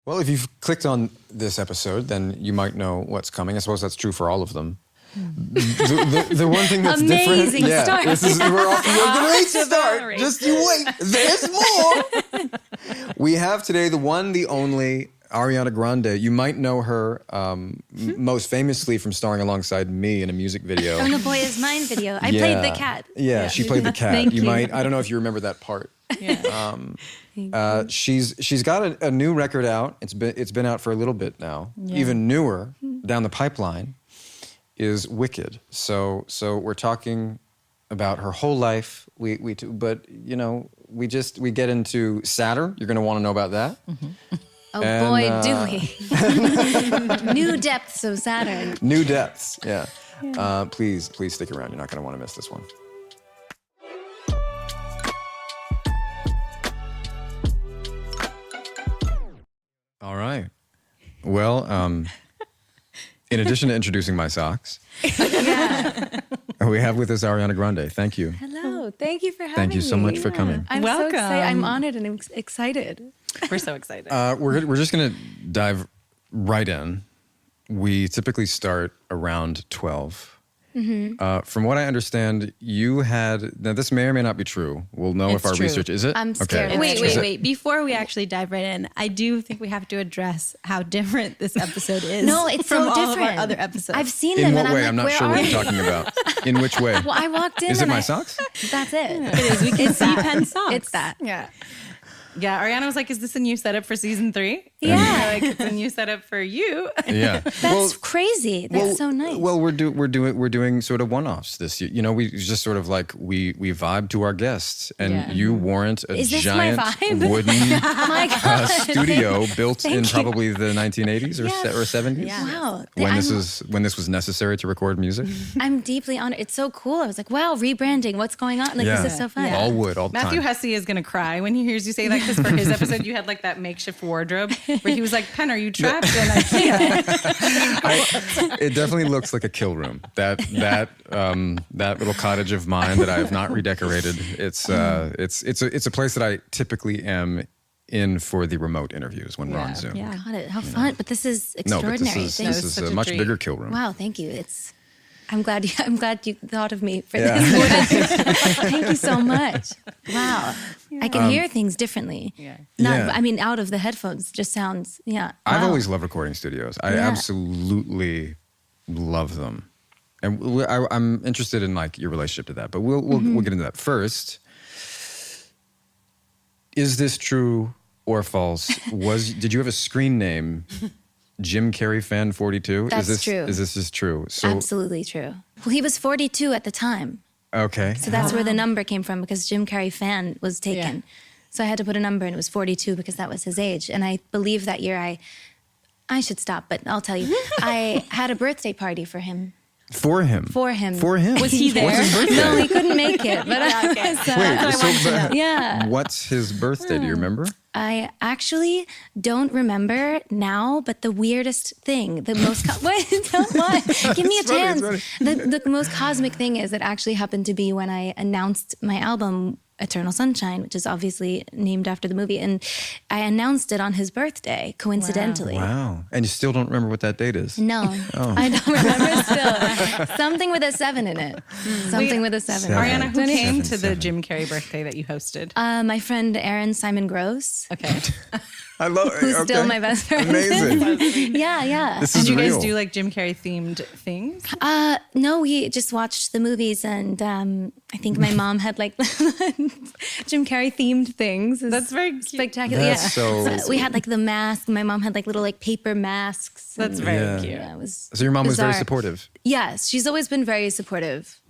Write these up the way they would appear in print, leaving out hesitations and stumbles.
Well, if you've clicked on this episode, then you might know what's coming. I suppose that's true for all of them. The one thing that's Amazing different, start. we're off to a great start. Just you wait, there's more. We have today the one, the only Ariana Grande. You might know her most famously from starring alongside me in a music video. From the Boy Is Mine video. I played the cat. Yeah, she played the cat. Thank you. Might. I don't know if you remember that part. Yeah. She's got a new record out. It's been out for a little bit now. Yeah. Even newer down the pipeline is Wicked. So we're talking about her whole life. But you know, we get into sadder. You're going to want to know about that. Mm-hmm. Oh boy, do we. New depths of Saturn. New depths, yeah. Please stick around. You're not going to want to miss this one. All right. Well, in addition to introducing my socks, we have with us Ariana Grande. Thank you. Hello. Thank you for having me. Thank you so much for coming. I'm Welcome. so excited. I'm honored and excited. We're so excited. We're just going to dive right in. We typically start around 12. Mm-hmm. From what I understand, you had... Now, this may or may not be true. We'll know if our true. research... Is it? I'm scared. Okay. Wait. Before we actually dive right in, I do think we have to address how different this episode is. No, it's from so all different. of our other episodes. I've seen In them what and way? I'm I'm like, not sure where what are you're you? talking about. In which way? Well, I walked in Is it and my socks? That's it. It is. We can see Penn's socks. It's that. Yeah, Ariana was like, is this a new setup for season 3? Yeah. Like, it's a new setup for you. Yeah. That's crazy. That's so nice. Well, we're doing sort of one-offs this year. You know, we just sort of like we vibe to our guests, and you warrant a Is this my giant vibe? wooden Oh my God. studio built in Thank you. probably the 1980s or 70s. Yeah. Wow. When this was necessary to record music. I'm deeply honored. It's so cool. I was like, wow, rebranding. What's going on? Like, Yeah. this is so fun. All wood, all the Matthew time. Hussey is going to cry when he hears you say that, because for his episode, you had like that makeshift wardrobe where he was like, Penn, are you trapped in IKEA? It definitely looks like a kill room. That little cottage of mine that I have not redecorated. It's a place that I typically am in for the remote interviews when we're on Zoom. Yeah. Got it. How fun. But this is No, but extraordinary. this Thanks. is such a a much treat. bigger kill room. Wow, thank you. I'm glad you thought of me for Yeah. this. Thank you so much. Wow. I can hear things differently. Yeah. Yeah. I mean, out of the headphones just sounds, I've wow. always loved recording studios. I Yeah. absolutely love them, and I'm interested in like your relationship to that. But we'll get into that first. Is this true or false? Did you have a screen name? Jim Carrey fan 42? That's true. Is this just true? So, Absolutely true. Well, he was 42 at the time. okay. So that's where the number came from, because Jim Carrey fan was taken. Yeah. So I had to put a number, and it was 42 because that was his age. And I believe that year I should stop, but I'll tell you. I had a birthday party for him. For him. For him. Was he there? What's his birthday? No, he couldn't make it. But Wait, what's his birthday? Do you remember? I actually don't remember now, but the weirdest thing, the most what? Give me a It's funny, chance. it's The most cosmic thing is it actually happened to be when I announced my album Eternal Sunshine, which is obviously named after the movie, and I announced it on his birthday, coincidentally. Wow. And you still don't remember what that date is? No, I don't remember still. Something with a 7 in it. Something with a 7. Ariana, who came to the Seven. Jim Carrey birthday that you hosted? My friend Aaron Simon Gross, Okay. I love who's still my best friend. Amazing. Yeah. This Did is you guys real. do like Jim Carrey themed things? No, we just watched the movies, and I think my mom had like Jim Carrey themed things. That's very cute. spectacular. That's so- we had like the mask. My mom had like little like paper masks. That's and- very Yeah. cute. Yeah, it was. So your mom was very bizarre. supportive Yes, she's always been very supportive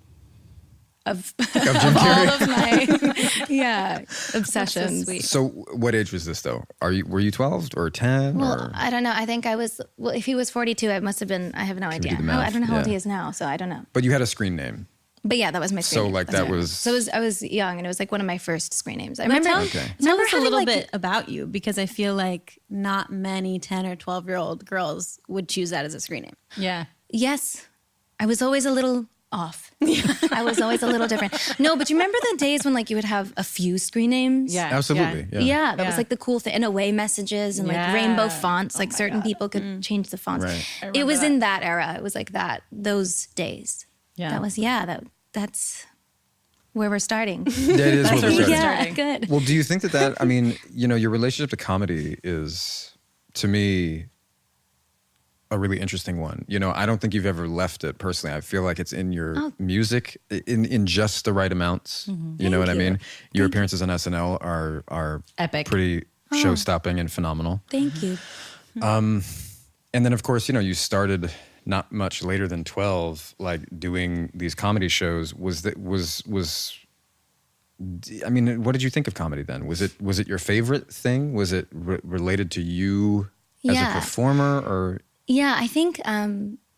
of Jim all Carrey. of my obsessions. sweet. So what age was this though? Were you 12 or 10 Well, or? I don't know. I think I was. Well, if he was 42, I must have been. I have no idea. do the math, I don't know how old yeah. he is now, so I don't know. But you had a screen name. But yeah, that was my screen So, name. like, That's that right. was- So I was young, and it was like one of my first screen names. I remember. Okay. Tell us a having, little like- bit about you, because I feel like not many 10 or 12-year-old girls would choose that as a screen name. Yeah. Yes, I was always a little off. I was always a little different. No, but you remember the days when like you would have a few screen names? Yeah. Absolutely. Yeah. Yeah, that was like the cool thing. And away messages and like rainbow fonts. Like certain people could change the fonts. Right. It was in that era. It was like those days. Yeah. That was, that's where we're starting. That is what we're starting. Yeah, good. Well, do you think that, I mean, you know, your relationship to comedy is, to me, a really interesting one. You know, I don't think you've ever left it personally. I feel like it's in your music in just the right amounts. You know what I mean? Your appearances on SNL are Epic. pretty show-stopping and phenomenal. Thank you. And then, of course, you know, you started not much later than 12, like doing these comedy shows. I mean, what did you think of comedy then? Was it your favorite thing? Was it related to you as a performer, or? Yeah, I think,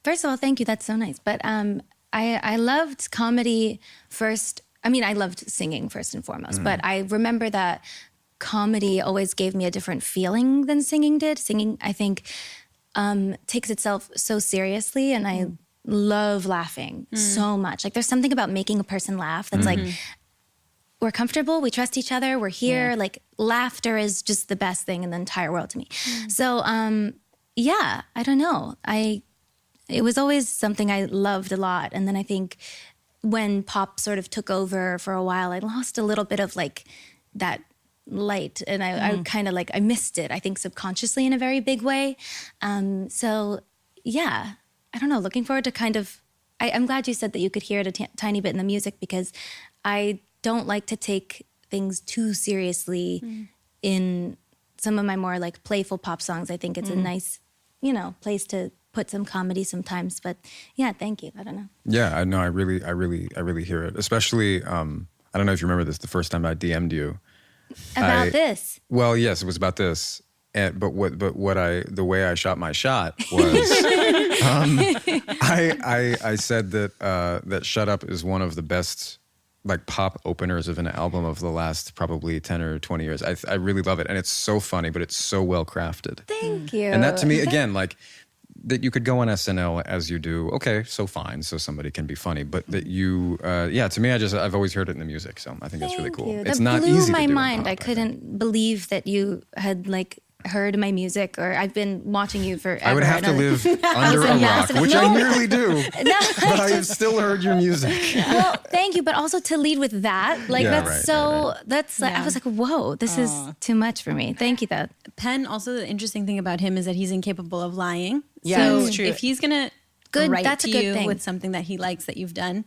first of all, thank you. That's so nice. But I loved comedy first. I mean, I loved singing first and foremost. But I remember that comedy always gave me a different feeling than singing did. Singing, I think, takes itself so seriously. And I love laughing so much. Like there's something about making a person laugh that's like, we're comfortable, we trust each other, we're here. Like laughter is just the best thing in the entire world to me. So, yeah, I don't know. It was always something I loved a lot. And then I think when pop sort of took over for a while, I lost a little bit of like that light. And I kind of like, I missed it, I think subconsciously in a very big way. So yeah, I don't know, looking forward to kind of, I'm glad you said that you could hear it a tiny bit in the music, because I don't like to take things too seriously in some of my more like playful pop songs. I think it's a nice, you know, place to put some comedy sometimes. But yeah, thank you. I don't know. Yeah, I know. I really hear it. Especially, I don't know if you remember this. The first time I DM'd you about this. Well, yes, it was about this. But the way I shot my shot was, I said that "Shut Up" is one of the best like pop openers of an album of the last probably 10 or 20 years. I really love it. And it's so funny, but it's so well crafted. Thank you. And that to me, again, like that you could go on SNL as you do. Okay, so fine. So somebody can be funny, but that you, to me, I've always heard it in the music. So I think that's really cool. You. It's that not blew easy my to do mind. in pop, I couldn't believe that you had like heard my music, or I've been watching you forever. I would have to live under a rock, which I nearly do, but I have still heard your music. Well, thank you, but also to lead with that, like that's like, I was like, whoa, this is too much for me. Thank you, though. Penn, also the interesting thing about him is that he's incapable of lying. Yeah, so that's true. If he's gonna write that's to a good you thing. with something that he likes that you've done,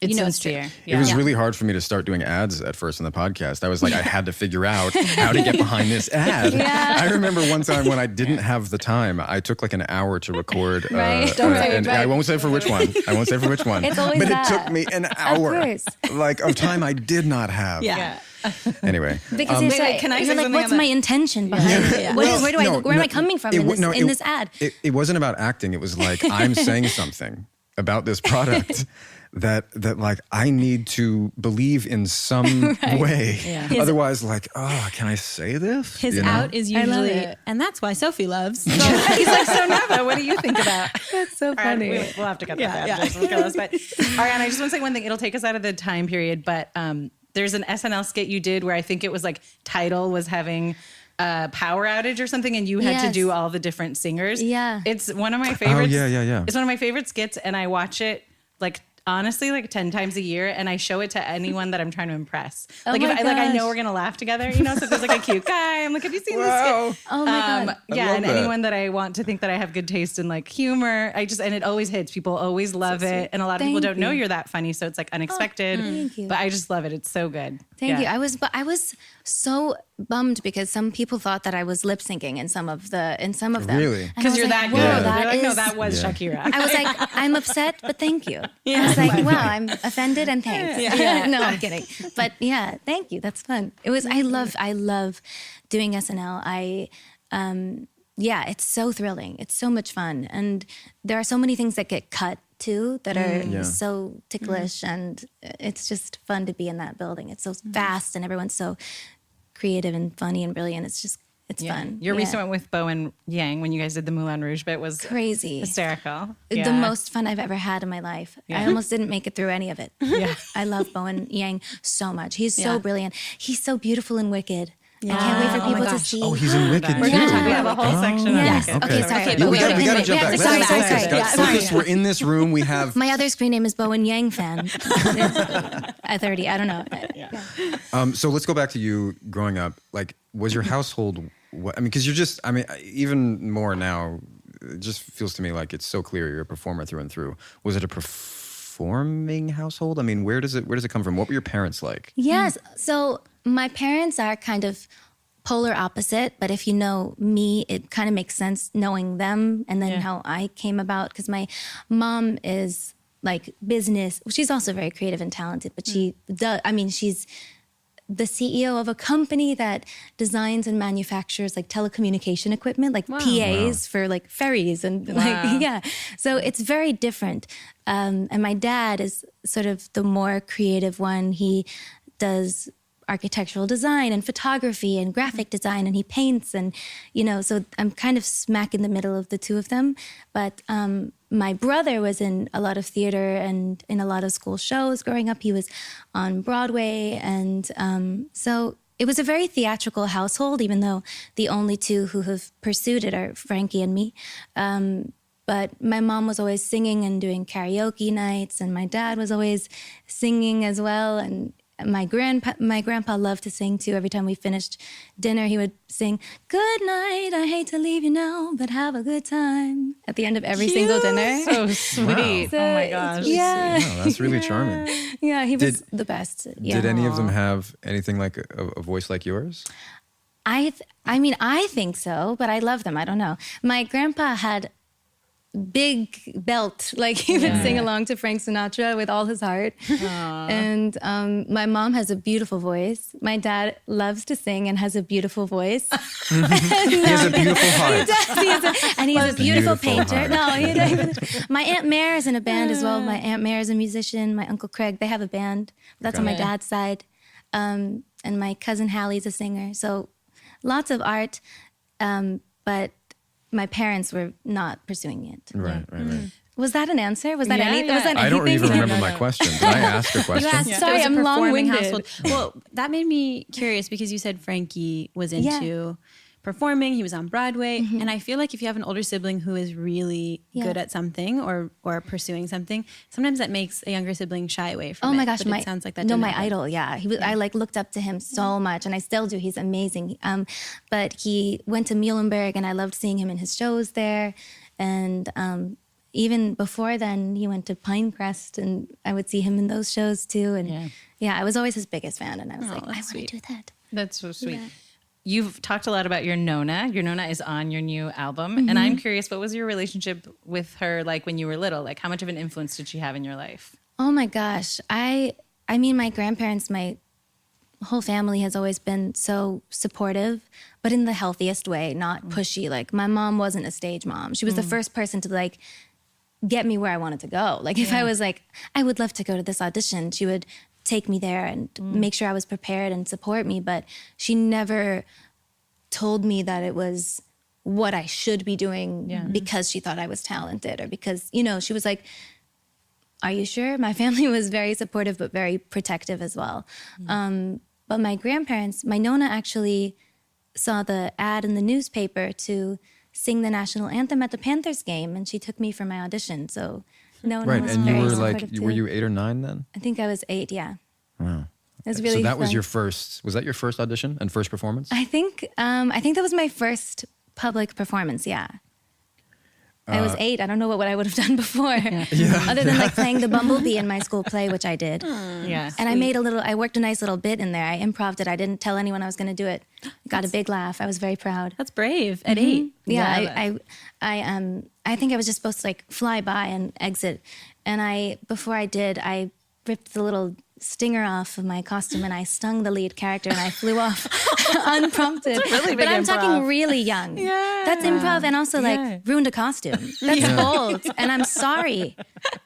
It's you know sincere. It was really hard for me to start doing ads at first in the podcast. I was like, I had to figure out how to get behind this ad. I remember one time when I didn't have the time, I took like an hour to record. And I won't say for which one. It's always but that. it took me an hour of time I did not have. Yeah. Anyway. Because you're like, can I say you're like, something what's on my that? intention behind it? Where am I coming from in this ad? It wasn't about acting. It was like, I'm saying something about this product that like I need to believe in some way. Yeah. Otherwise, like, can I say this? His out is usually, and that's why Sophie loves. He's like, so Nava, what do you think about? That's so funny. We'll have to cut that out. But Ariana, I just want to say one thing. It'll take us out of the time period, but there's an SNL skit you did where I think it was like Tidal was having a power outage or something, and you had to do all the different singers. Yeah. It's one of my favorites. Oh, yeah. It's one of my favorite skits, and I watch it like honestly like 10 times a year, and I show it to anyone that I'm trying to impress. Like if I know we're gonna laugh together, you know, so if there's like a cute guy, I'm like, have you seen this skit? Oh my God. Yeah, and anyone that I want to think that I have good taste in like humor, and it always hits. People always love it. And a lot of people don't know you're that funny, so it's like unexpected. Thank you. But I just love it. It's so good. Thank you. I was so bummed because some people thought that I was lip syncing in some of them. Really? Because you're like, that good. whoa, You're like, no, that was Shakira. I was like, I'm upset, but thank you. I was like, wow, I'm offended and thanks. No, I'm kidding. But yeah, thank you. That's fun. It was. I love doing SNL. It's so thrilling. It's so much fun, and there are so many things that get cut too that are so ticklish, and it's just fun to be in that building. It's so fast, and everyone's so creative and funny and brilliant. It's just It's fun. Your recent one with Bo and Yang when you guys did the Moulin Rouge bit was crazy, hysterical. The most fun I've ever had in my life. I almost didn't make it through any of it. Yeah. I love Bo and Yang so much. He's so brilliant. He's so beautiful and wicked. Yeah. I can't wait for Oh my people to gosh. see. Oh, he's in Wicked too. We're gonna talk. We have a whole section. Yes. On Wicked. Okay, sorry. Okay, but we got to jump back. Sorry, Let's focus. sorry. Guys, focus. We're in this room. We have. My other screen name is Bo and Yang fan. At 30, I don't know. So let's go back to you growing up. Like, was your household? Because you're just. Even more now. It just feels to me like it's so clear you're a performer through and through. Was it a performing household? Where does it come from? What were your parents like? Yes. So my parents are kind of polar opposite, but if you know me, it kind of makes sense knowing them and then how I came about. Because my mom is like business. She's also very creative and talented, but she does. She's the CEO of a company that designs and manufactures like telecommunication equipment, like PAs for like ferries and So it's very different. And my dad is sort of the more creative one. He does architectural design and photography and graphic design, and he paints, and so I'm kind of smack in the middle of the two of them. But my brother was in a lot of theater and in a lot of school shows growing up. He was on Broadway, and so it was a very theatrical household, even though the only two who have pursued it are Frankie and me. But my mom was always singing and doing karaoke nights, and my dad was always singing as well. And my grandpa loved to sing too. Every time we finished dinner, he would sing, "Good night, I hate to leave you now, but have a good time," at the end of every single dinner. So sweet. So, oh my gosh. Yeah. Wow, that's really charming. Yeah, he was the best. Yeah. Did any of them have anything like a voice like yours? I think so, but I love them. I don't know. My grandpa had big belt, like he would sing along to Frank Sinatra with all his heart. And my mom has a beautiful voice. My dad loves to sing and has a beautiful voice. He has a beautiful heart. And he's a beautiful painter. heart. No, my Aunt Mare is in a band as well. My Aunt Mare is a musician. My Uncle Craig, they have a band. That's on my dad's side. And my cousin Hallie's a singer. So lots of art, but my parents were not pursuing it. Right. Was that an answer? Was that Yeah, anything? yeah. Was that I don't anything? even remember my question. Did I ask a question? You asked if it Sorry, was a I'm performing long-winded. household. Well, that made me curious because you said Frankie was into performing. He was on Broadway. And I feel like if you have an older sibling who is really good at something or pursuing something, sometimes that makes a younger sibling shy away from it. Oh my gosh, But it sounds like that. No, didn't my happen. idol. Yeah, he was. I looked up to him so much, and I still do. He's amazing. But he went to Muhlenberg, and I loved seeing him in his shows there. And even before then, he went to Pinecrest, and I would see him in those shows too. And I was always his biggest fan, and I was like, I want to do that. That's so sweet. Yeah. You've talked a lot about your Nona. Your Nona is on your new album. And I'm curious, what was your relationship with her like when you were little? Like, how much of an influence did she have in your life? Oh my gosh. I mean, my grandparents, my whole family has always been so supportive, but in the healthiest way, not pushy. Like, my mom wasn't a stage mom. She was the first person to like get me where I wanted to go. Like, if I was like, I would love to go to this audition, she would take me there and make sure I was prepared and support me. But she never told me that it was what I should be doing because she thought I was talented or because, she was like, are you sure? My family was very supportive, but very protective as well. But my grandparents, my Nona actually saw the ad in the newspaper to sing the national anthem at the Panthers game, and she took me for my audition. So Nona was and very you were supportive like, too. were you 8 or 9 then? I think I was 8, yeah. Wow. It was really So that was fun. your first, was that your first audition and first performance? I think that was my first public performance, yeah. I was 8. I don't know what I would have done before. Other than like playing the bumblebee in my school play, which I did. Yeah. And I worked a nice little bit in there. I improv'd it. I didn't tell anyone I was going to do it. Got a big laugh. I was very proud. That's brave at 8. Yeah, I think I was just supposed to like fly by and exit. And before I did, I ripped the little stinger off of my costume and I stung the lead character and I flew off unprompted. really big but I'm improv. talking really young. Yeah. That's improv and also like ruined a costume. That's bold. And I'm sorry.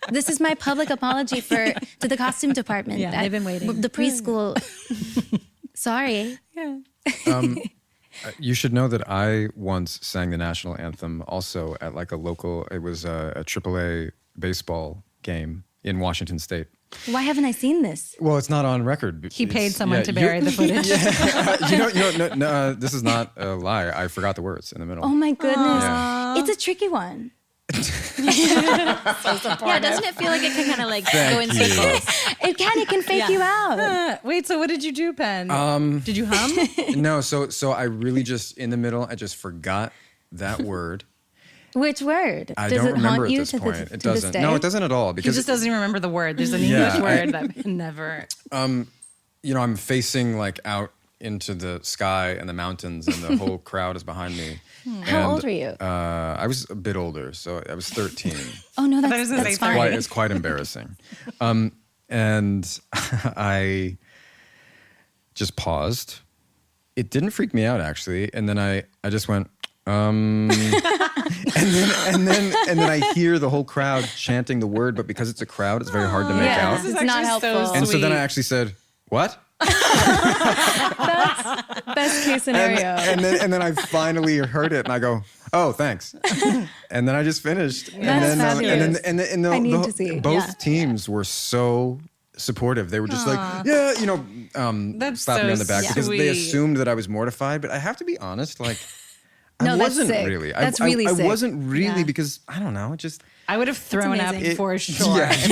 This is my public apology to the costume department. Yeah, they've been waiting. The preschool. Sorry. You should know that I once sang the national anthem also at like a local, it was a AAA baseball game in Washington State. Why haven't I seen this? Well, it's not on record. He paid someone to bury the footage. No, this is not a lie. I forgot the words in the middle. Oh my goodness. Yeah. It's a tricky one. Yeah, doesn't it feel like it can kind of like go in circles? It can fake you out. Wait, so what did you do, Penn? Did you hum? No, so I really just, in the middle, I just forgot that word. Which word? I Does don't it remember haunt at you this to point. this, It to this doesn't. day? No, it doesn't at all. He Because just doesn't even remember the word. There's an Yeah, English word that never. I'm facing like out into the sky and the mountains, and the whole crowd is behind me. How old were you? I was a bit older, so I was 13. Oh no, thought it was gonna that's say fine. It's quite embarrassing. And I just paused. It didn't freak me out actually, and then I just went. And then I hear the whole crowd chanting the word, but because it's a crowd, it's very hard to make Yeah, out. this is not helpful. And so then I actually said, "What?" Best case scenario. And then I finally heard it, and I go, "Oh, thanks." And then I just finished. That's fabulous. And then I need to see. both teams were so supportive. They were just like, "Yeah, That's slapping me so on the back," because they sweet. assumed that I was mortified. But I have to be honest, like. No, I that's wasn't sick. really. That's I really sick. I wasn't really Yeah. because I don't know. It just I would have thrown up amazing. for sure. Yeah. He's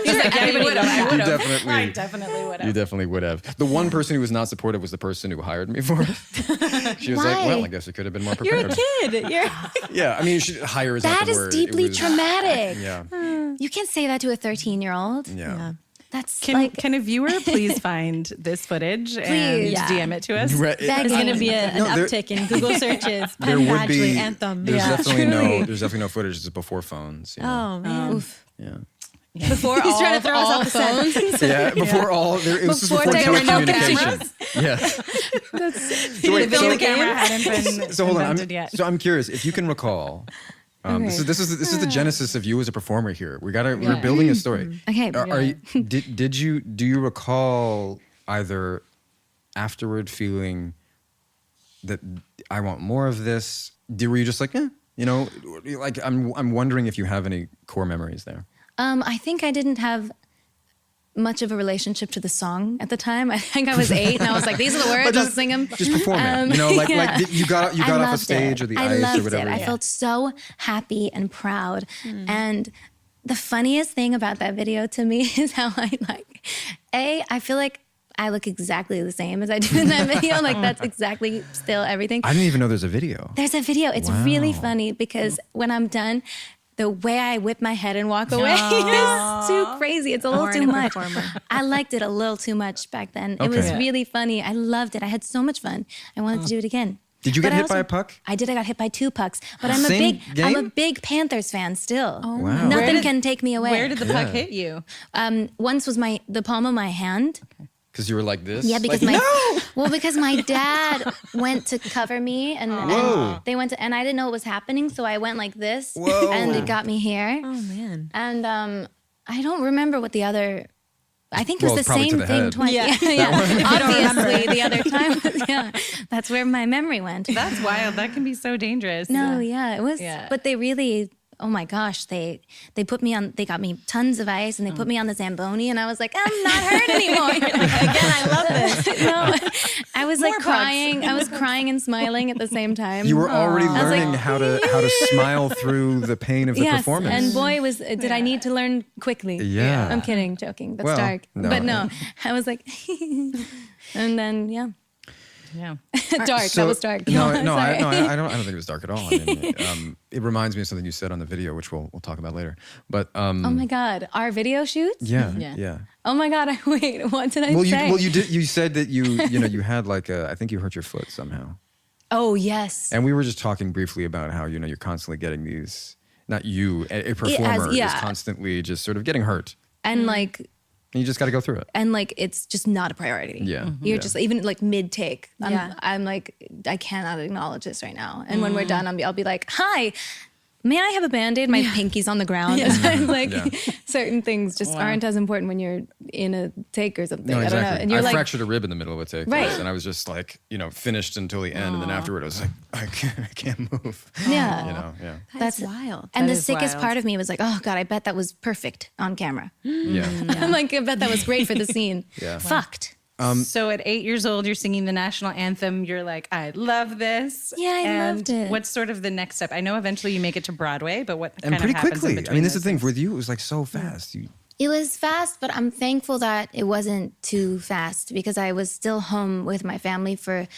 like, yeah, you would have. I would have. definitely- I definitely would you have. definitely would have. The one person who was not supportive was the person who hired me for it. She was like, Why? "Well, I guess I could have been more You're prepared." a kid. You're Yeah, I mean, you should hire is not That the is word. deeply It was- traumatic. Yeah, You can't say that to a 13-year-old. yeah. That's Can a viewer please find this footage and Please. Yeah. DM it to us? Right, That There's is- going to be an No, there- uptick in Google searches. There Penn would Badgley be anthem. There's Yeah. definitely Truly. there's definitely no footage. It's before phones. You know? Oh man. Oof. Yeah. Before He's trying to throw us off the set. Yeah, before all it was Before just before there were no telecommunications. Yeah. He wait, didn't so- the camera hadn't been So hold on. invented yet. I'm curious if you can recall. This is the genesis of you as a performer here. We're building a story. Okay. Do you recall either afterward feeling that I want more of this? Were you just like, like I'm wondering if you have any core memories there. I think I didn't have much of a relationship to the song at the time. I think I was 8 and I was like, these are the words, I'll sing them. Just perform it. Like you got I off a loved stage it. or the I ice loved or whatever. It. I felt so happy and proud. And the funniest thing about that video to me is how I feel like I look exactly the same as I do in that video. Like that's exactly still everything. I didn't even know there's a video. There's a video. It's really funny because when I'm done, the way I whip my head and walk away is too crazy. It's a little too much. I liked it a little too much back then. It was really funny. I loved it. I had so much fun. I wanted to do it again. Did you get But I hit by a puck? I did. I got hit by 2 pucks. But I'm Same I'm a game? big Panthers fan still. Wow. Where Nothing did- can take me away. Where did the puck hit you? Once was the palm of my hand. Because you were like this? Yeah, because like, because my dad went to cover me and they went to, and I didn't know what was happening, so I went like this Whoa. and it got me here. Oh man. And I don't remember what the other. I think it was Well, the probably to same the thing head. twice. Yeah. Obviously, the other time. That's where my memory went. That's wild. That can be so dangerous. No, yeah, it was. Yeah. But they really. Oh my gosh, they put me on. They got me tons of ice, and they put me on the Zamboni, and I was like, I'm not hurt anymore. Again, I love this. No, I was like crying. I was crying and smiling at the same time. You were already I was like, learning how to smile through the pain of the yes, performance. and boy, did I need to learn quickly. Yeah. I'm kidding, joking. That's Well, dark. no. But no, I was like, and then Yeah. dark. So- that was dark. No, Sorry. I don't think it was dark at all. I mean, it reminds me of something you said on the video, which we'll talk about later. But Oh my God, our video shoots? yeah. Oh my God, wait, what did I say? You said that you had like I think you hurt your foot somehow. Oh yes. And we were just talking briefly about how you're constantly getting these. Not you, a performer is constantly just sort of getting hurt, And like and you just got to go through it. and like it's just not a priority. Yeah. You're just even like mid take. Yeah. I'm like I cannot acknowledge this right now. And when we're done, I'll be like, hi. may I have a Band-Aid? My pinky's on the ground. It's like Yeah. certain things just aren't as important when you're in a take or something. No, I exactly. don't know. And you're I like, fractured a rib in the middle of a take, Right. and I was just like, finished until the end, and then afterward, I was like, I can't move. yeah. Yeah. That's wild. And That the is sickest wild. part of me was like, oh God, I bet that was perfect on camera. Yeah. I'm like, I bet that was great for the scene. Yeah. Fucked. So at 8 years old, you're singing the national anthem. You're like, I love this. Yeah, I and loved it. What's sort of the next step? I know eventually you make it to Broadway, but what And kind pretty of happens quickly. in between? I mean, this is those the thing. things? With you, it was like so fast. It was fast, but I'm thankful that it wasn't too fast because I was still home with my family for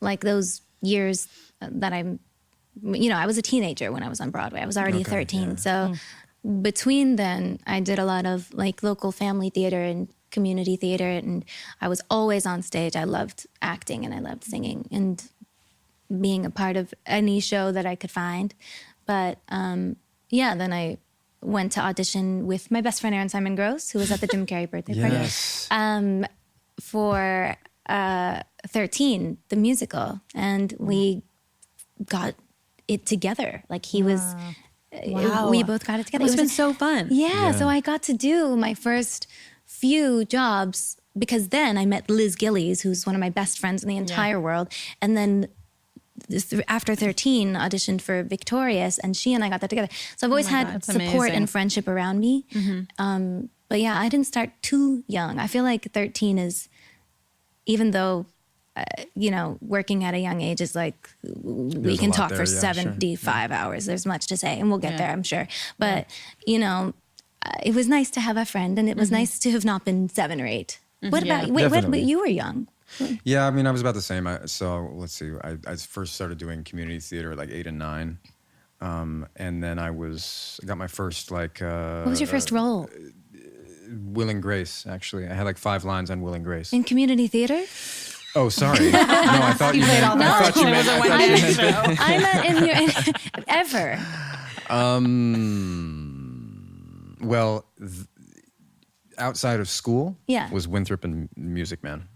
like those years that I was a teenager when I was on Broadway. I was already 13. So between then, I did a lot of like local family theater and community theater, and I was always on stage. I loved acting and I loved singing and being a part of any show that I could find. But then I went to audition with my best friend Aaron Simon Gross, who was at the Jim Carrey birthday party, Yes. for 13, the musical, and we got it together. Like he was, Wow. we both got it together. It's It been was so fun. yeah, so I got to do my first few jobs because then I met Liz Gillies, who's one of my best friends in the entire world, and then after 13 auditioned for Victorious, and she and I got that together. So I've always had God, that's support amazing. and friendship around me. But yeah, I didn't start too young. I feel like 13 is, even though working at a young age is like, we There's a can lot talk there, for yeah, sure. 75 hours. There's much to say, and we'll get Yeah. there, I'm sure. But, it was nice to have a friend, and it was nice to have not been 7 or 8. What about you? Wait, Definitely. you were young. Yeah, I mean, I was about the same. So let's see. I first started doing community theater at like 8 and 9. And then I got my first like... What was your first role? Will and Grace, actually. I had like 5 lines on Will and Grace. In community theater? Oh, sorry. No, I thought you meant... all I thought you meant... I thought you meant I meant in your ever. well, outside of school Yeah. was Winthrop and Music Man.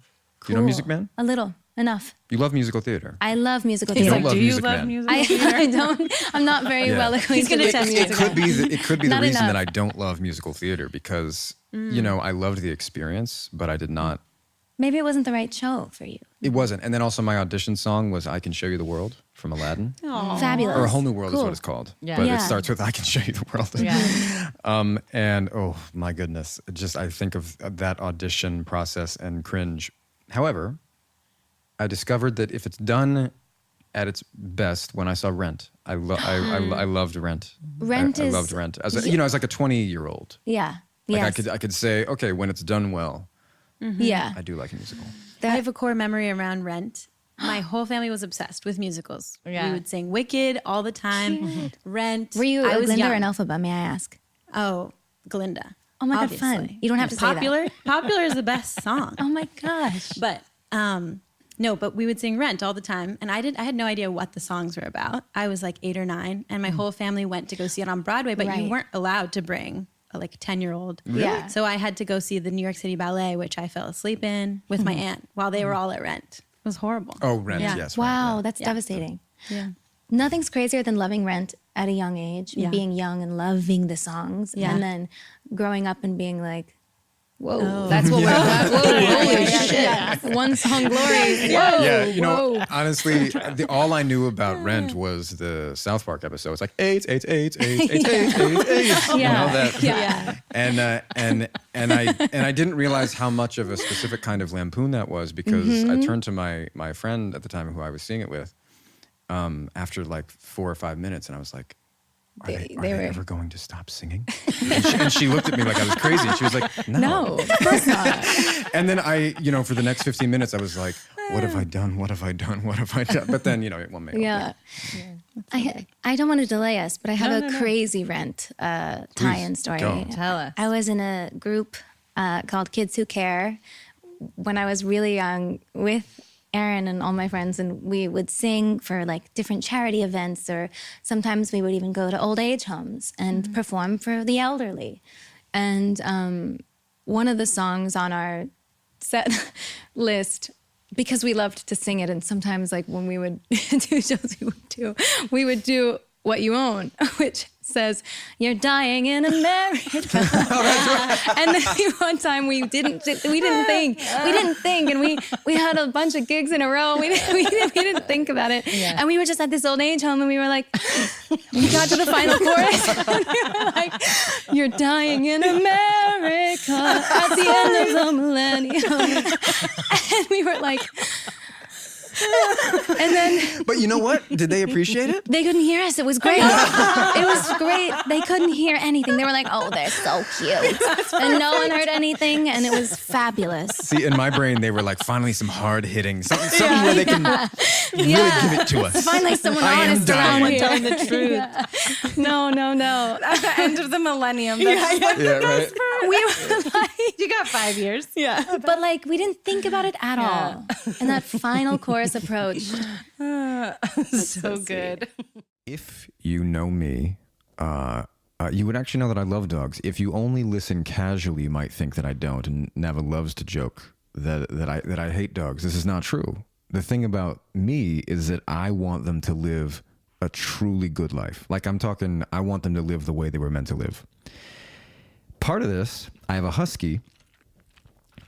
You know Music Man? A little, enough. You love musical theater. I love musical He's theater. don't like, love do you Music love Man. music? I don't. I'm not very Yeah. well acquainted gonna with test the you. music. It could be the Not reason that enough. I don't love musical theater because I loved the experience, but I did not. Maybe it wasn't the right show for you. It wasn't. And then also my audition song was "I Can Show You the World" from Aladdin, Fabulous. or "A Whole New World" is Cool. what it's called. Yeah. But Yeah. it starts with "I Can Show You the World." Yeah. And oh my goodness, I think of that audition process and cringe. However, I discovered that if it's done at its best, when I saw Rent, I loved Rent. Rent I is- loved Rent as as like a 20-year-old. Yeah. Like Yes. I could say, okay, when it's done well, Yeah. I do like a musical. I have a core memory around Rent. My whole family was obsessed with musicals. Yeah. We would sing Wicked all the time. Rent. Were you I a was Glinda or young. an Elphaba, may I ask? Oh, Glinda. Oh my God, obviously. fun. You don't have to say that. Popular. Popular is the best song. Oh my gosh. But no, but we would sing Rent all the time, and I had no idea what the songs were about. I was like 8 or 9, and my whole family went to go see it on Broadway, but you Right. weren't allowed to bring a 10-year-old. Yeah. So I had to go see the New York City Ballet, which I fell asleep in with my aunt while they were all at Rent. It was horrible. Oh, Rent, Yeah. yes. Wow, Rent, that's devastating. Yeah. Nothing's crazier than loving Rent at a young age, Yeah. being young and loving the songs, Yeah. and then growing up and being like, whoa, that's what we're about. Whoa, holy shit. One song glory. Whoa, Yeah, whoa. honestly, all I knew about Rent was the South Park episode. It's like eight. Yeah. You know that. Yeah. And I didn't realize how much of a specific kind of lampoon that was because I turned to my friend at the time who I was seeing it with after like 4 or 5 minutes, and I was like, Are they were- ever going to stop singing? And she looked at me like I was crazy. And she was like, No, of course not. And then I, for the next 15 minutes, I was like, what have I done? What have I done? What have I done? But then, it won't make Yeah. I don't want to delay us, but I have a crazy Rent tie-in story. go. Tell us. I was in a group called Kids Who Care when I was really young with Aaron and all my friends, and we would sing for like different charity events, or sometimes we would even go to old age homes and perform for the elderly. And one of the songs on our set list, because we loved to sing it, and sometimes like when we would do shows, we would do what you own, which says, "You're dying in America." And then one time we didn't think, and we had a bunch of gigs in a row. We didn't think about it, and we were just at this old age home, and we were like, we got to the final chorus, and we were like, "You're dying in America at the end of the millennium," and we were like. And then, but you know what? Did they appreciate it? They couldn't hear us. It was great. It was great. They couldn't hear anything. They were like, "Oh, they're so cute," and no one heard anything, and it was fabulous. See, in my brain, they were like, finally some hard hitting, something where they can really give it to us. Finally, someone honest around here. Telling the truth. Yeah. No. At the end of the millennium. That's Right. We were like, you got 5 years. Yeah. but like we didn't think about it at all. And that final chorus approached. So good. If you know me, you would actually know that I love dogs. If you only listen casually, you might think that I don't. And Nava loves to joke that I hate dogs. This is not true. The thing about me is that I want them to live a truly good life. Like I'm talking, I want them to live the way they were meant to live. Part of this, I have a husky.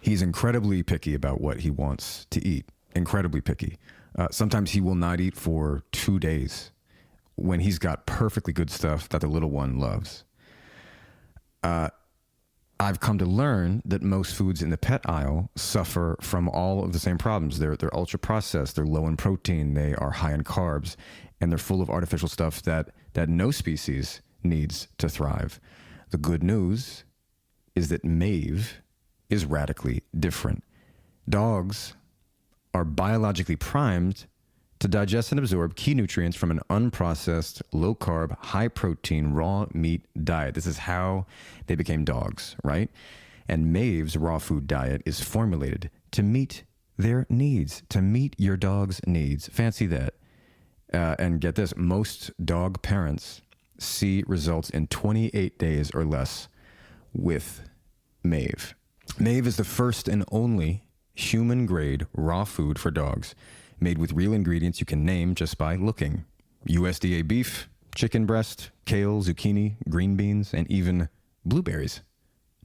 He's incredibly picky about what he wants to eat. Incredibly picky. Sometimes he will not eat for 2 days when he's got perfectly good stuff that the little one loves. I've come to learn that most foods in the pet aisle suffer from all of the same problems. They're ultra processed, they're low in protein, they are high in carbs, and they're full of artificial stuff that no species needs to thrive. The good news is that Maeve is radically different. Dogs are biologically primed to digest and absorb key nutrients from an unprocessed, low-carb, high-protein, raw meat diet. This is how they became dogs, right? And Maeve's raw food diet is formulated to meet their needs, to meet your dog's needs. Fancy that. And get this, most dog parents see results in 28 days or less with Maeve. Maeve is the first and only human-grade raw food for dogs, made with real ingredients you can name just by looking. USDA beef, chicken breast, kale, zucchini, green beans, and even blueberries.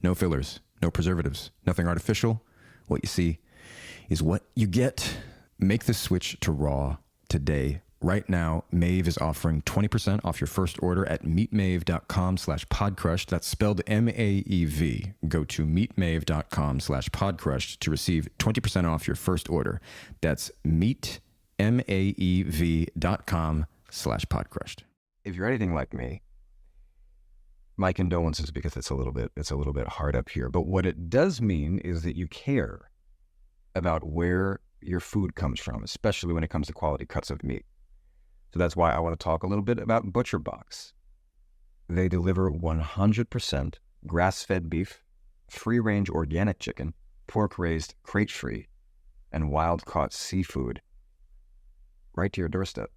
No fillers, no preservatives, nothing artificial. What you see is what you get. Make the switch to raw today. Right now, Maeve is offering 20% off your first order at meetmaeve.com/podcrushed. That's spelled MAEV. Go to meetmaeve.com/podcrushed to receive 20% off your first order. That's meetmaeve.com/podcrushed. If you're anything like me, my condolences, because it's a little bit hard up here. But what it does mean is that you care about where your food comes from, especially when it comes to quality cuts of meat. So that's why I want to talk a little bit about ButcherBox. They deliver 100% grass-fed beef, free-range organic chicken, pork-raised, crate-free, and wild-caught seafood right to your doorstep.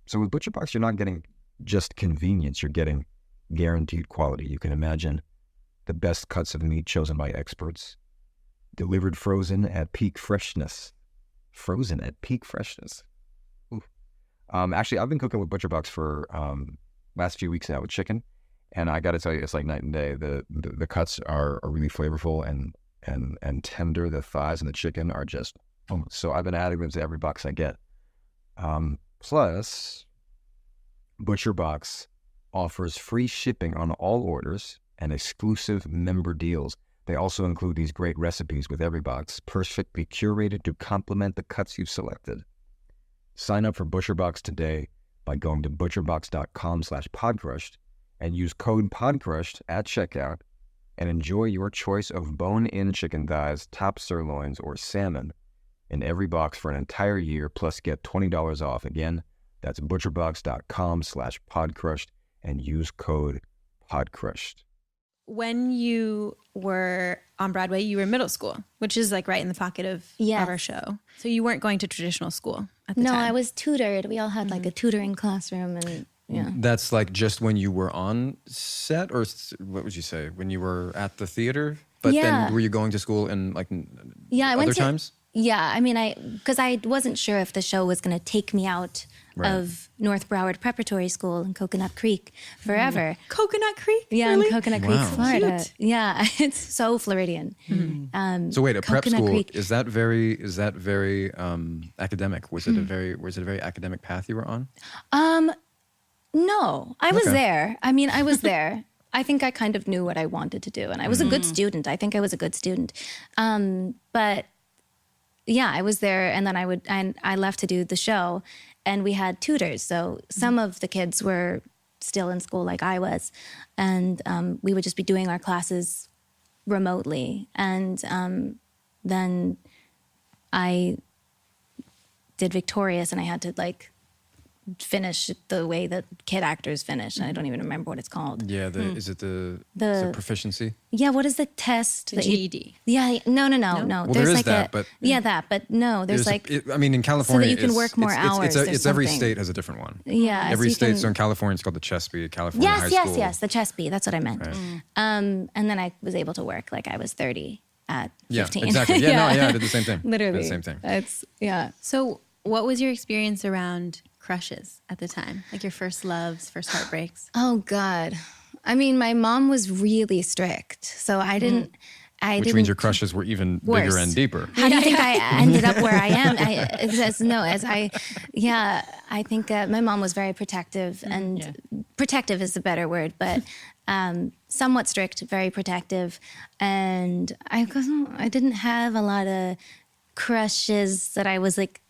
So with ButcherBox, you're not getting just convenience, you're getting guaranteed quality. You can imagine the best cuts of meat chosen by experts, delivered frozen at peak freshness. Frozen at peak freshness. Actually, I've been cooking with ButcherBox for last few weeks now with chicken, and I got to tell you, it's like night and day. The cuts are really flavorful and tender. The thighs and the chicken are just so I've been adding them to every box I get. Plus, ButcherBox offers free shipping on all orders and exclusive member deals. They also include these great recipes with every box, perfectly curated to complement the cuts you've selected. Sign up for ButcherBox today by going to butcherbox.com/podcrushed and use code PODCRUSHED at checkout and enjoy your choice of bone-in chicken thighs, top sirloins, or salmon in every box for an entire year, plus get $20 off. Again, that's butcherbox.com/podcrushed and use code PODCRUSHED. When you were on Broadway, you were in middle school, which is like right in the pocket of our show. So you weren't going to traditional school at the time. No, I was tutored. We all had like a tutoring classroom, and That's like just when you were on set, or what would you say, when you were at the theater? But then were you going to school in like I went other times? Yeah, I mean, because I wasn't sure if the show was going to take me out of North Broward Preparatory School in Coconut Creek forever. Coconut Creek? Yeah, really? in Coconut Creek, Wow. Florida. Cute. Yeah, it's so Floridian. So wait, a prep Coconut school Creek. is that very academic? Was it a very academic path you were on? No, I was Okay. there. I mean, I was there. I think I kind of knew what I wanted to do, and I was a good student. I think I was a good student. But yeah, I was there, and then I left to do the show, and we had tutors. So some of the kids were still in school like I was, and we would just be doing our classes remotely. And then I did Victorious, and I had to like finish the way that kid actors finish. And I don't even remember what it's called. Yeah, is it is it proficiency? Yeah, what is the test? The that you- GED. Yeah, no. Well, there is like that, but but no, there's like I mean, in California, you can it's- work more it's- hours It's or every something. state has a different one. yeah. Every so you state. can- So in California, it's called the CHESP, California High School. yes, the CHESP. That's what I meant. Right. And then I was able to work like I was 30 at 15. Yeah, exactly. Yeah, I did the same thing. Literally. Did the same thing. It's So what was your experience around crushes at the time? Like your first loves, first heartbreaks? Oh God. I mean, my mom was really strict, so I didn't. Which means your crushes were even bigger Worse. and deeper. How do you think I ended up where I am? I think my mom was very protective, and protective is the better word, but somewhat strict, very protective. And I didn't have a lot of crushes that I was like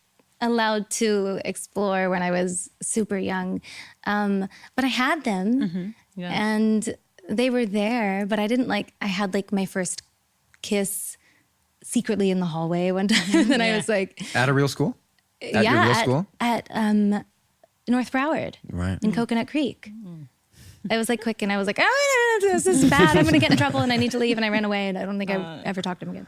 allowed to explore when I was super young. But I had them and they were there, but I didn't I had like my first kiss secretly in the hallway one time. And then I was like, At a real school? At your real school? At North Broward Right. in Coconut Creek. I was like quick and I was like, oh, no, this is bad. I'm going to get in trouble and I need to leave. And I ran away and I don't think I ever talked to him again.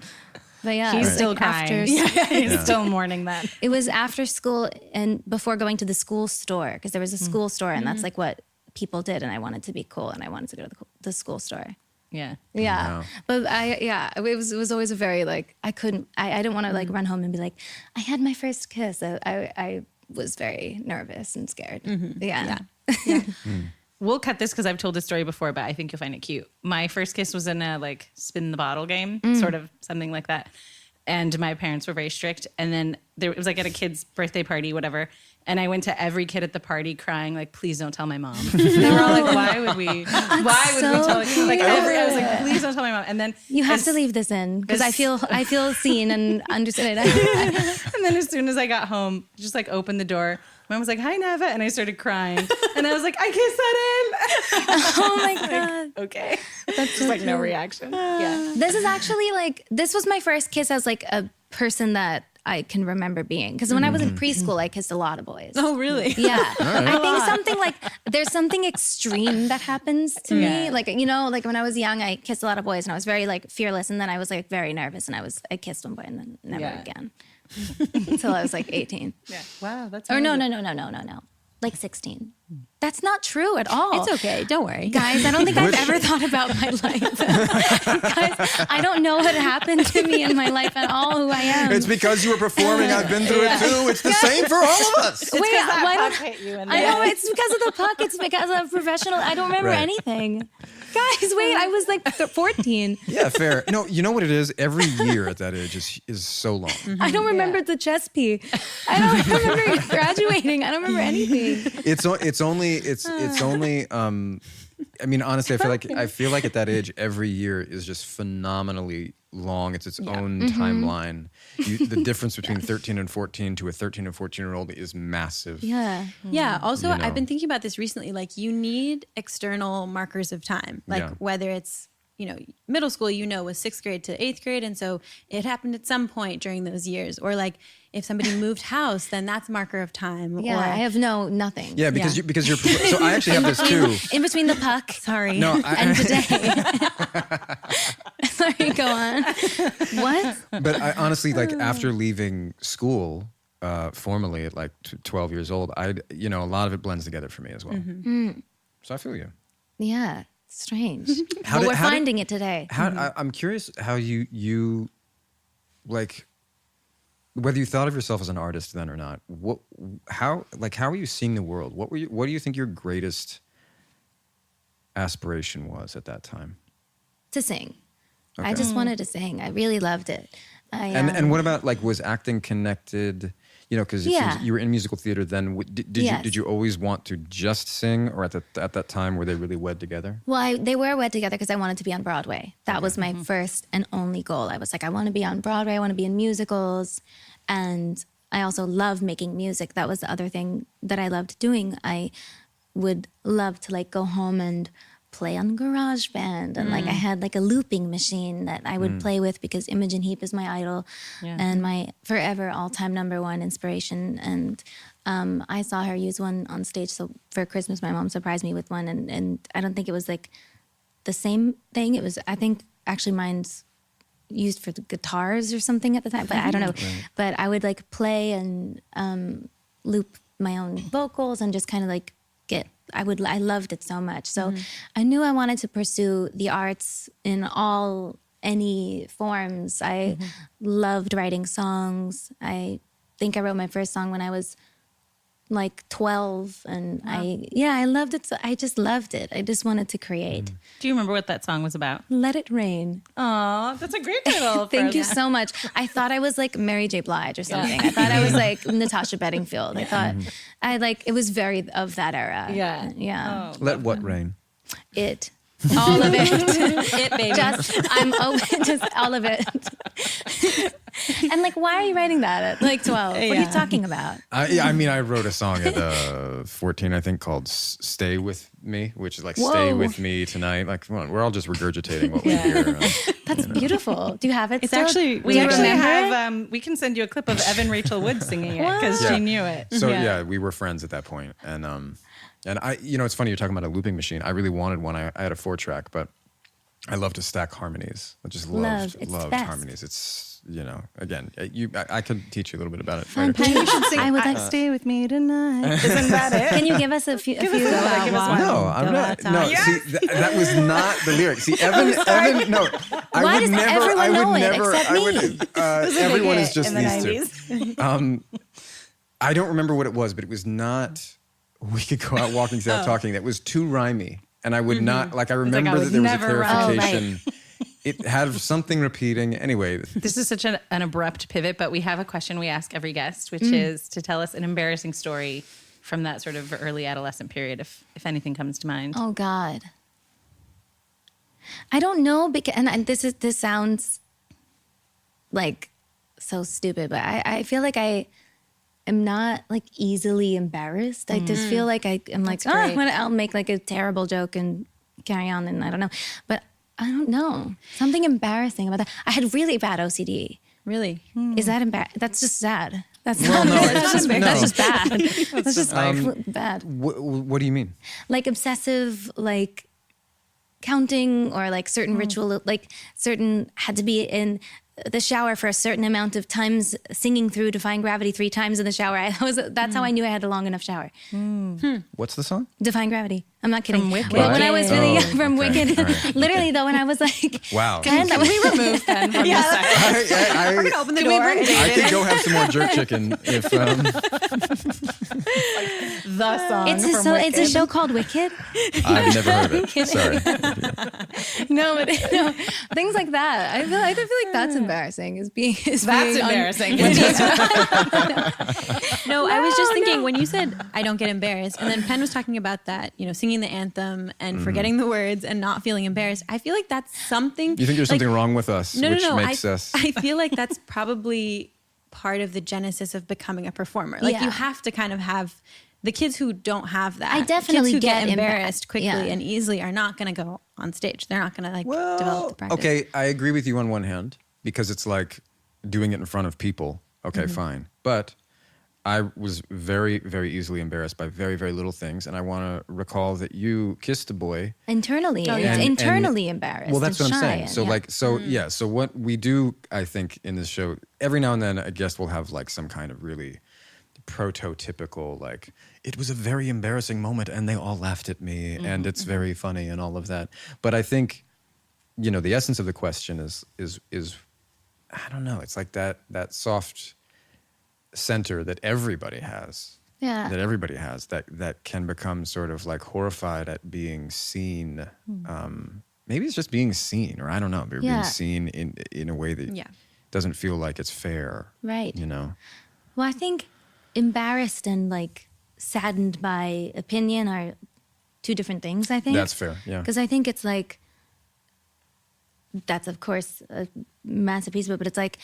But yeah, He's it was, still like, crying. He's still mourning that. It was after school and before going to the school store, because there was a school store and that's like what people did. And I wanted to be cool and I wanted to go to the school store. Yeah. Yeah. Wow. But it was always a very I didn't want to like run home and be like, I had my first kiss. I was very nervous and scared. Yeah. We'll cut this because I've told this story before, but I think you'll find it cute. My first kiss was in a spin the bottle game, sort of something like that. And my parents were very strict. And then it was at a kid's birthday party, whatever. And I went to every kid at the party crying, please don't tell my mom. They were all like, why would we tell I was like, please don't tell my mom. And then You have to leave this in because I feel seen and understood. and then as soon as I got home, just opened the door. Mom was like, hi, Nava. And I started crying. And I was like, I kissed that in. Oh my God. Okay. That's Just no reaction. Yeah. This is actually this was my first kiss as a person that I can remember being. Because when I was in preschool, I kissed a lot of boys. Oh, really? Yeah. I think something there's something extreme that happens to me. Yeah. When I was young, I kissed a lot of boys and I was very fearless. And then I was very nervous and I kissed one boy and then never again. Until I was 18. Yeah. Wow. That's Or no. amazing. 16. That's not true at all. It's okay. Don't worry. Guys, I don't think I've ever thought about my life. Guys, I don't know what happened to me in my life at all, who I am. It's because you were performing. I've been through it too. It's the same for all of us. Wait, why don't hit you in I know it's because of the puck. It's because of professional. I don't remember Right. anything. Guys, wait, I was 14. Yeah, fair. No, you know what it is? Every year at that age is so long. I don't remember the chess P. I don't remember graduating. I don't remember anything. It's only I mean, honestly, I feel like at that age every year is just phenomenally long. It's its own timeline. The difference between 13 and 14 to a 13 and 14-year-old is massive. Yeah. Yeah. Also, You know. I've been thinking about this recently. You need external markers of time, whether it's, middle school, was 6th grade to 8th grade. And so it happened at some point during those years. Or if somebody moved house, then that's a marker of time. Yeah, Or, I have nothing. Yeah, because you're so I actually have this too. In between the puck. Sorry. No, And today. Sorry, go on. What? But I honestly after leaving school formally at 12 years old, a lot of it blends together for me as well. So I feel you. Yeah, strange. How We're did- finding it today. I'm curious how you whether you thought of yourself as an artist then or not, how were you seeing the world? What do you think your greatest aspiration was at that time? To sing. Okay. I just wanted to sing. I really loved it. And what about like, was acting connected? You know, because you were in musical theater then. Did you always want to just sing, or at that time were they really wed together? Well, they were wed together because I wanted to be on Broadway. That was my first and only goal. I was like, I want to be on Broadway. I want to be in musicals, and I also love making music. That was the other thing that I loved doing. I would love to like go home and play on GarageBand, and like I had like a looping machine that I would play with because Imogen Heap is my idol and my forever all-time #1 inspiration. And I saw her use one on stage. So for Christmas, my mom surprised me with one, and I don't think it was like the same thing. It was, I think actually mine's used for the guitars or something at the time, but I don't know. Right. But I would like play and loop my own vocals and just kind of like I loved it so much. So I knew I wanted to pursue the arts in any forms. I loved writing songs. I think I wrote my first song when I was like 12, and I loved it. So I just loved it. I just wanted to create. Do you remember what that song was about? Let It Rain. Oh, that's a great title. Thank you so much. I thought I was like Mary J. Blige or something. I thought I was like Natasha Bedingfield. I thought it was very of that era. Yeah. Yeah. Oh, Let what rain? It. All of it. it, baby. I'm open, just all of it. And like, why are you writing that at like 12? What are you talking about? I mean, I wrote a song at 14, I think, called "Stay with Me," which is like "Stay with me tonight." Like, come on, we're all just regurgitating what we hear. That's beautiful. Do you have it? It's still? actually we actually have. We can send you a clip of Evan Rachel Wood singing it because she knew it. So we were friends at that point, and I, it's funny you're talking about a looping machine. I really wanted one. I had a 4-track, but I love to stack harmonies. I just loved harmonies. It's, again, I could teach you a little bit about it later. You should sing. I would like stay with me tonight. Isn't that it? Can you give us a few? Give us one. No, I'm not. No, yes! See, that was not the lyric. See, Evan, no. Why does everyone know it except me? Everyone is just in the these 90s. Two. I don't remember what it was, but it was not. We could go out walking without talking. That was too rhymey. And I would not, I remember that there was a clarification. It had something repeating. Anyway. This is such an abrupt pivot, but we have a question we ask every guest, which is to tell us an embarrassing story from that sort of early adolescent period, if anything comes to mind. Oh, God. I don't know, and this sounds like so stupid, but I feel like I'm not like easily embarrassed. I just feel like I'm like, I'll make like a terrible joke and carry on, and I don't know. But I don't know. Something embarrassing about that. I had really bad OCD. Really? Is that embarrassing? That's just sad. That's not that's just bad. That's just bad. What do you mean? Like obsessive, like counting, or like certain ritual, like certain had to be in the shower for a certain amount of times, singing through Defying Gravity 3 times in the shower. That's how I knew I had a long enough shower. What's the song? Defying Gravity. I'm not kidding. From Wicked. When I was really young, from Wicked. Right. Literally though, when I was like, wow. Can we remove Pen from this section? We're gonna open the door. I could go have some more jerk chicken if. The song. It's a show called Wicked. I've never heard it. Sorry. No, things like that. I feel like that's embarrassing. That's embarrassing. No, I was just thinking when you said I don't get embarrassed, and then Penn was talking about that, singing the anthem and forgetting the words and not feeling embarrassed. I feel like that's something. You think there's something wrong with us? No. Makes us. I feel like that's probably part of the genesis of becoming a performer. Like you have to kind of have the kids who don't have that. I definitely kids who get embarrassed embarrassed quickly and easily are not going to go on stage. They're not going to develop the practice. Okay, I agree with you on one hand because it's like doing it in front of people. Okay, fine. But I was very, very easily embarrassed by very, very little things. And I want to recall that you kissed a boy. Internally. Embarrassed. Well, that's what I'm saying. So shy. So what we do, I think, in this show, every now and then a guest will have like some kind of really prototypical, like, it was a very embarrassing moment and they all laughed at me and it's very funny and all of that. But I think, the essence of the question is I don't know, it's like that soft center that everybody has. Yeah. That everybody has that can become sort of like horrified at being seen. Maybe it's just being seen, or I don't know, but being seen in a way that doesn't feel like it's fair. Right. You know? Well, I think embarrassed and like saddened by opinion are two different things, I think. That's fair, yeah. Because I think it's like, that's of course a massive piece of it, but it's like,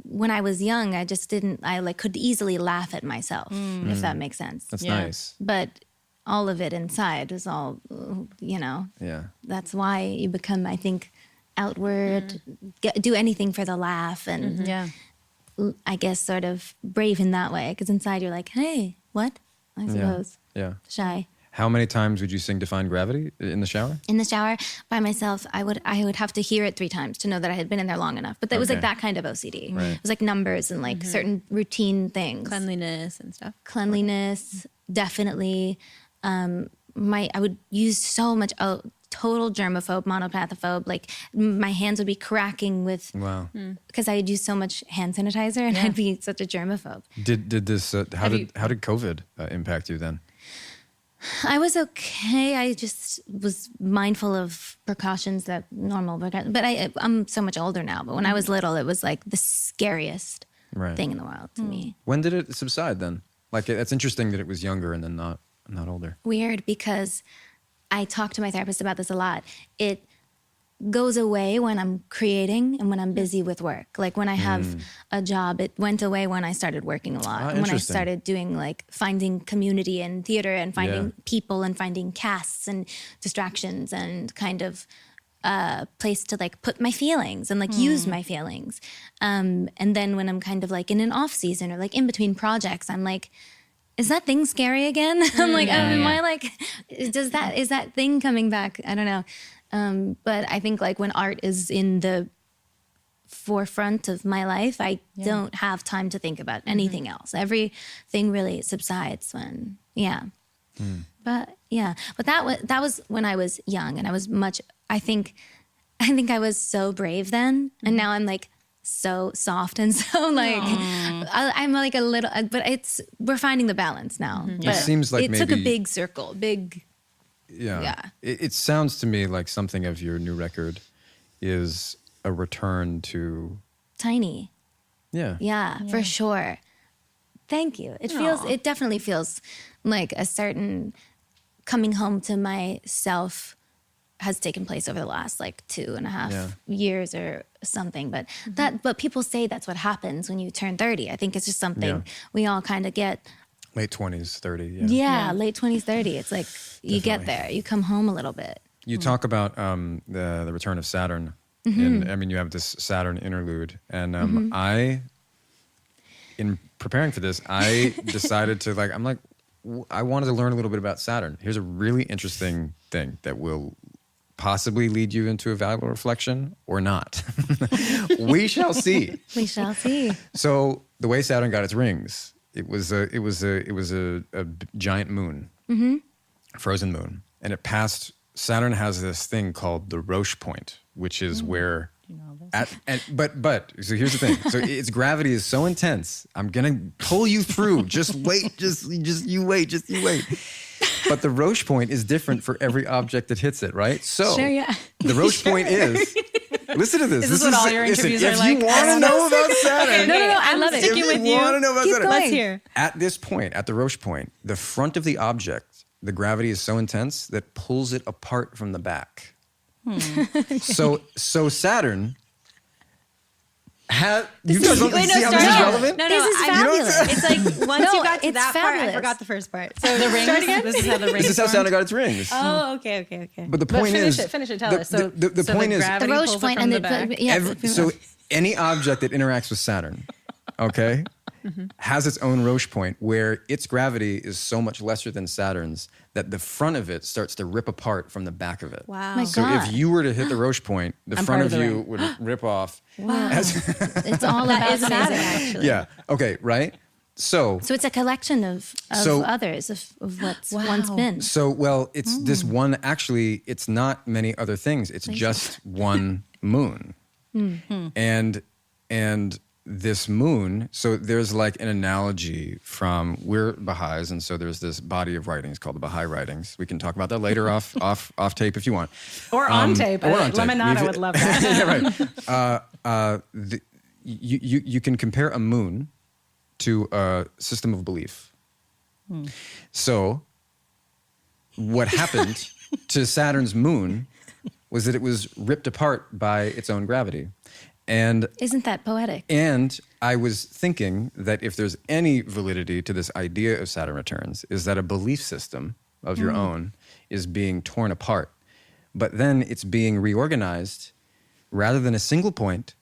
when I was young, I like could easily laugh at myself, if that makes sense. That's nice. But all of it inside is all, you know. Yeah. That's why you become, I think, outward, do anything for the laugh, and I guess sort of brave in that way. Because inside you're like, hey, what? I suppose. Yeah. Shy. How many times would you sing Define Gravity in the shower? In the shower by myself, I would have to hear it 3 times to know that I had been in there long enough. But it was like that kind of OCD. Right. It was like numbers and like certain routine things. Cleanliness and stuff. Cleanliness, definitely. I would use so much total germaphobe, monopathophobe. Like my hands would be cracking with because I had used so much hand sanitizer, and I'd be such a germaphobe. Did this? How did COVID impact you then? I was okay. I just was mindful of precautions that normal. But I'm so much older now. But when I was little, it was like the scariest thing in the world to me. When did it subside then? Like it's interesting that it was younger and then not older. Weird, because I talk to my therapist about this a lot. It goes away when I'm creating and when I'm busy with work. Like when I have a job, it went away when I started working a lot. And when I started doing like finding community in theater and finding people and finding casts and distractions and kind of a place to like put my feelings and like use my feelings. And then when I'm kind of like in an off season or like in between projects, I'm like, is that thing scary again? I'm like, am I like, is that thing coming back? I don't know. But I think like when art is in the forefront of my life, I don't have time to think about anything else. Everything really subsides when, But that was when I was young, and I was I think I was so brave then, and now I'm like so soft and so like I'm like a little, but we're finding the balance now. It But seems like it took a big circle, Yeah. It sounds to me like something of your new record is a return to tiny. Yeah, for sure. Thank you. It definitely feels like a certain coming home to myself has taken place over the last like 2.5 years or something. But but people say that's what happens when you turn 30. I think it's just something we all kind of get. Late 20s, 30. Yeah, late 20s, 30. It's like you get there, you come home a little bit. You talk about the return of Saturn. And I mean, you have this Saturn interlude. And in preparing for this, I decided to I wanted to learn a little bit about Saturn. Here's a really interesting thing that will possibly lead you into a valuable reflection or not. We shall see. We shall see. So the way Saturn got its rings, it was a giant moon, frozen moon, and it passed. Saturn has this thing called the Roche point, which is where. But so here's the thing. So its gravity is so intense. I'm gonna pull you through. Just wait. Just you wait. But the Roche point is different for every object that hits it, right? So the Roche point is. Listen to this. This is what all your interviews are like. If you want to know about Saturn, no, I love it. If you want to know about Saturn, let's hear. At this point, at the Roche point, the front of the object, the gravity is so intense that pulls it apart from the back. So Saturn. You guys don't see how this is relevant? No, this is fabulous. It's like once you got to it's that part, I fabulous. forgot the first part. So The rings. This is how the rings. This is how formed. Saturn got its rings. Oh, okay. But the point finish is, it. Finish it. Tell us. So the point is, gravity The Roche pulls it point from and the back. so any object that interacts with Saturn, okay, has its own Roche point where its gravity is so much lesser than Saturn's that the front of it starts to rip apart from the back of it. Wow. My So God. if you were to hit the Roche point, the I'm front part of of the you ring. would rip off. Wow. It's all That about is amazing, Saturn. actually. Yeah. Okay. Right. So So it's a collection of others, of what's once been. it's this one. Actually, it's not many other things. It's just one moon, and this moon, so there's like an analogy from, we're Baha'is, and so there's this body of writings called the Baha'i writings. We can talk about that later off tape if you want. Or on tape. Or on tape. Lemonade, I would love that. Yeah, right. You can compare a moon to a system of belief. So what happened to Saturn's moon was that it was ripped apart by its own gravity. And isn't that poetic? And I was thinking that if there's any validity to this idea of Saturn returns, is that a belief system of your own is being torn apart, but then it's being reorganized rather than a single point.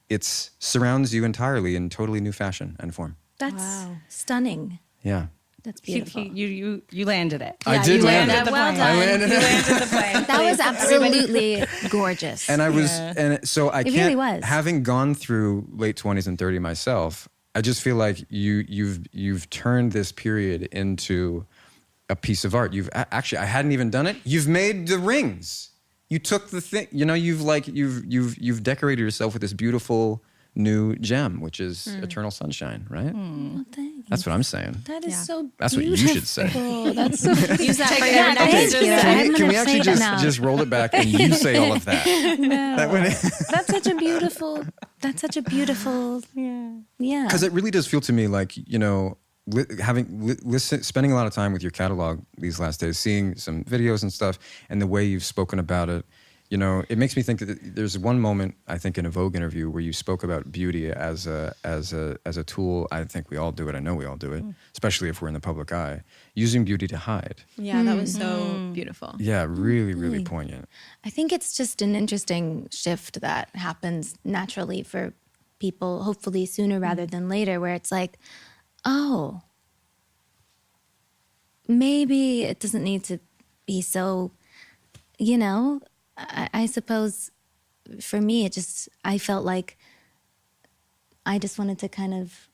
It surrounds you entirely in totally new fashion and form. That's stunning. Yeah. That's beautiful. You landed it. I did land landed it. well plane. done. I landed You it. landed the plane. That was absolutely gorgeous. And I was, and so I can't, really was. having gone through late 20s and 30 myself, I just feel like you've turned this period into a piece of art. Actually, I hadn't even done it. You've made the rings. You took the thing, you've decorated yourself with this beautiful new gem, which is eternal sunshine, right? Well, thanks. That's what I'm saying. That is so beautiful. That's what you should say. That's so Use that for your Yeah, next. thank you. I'm Can gonna we actually say that now. just roll it back and you say all of that? That would, That's such a beautiful. That's such a beautiful. Yeah. because it really does feel to me like, spending a lot of time with your catalog these last days, seeing some videos and stuff, and the way you've spoken about it, it makes me think that there's one moment, I think, in a Vogue interview where you spoke about beauty as a tool. I think we all do it. I know we all do it, especially if we're in the public eye, using beauty to hide. Yeah, that was so beautiful. Yeah, really, really poignant. I think it's just an interesting shift that happens naturally for people, hopefully sooner rather than later, where it's like, oh, maybe it doesn't need to be so, I suppose for me, I felt like I just wanted to kind of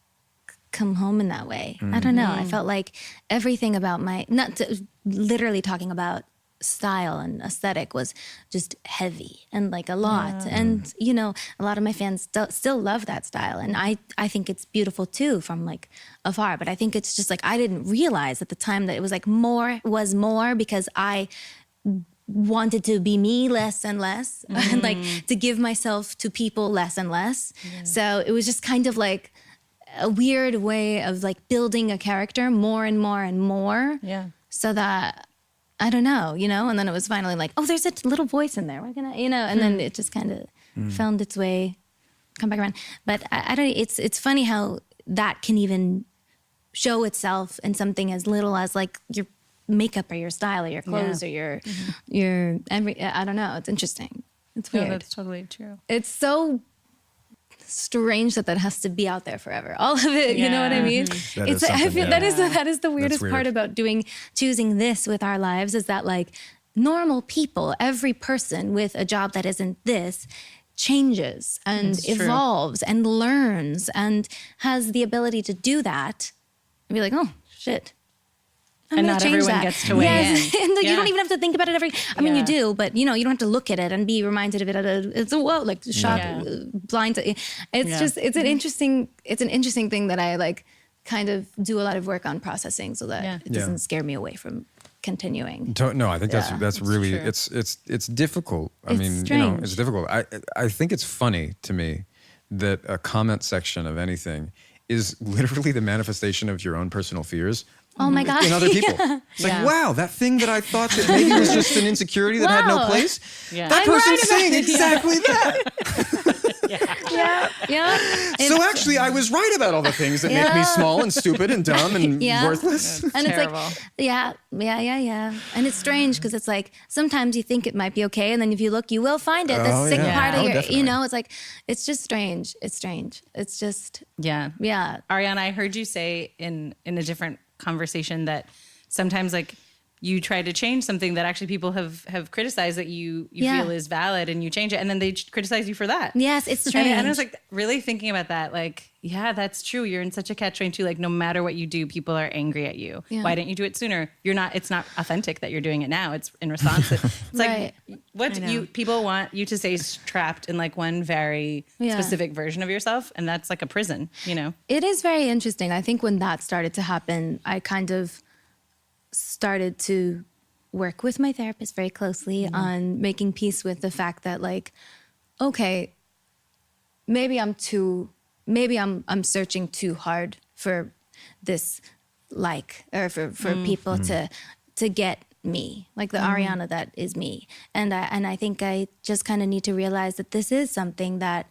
come home in that way. I don't know. I felt like everything about literally talking about style and aesthetic was just heavy and like a lot. And, a lot of my fans still love that style. And I think it's beautiful too from like afar. But I think it's just like I didn't realize at the time that it was like more was more because I wanted to be me less and less and like to give myself to people less and less. So it was just kind of like a weird way of like building a character more and more and more. Yeah. So that, I don't know, and then it was finally like, oh, there's a little voice in there. We're gonna, and then it just kind of found its way, come back around. But I don't, it's funny how that can even show itself in something as little as like your makeup or your style or your clothes or your I don't know. It's interesting. It's weird. No, that's totally true. It's so strange that has to be out there forever. All of it, you know what I mean? That is I something, feel yeah. that is the weirdest weird. part about choosing this with our lives is that like normal people, every person with a job that isn't this changes and It's true. evolves and learns and has the ability to do that and be like, oh shit. I'm And gonna not change everyone that. gets to weigh yes. in. And like, Yeah. you don't even have to think about it I mean, you Yeah. do, but you don't have to look at it and be reminded of it it's a whoa, like shock, Yeah. blind. It's Yeah. just, it's an interesting thing that I like kind of do a lot of work on processing so that it doesn't scare me away from continuing. No, I think that's really, true. it's difficult. I It's mean, strange. it's difficult. I think it's funny to me that a comment section of anything is literally the manifestation of your own personal fears. Oh my God. In other people. It's like, Yeah. wow, that thing that I thought that maybe was just an insecurity that had no Wow. place. Yeah. That I'm person's right about saying it. exactly that. Yeah. So actually, I was right about all the things that make me small and stupid and dumb and Yeah. worthless. And Terrible. it's like, yeah. And it's strange because it's like, sometimes you think it might be okay. And then if you look, you will find it. The Oh, sick yeah. part Oh, of your, definitely. it's like, it's just strange. It's strange. It's just, Yeah. yeah. Ariana, I heard you say in a different conversation that sometimes like you try to change something that actually people have criticized that you feel is valid, and you change it, and then they criticize you for that. Yes, it's strange. And I was like really thinking about that. Like, yeah, that's true. You're in such a catch-22. Like, no matter what you do, people are angry at you. Yeah. Why didn't you do it sooner? It's not authentic that you're doing it now. It's in response to, it's like, what people want you to stay trapped in like one very specific version of yourself. And that's like a prison, you know? It is very interesting. I think when that started to happen, I kind of started to work with my therapist very closely on making peace with the fact that, like, okay, maybe I'm searching too hard for this, or for people to get me, like the Ariana that is me. And I think I just kind of need to realize that this is something that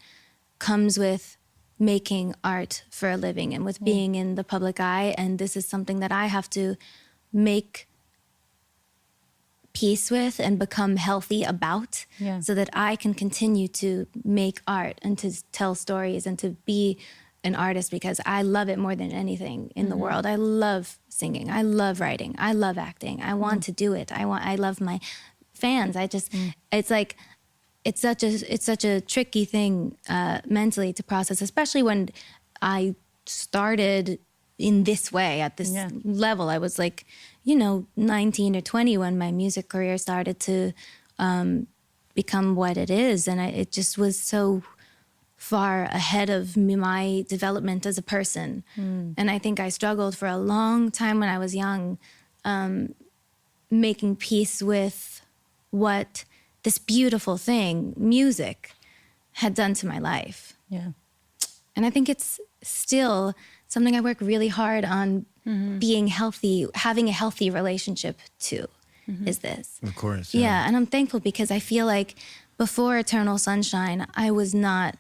comes with making art for a living and with being in the public eye. And this is something that I have to make peace with and become healthy about, so that I can continue to make art and to tell stories and to be an artist, because I love it more than anything in the world. I love singing. I love writing. I love acting. I want to do it. I love my fans. It's like, it's such a tricky thing mentally to process, especially when I started in this way at this level. I was like, 19 or 20 when my music career started to become what it is. And it just was so far ahead of my development as a person. And I think I struggled for a long time when I was young, making peace with what this beautiful thing, music, had done to my life. Yeah. And I think it's still something I work really hard on being healthy, having a healthy relationship to, is this. Of course. Yeah, and I'm thankful because I feel like before Eternal Sunshine, I was not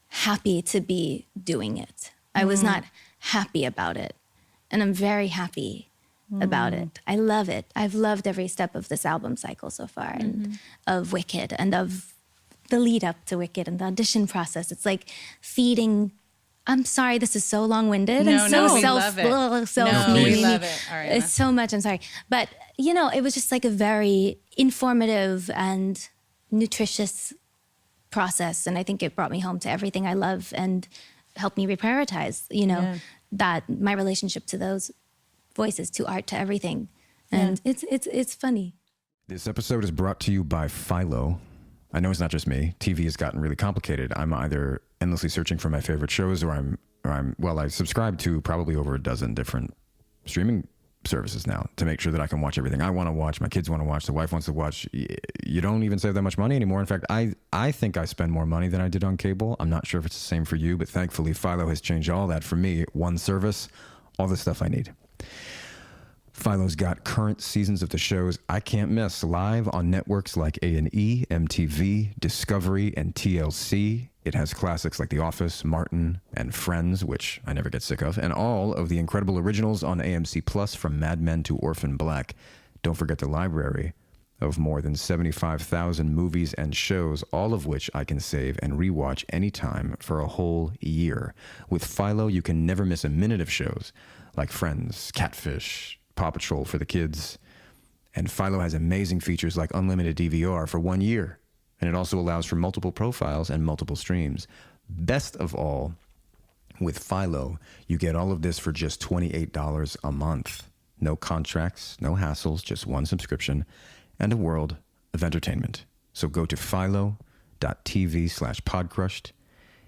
happy to be doing it. I was not happy about it. And I'm very happy about it. I love it. I've loved every step of this album cycle so far, and of Wicked, and of the lead up to Wicked, and the audition process. It's like feeding. I'm sorry, this is so long-winded and so we love it. We love it. Ariana. It's so much. I'm sorry, but it was just like a very informative and nutritious process, and I think it brought me home to everything I love and helped me reprioritize. That my relationship to those voices, to art, to everything, and it's funny. This episode is brought to you by Philo. I know it's not just me. TV has gotten really complicated. I'm either endlessly searching for my favorite shows, or I subscribe to probably over a dozen different streaming services now to make sure that I can watch everything I want to watch, my kids want to watch, the wife wants to watch. You don't even save that much money anymore. In fact, I think I spend more money than I did on cable. I'm not sure if it's the same for you, but thankfully Philo has changed all that for me. One service, all the stuff I need. Philo's got current seasons of the shows I can't miss live on networks like A&E, MTV, Discovery, and TLC. It has classics like The Office, Martin, and Friends, which I never get sick of, and all of the incredible originals on AMC Plus, from Mad Men to Orphan Black. Don't forget the library of more than 75,000 movies and shows, all of which I can save and rewatch anytime for a whole year. With Philo, you can never miss a minute of shows like Friends, Catfish, Paw Patrol for the kids. And Philo has amazing features like unlimited DVR for 1 year. And it also allows for multiple profiles and multiple streams. Best of all, with Philo, you get all of this for just $28 a month. No contracts, no hassles, just one subscription and a world of entertainment. So go to philo.tv/podcrushed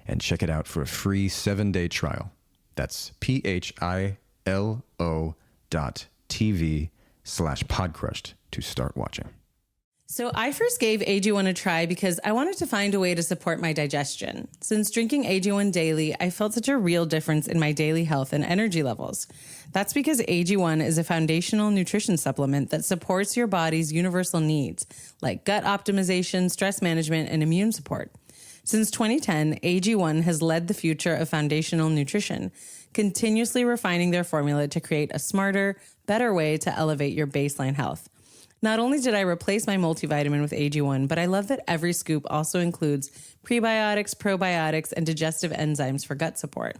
and check it out for a free 7-day trial. That's philo.tv/podcrushed to start watching. So I first gave AG1 a try because I wanted to find a way to support my digestion. Since drinking AG1 daily, I felt such a real difference in my daily health and energy levels. That's because AG1 is a foundational nutrition supplement that supports your body's universal needs, like gut optimization, stress management, and immune support. Since 2010, AG1 has led the future of foundational nutrition, continuously refining their formula to create a smarter, better way to elevate your baseline health. Not only did I replace my multivitamin with AG1, but I love that every scoop also includes prebiotics, probiotics, and digestive enzymes for gut support.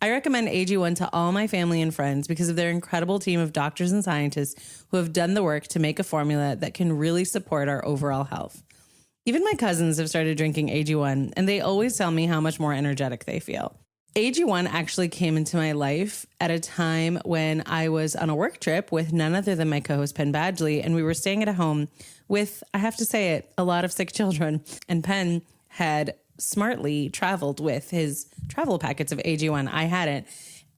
I recommend AG1 to all my family and friends because of their incredible team of doctors and scientists who have done the work to make a formula that can really support our overall health. Even my cousins have started drinking AG1, and they always tell me how much more energetic they feel. AG1 actually came into my life at a time when I was on a work trip with none other than my co-host Penn Badgley, and we were staying at a home with, I have to say it, a lot of sick children. And Penn had smartly traveled with his travel packets of AG1. I hadn't.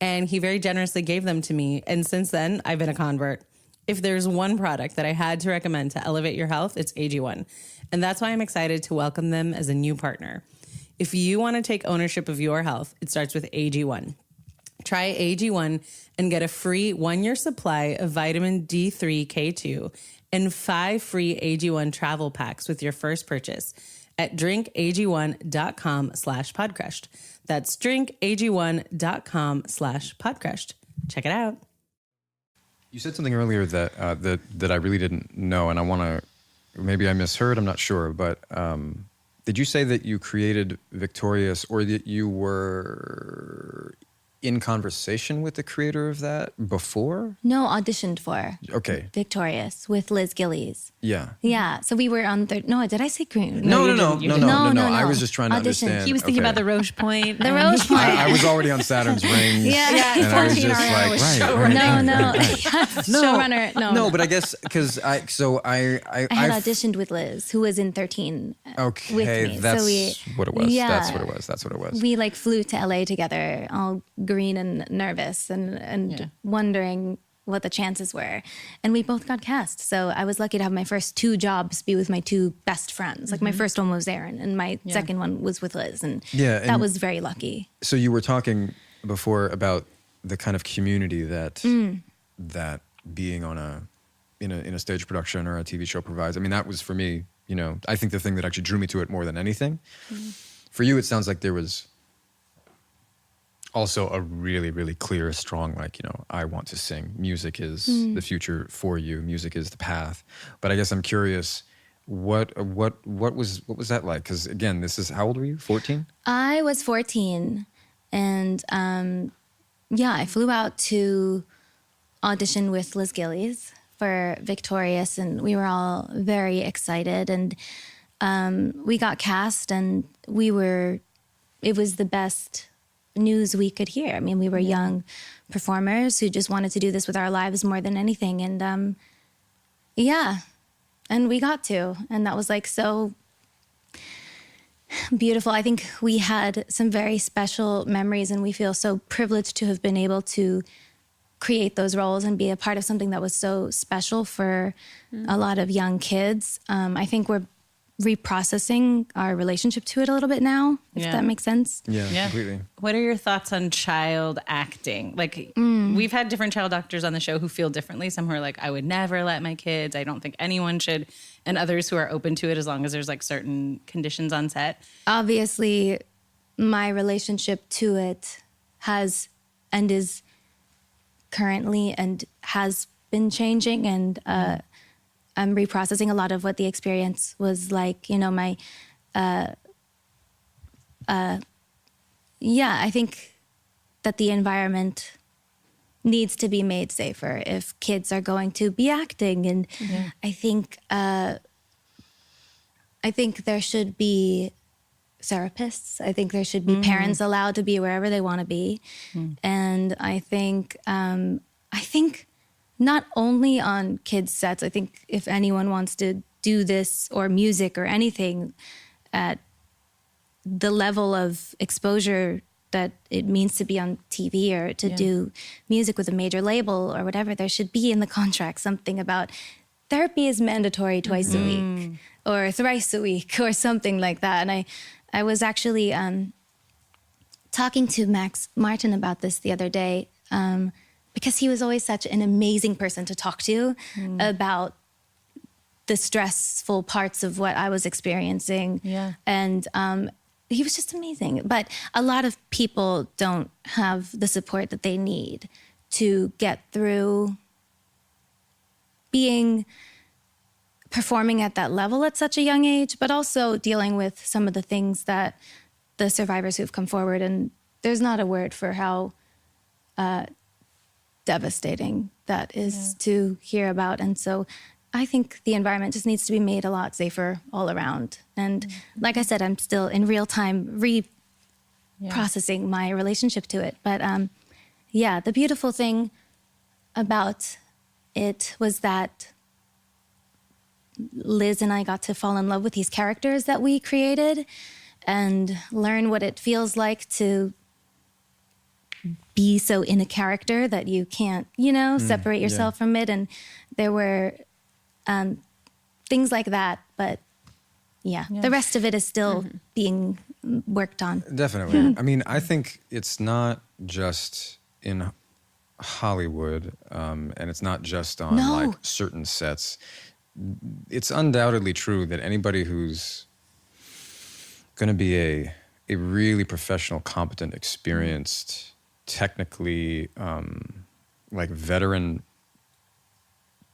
And he very generously gave them to me. And since then, I've been a convert. If there's one product that I had to recommend to elevate your health, it's AG1. And that's why I'm excited to welcome them as a new partner. If you want to take ownership of your health, it starts with AG1. Try AG1 and get a free 1-year supply of vitamin D3 K2 and 5 free AG1 travel packs with your first purchase at drinkag1.com/podcrushed. That's drinkag1.com/podcrushed. Check it out. You said something earlier that I really didn't know, and I want to, maybe I misheard, I'm not sure, but did you say that you created Victorious, or that you were in conversation with the creator of that before? No, auditioned for. Okay. Victorious with Liz Gillies. Yeah. Yeah. So we were on no, did I say green? No. No. I was just trying to Audition. understand. He was thinking about the Roche Point. The Roche Point. I was already on Saturn's Rings. Yeah. And I was just Ariana was like, Showrunner. No. No, but I guess because I had auditioned with Liz, who was in 13 okay, with me. that's what it was. Yeah. That's what it was. We like flew to LA together, all green and nervous and wondering what the chances were. And we both got cast. So I was lucky to have my first 2 jobs be with my 2 best friends. Like my first one was Aaron and my second one was with Liz. And that was very lucky. So you were talking before about the kind of community that that being on in a stage production or a TV show provides. I mean, that was for me, I think the thing that actually drew me to it more than anything. For you, it sounds like there was also a really, really clear, strong, I want to sing. Music is the future for you. Music is the path. But I guess I'm curious, what was that like? Because again, how old were you? 14? I was 14, and I flew out to audition with Liz Gillies for Victorious, and we were all very excited. And we got cast, and it was the best news we could hear. I mean, we were young performers who just wanted to do this with our lives more than anything. And and we got to, and that was like so beautiful. I think we had some very special memories, and we feel so privileged to have been able to create those roles and be a part of something that was so special for a lot of young kids. I think we're reprocessing our relationship to it a little bit now, if that makes sense. Yeah, completely. What are your thoughts on child acting? Like, we've had different child actors on the show who feel differently. Some who are like, I would never let my kids. I don't think anyone should. And others who are open to it as long as there's like certain conditions on set. Obviously, my relationship to it has and is currently and has been changing, and I'm reprocessing a lot of what the experience was like. I think that the environment needs to be made safer if kids are going to be acting. And I think there should be therapists. I think there should be parents allowed to be wherever they want to be. And I think not only on kids' sets. I think if anyone wants to do this, or music or anything, at the level of exposure that it means to be on TV or to do music with a major label or whatever, there should be in the contract something about therapy is mandatory twice a week or thrice a week or something like that. And I was actually talking to Max Martin about this the other day, because he was always such an amazing person to talk to about the stressful parts of what I was experiencing. Yeah. And he was just amazing. But a lot of people don't have the support that they need to get through performing at that level at such a young age, but also dealing with some of the things that the survivors who've come forward and there's not a word for how devastating that is to hear about. And so I think the environment just needs to be made a lot safer all around. And like I said, I'm still in real time processing my relationship to it. But the beautiful thing about it was that Liz and I got to fall in love with these characters that we created and learn what it feels like to be so in a character that you can't, separate yourself from it. And there were things like that, but the rest of it is still being worked on. Definitely. I mean, I think it's not just in Hollywood, and it's not just on like certain sets. It's undoubtedly true that anybody who's going to be a really professional, competent, experienced, technically like veteran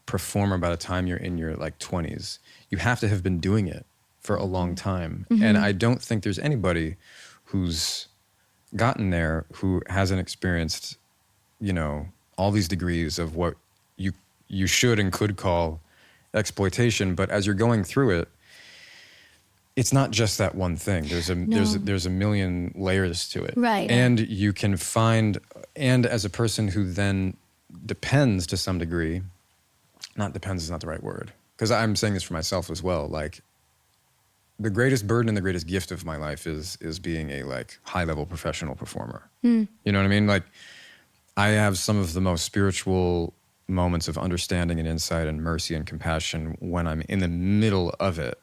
performer by the time you're in your like 20s, you have to have been doing it for a long time. And I don't think there's anybody who's gotten there who hasn't experienced, all these degrees of what you should and could call exploitation. But as you're going through it, it's not just that one thing. There's a million layers to it. Right. And you can find, and as a person who then depends to some degree, not depends is not the right word, because I'm saying this for myself as well. Like, the greatest burden and the greatest gift of my life is being a like high level professional performer. You know what I mean? Like, I have some of the most spiritual moments of understanding and insight and mercy and compassion when I'm in the middle of it.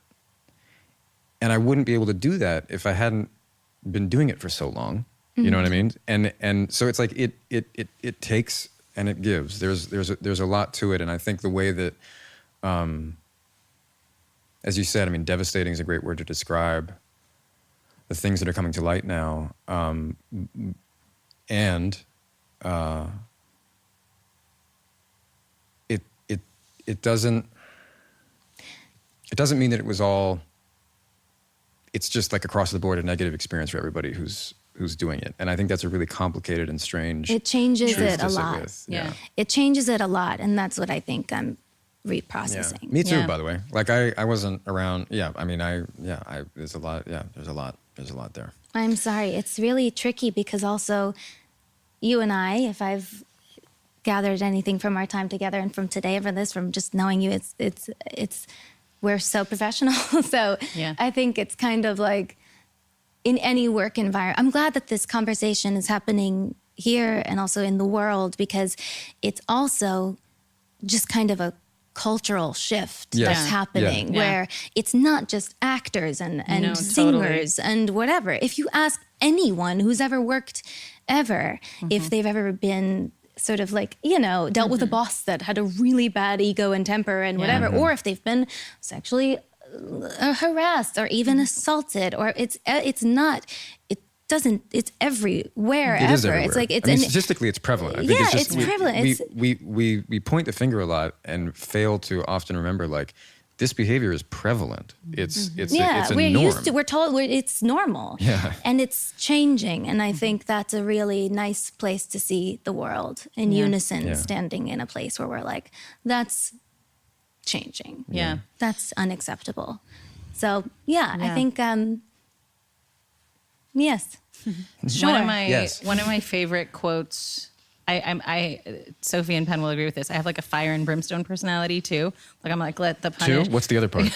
And I wouldn't be able to do that if I hadn't been doing it for so long. You know what I mean? And so it's like it takes and it gives. There's a lot to it, and I think the way that, as you said, I mean, devastating is a great word to describe the things that are coming to light now, and it doesn't mean that it was all. It's just like across the board a negative experience for everybody who's doing it. And I think that's a really complicated and strange. It changes truth it to a sit lot. with. Yeah. It changes it a lot. And that's what I think I'm reprocessing. Me too, Yeah. by the way. Like I wasn't around. Yeah. I mean, there's a lot. Yeah. There's a lot there. I'm sorry. It's really tricky because also you and I, if I've gathered anything from our time together and from today and from this, from just knowing you, it's we're so professional. So I think it's kind of like in any work environment. I'm glad that this conversation is happening here and also in the world, because it's also just kind of a cultural shift that's happening where it's not just actors and singers and whatever. If you ask anyone who's ever worked ever, if they've ever been sort of like, dealt with a boss that had a really bad ego and temper and whatever, or if they've been sexually harassed or even assaulted, or it's everywhere. It is ever. everywhere. It's like statistically, it's prevalent. I think it's prevalent. We point the finger a lot and fail to often remember, like, this behavior is prevalent. It's a we're norm. used to. We're told it's normal. Yeah. And it's changing. And I think that's a really nice place to see the world in unison, standing in a place where we're like, that's changing. Yeah. That's unacceptable. So I think yes. One of my favorite quotes. I Sophie and Penn will agree with this. I have like a fire and brimstone personality too. Like, I'm like, let the punish. What's the other part?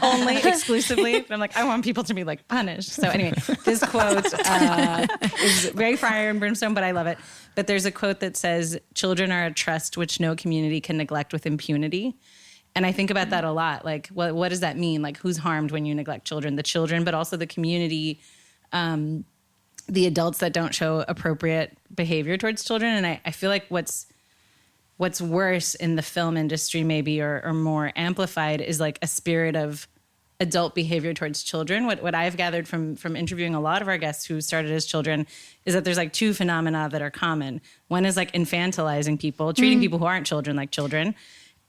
Only exclusively. But I'm like, I want people to be like punished. So anyway, this quote is very fire and brimstone, but I love it. But there's a quote that says, "Children are a trust which no community can neglect with impunity." And I think about that a lot. Like, what does that mean? Like, who's harmed when you neglect children? The children, but also the community, the adults that don't show appropriate behavior towards children. And I feel like what's worse in the film industry maybe, or more amplified, is like a spirit of adult behavior towards children. What I've gathered from interviewing a lot of our guests who started as children is that there's like two phenomena that are common. One is like infantilizing people, treating people who aren't children like children.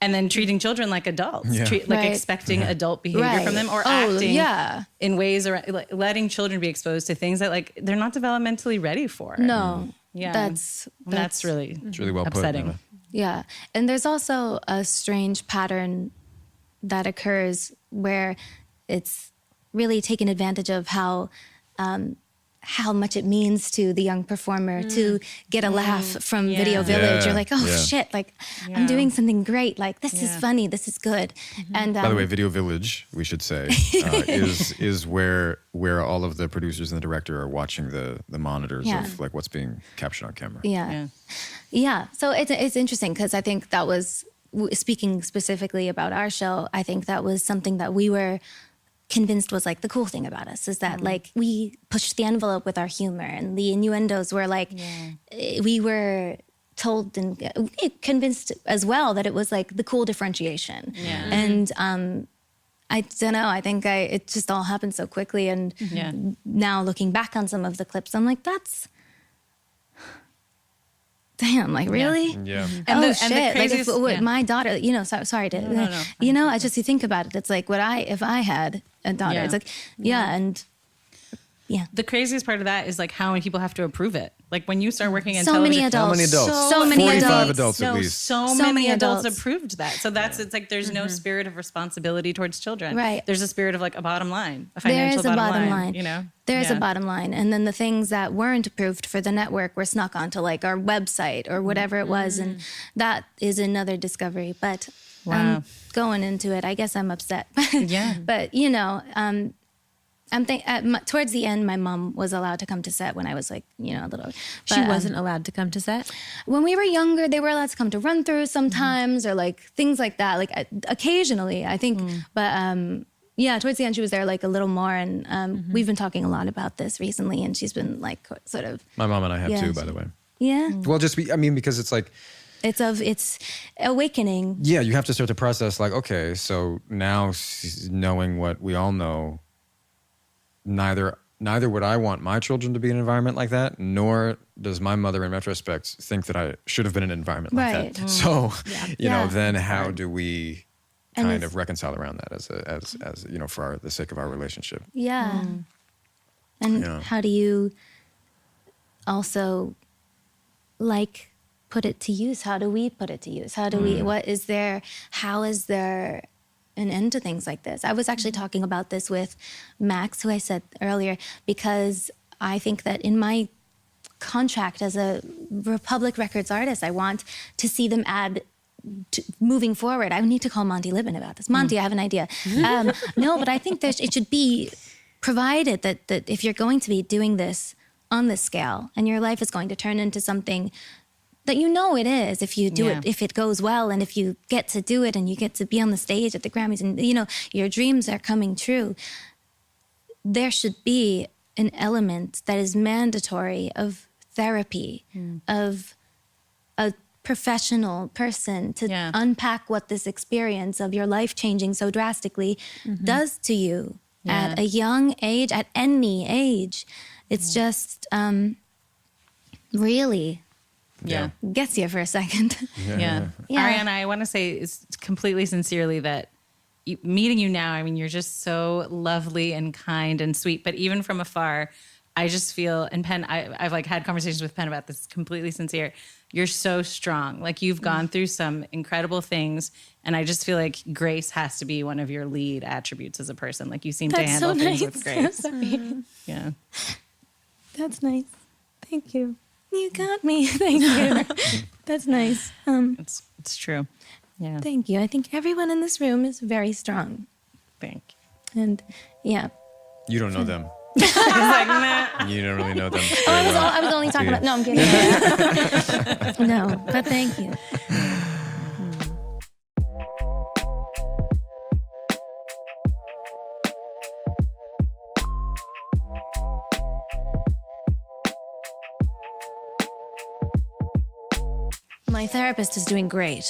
and then treating children like adults, like Right. expecting adult behavior from them, or acting in ways, or like letting children be exposed to things that like they're not developmentally ready for. No. Yeah. That's really, It's really well upsetting. put. Yeah. And there's also a strange pattern that occurs where it's really taken advantage of how much it means to the young performer to get a laugh from Video Village. Yeah. You're like, oh Yeah. shit, like I'm doing something great. Like this is funny. This is good. And By the way, Video Village, we should say, is where all of the producers and the director are watching the monitors of like what's being captured on camera. Yeah. So it's interesting because I think that was, speaking specifically about our show, I think that was something that we were convinced was like the cool thing about us, is that like we pushed the envelope with our humor, and the innuendos were like, we were told and convinced as well that it was like the cool differentiation. And I don't know, I think it just all happened so quickly. And now looking back on some of the clips, I'm like, that's, damn, like really? Yeah. And oh the shit! craziest- Like if my daughter, you know, sorry to, no. you know, I just, you think about it, it's like if I had a daughter, it's like, and The craziest part of that is like how many people have to approve it. Like when you start working in so television, many adults, How many adults? so many 45 adults. adults at No, least. so So many many adults adults. approved that. So that's it's like there's no spirit of responsibility towards children. Right. There's a spirit of like a bottom line, a There financial is a bottom line. You know, There's a bottom line, and then the things that weren't approved for the network were snuck onto like our website or whatever it was, and that is another discovery. But Wow. going into it, I guess I'm upset. Yeah. But you know, towards the end, my mom was allowed to come to set when I was like, you know, a little. She but, wasn't allowed to come to set. When we were younger, they were allowed to come to run through sometimes, or like things like that. Like occasionally, I think. But yeah, towards the end, she was there like a little more, and we've been talking a lot about this recently, and she's been like sort of. My mom and I have Yeah. too, by the way. Yeah, Well, because it's like, it's awakening. yeah, you have to start to process like, okay, so now knowing what we all know, neither would I want my children to be in an environment like that, nor does my mother in retrospect think that I should have been in an environment like Right. that. So, you know, Yeah. then how do we And kind it's- of reconcile around that as you know, for the sake of our relationship? Yeah. And Yeah. how do you also like put it to use? How do we put it to use? How do we, how is there an end to things like this? I was actually talking about this with Max, who I said earlier, because I think that in my contract as a Republic Records artist, I want to see them add moving forward. I need to call Monty Libin about this. Monty, I have an idea. No, but I think it should be provided that if you're going to be doing this on this scale and your life is going to turn into something that you know it is, if you do it, if it goes well, and if you get to do it and you get to be on the stage at the Grammys, and you know your dreams are coming true, there should be an element that is mandatory of therapy, of a professional person to unpack what this experience of your life changing so drastically does to you at a young age, at any age. It's just really gets you for a second. Yeah. Ariana, I want to say completely sincerely that meeting you now, I mean, you're just so lovely and kind and sweet, but even from afar, I just feel, and Penn, I've like had conversations with Penn about this, completely sincere. You're so strong. Like you've gone through some incredible things. And I just feel like grace has to be one of your lead attributes as a person. Like you seem to handle things with grace. Yeah. That's nice. Thank you. You got me. Thank you. That's nice. It's true. Yeah. Thank you. I think everyone in this room is very strong. Thank And yeah. You don't know them. you. He's like, nah. You don't really know them. I was only talking about, no, I'm kidding. No, but thank you. My therapist is doing great.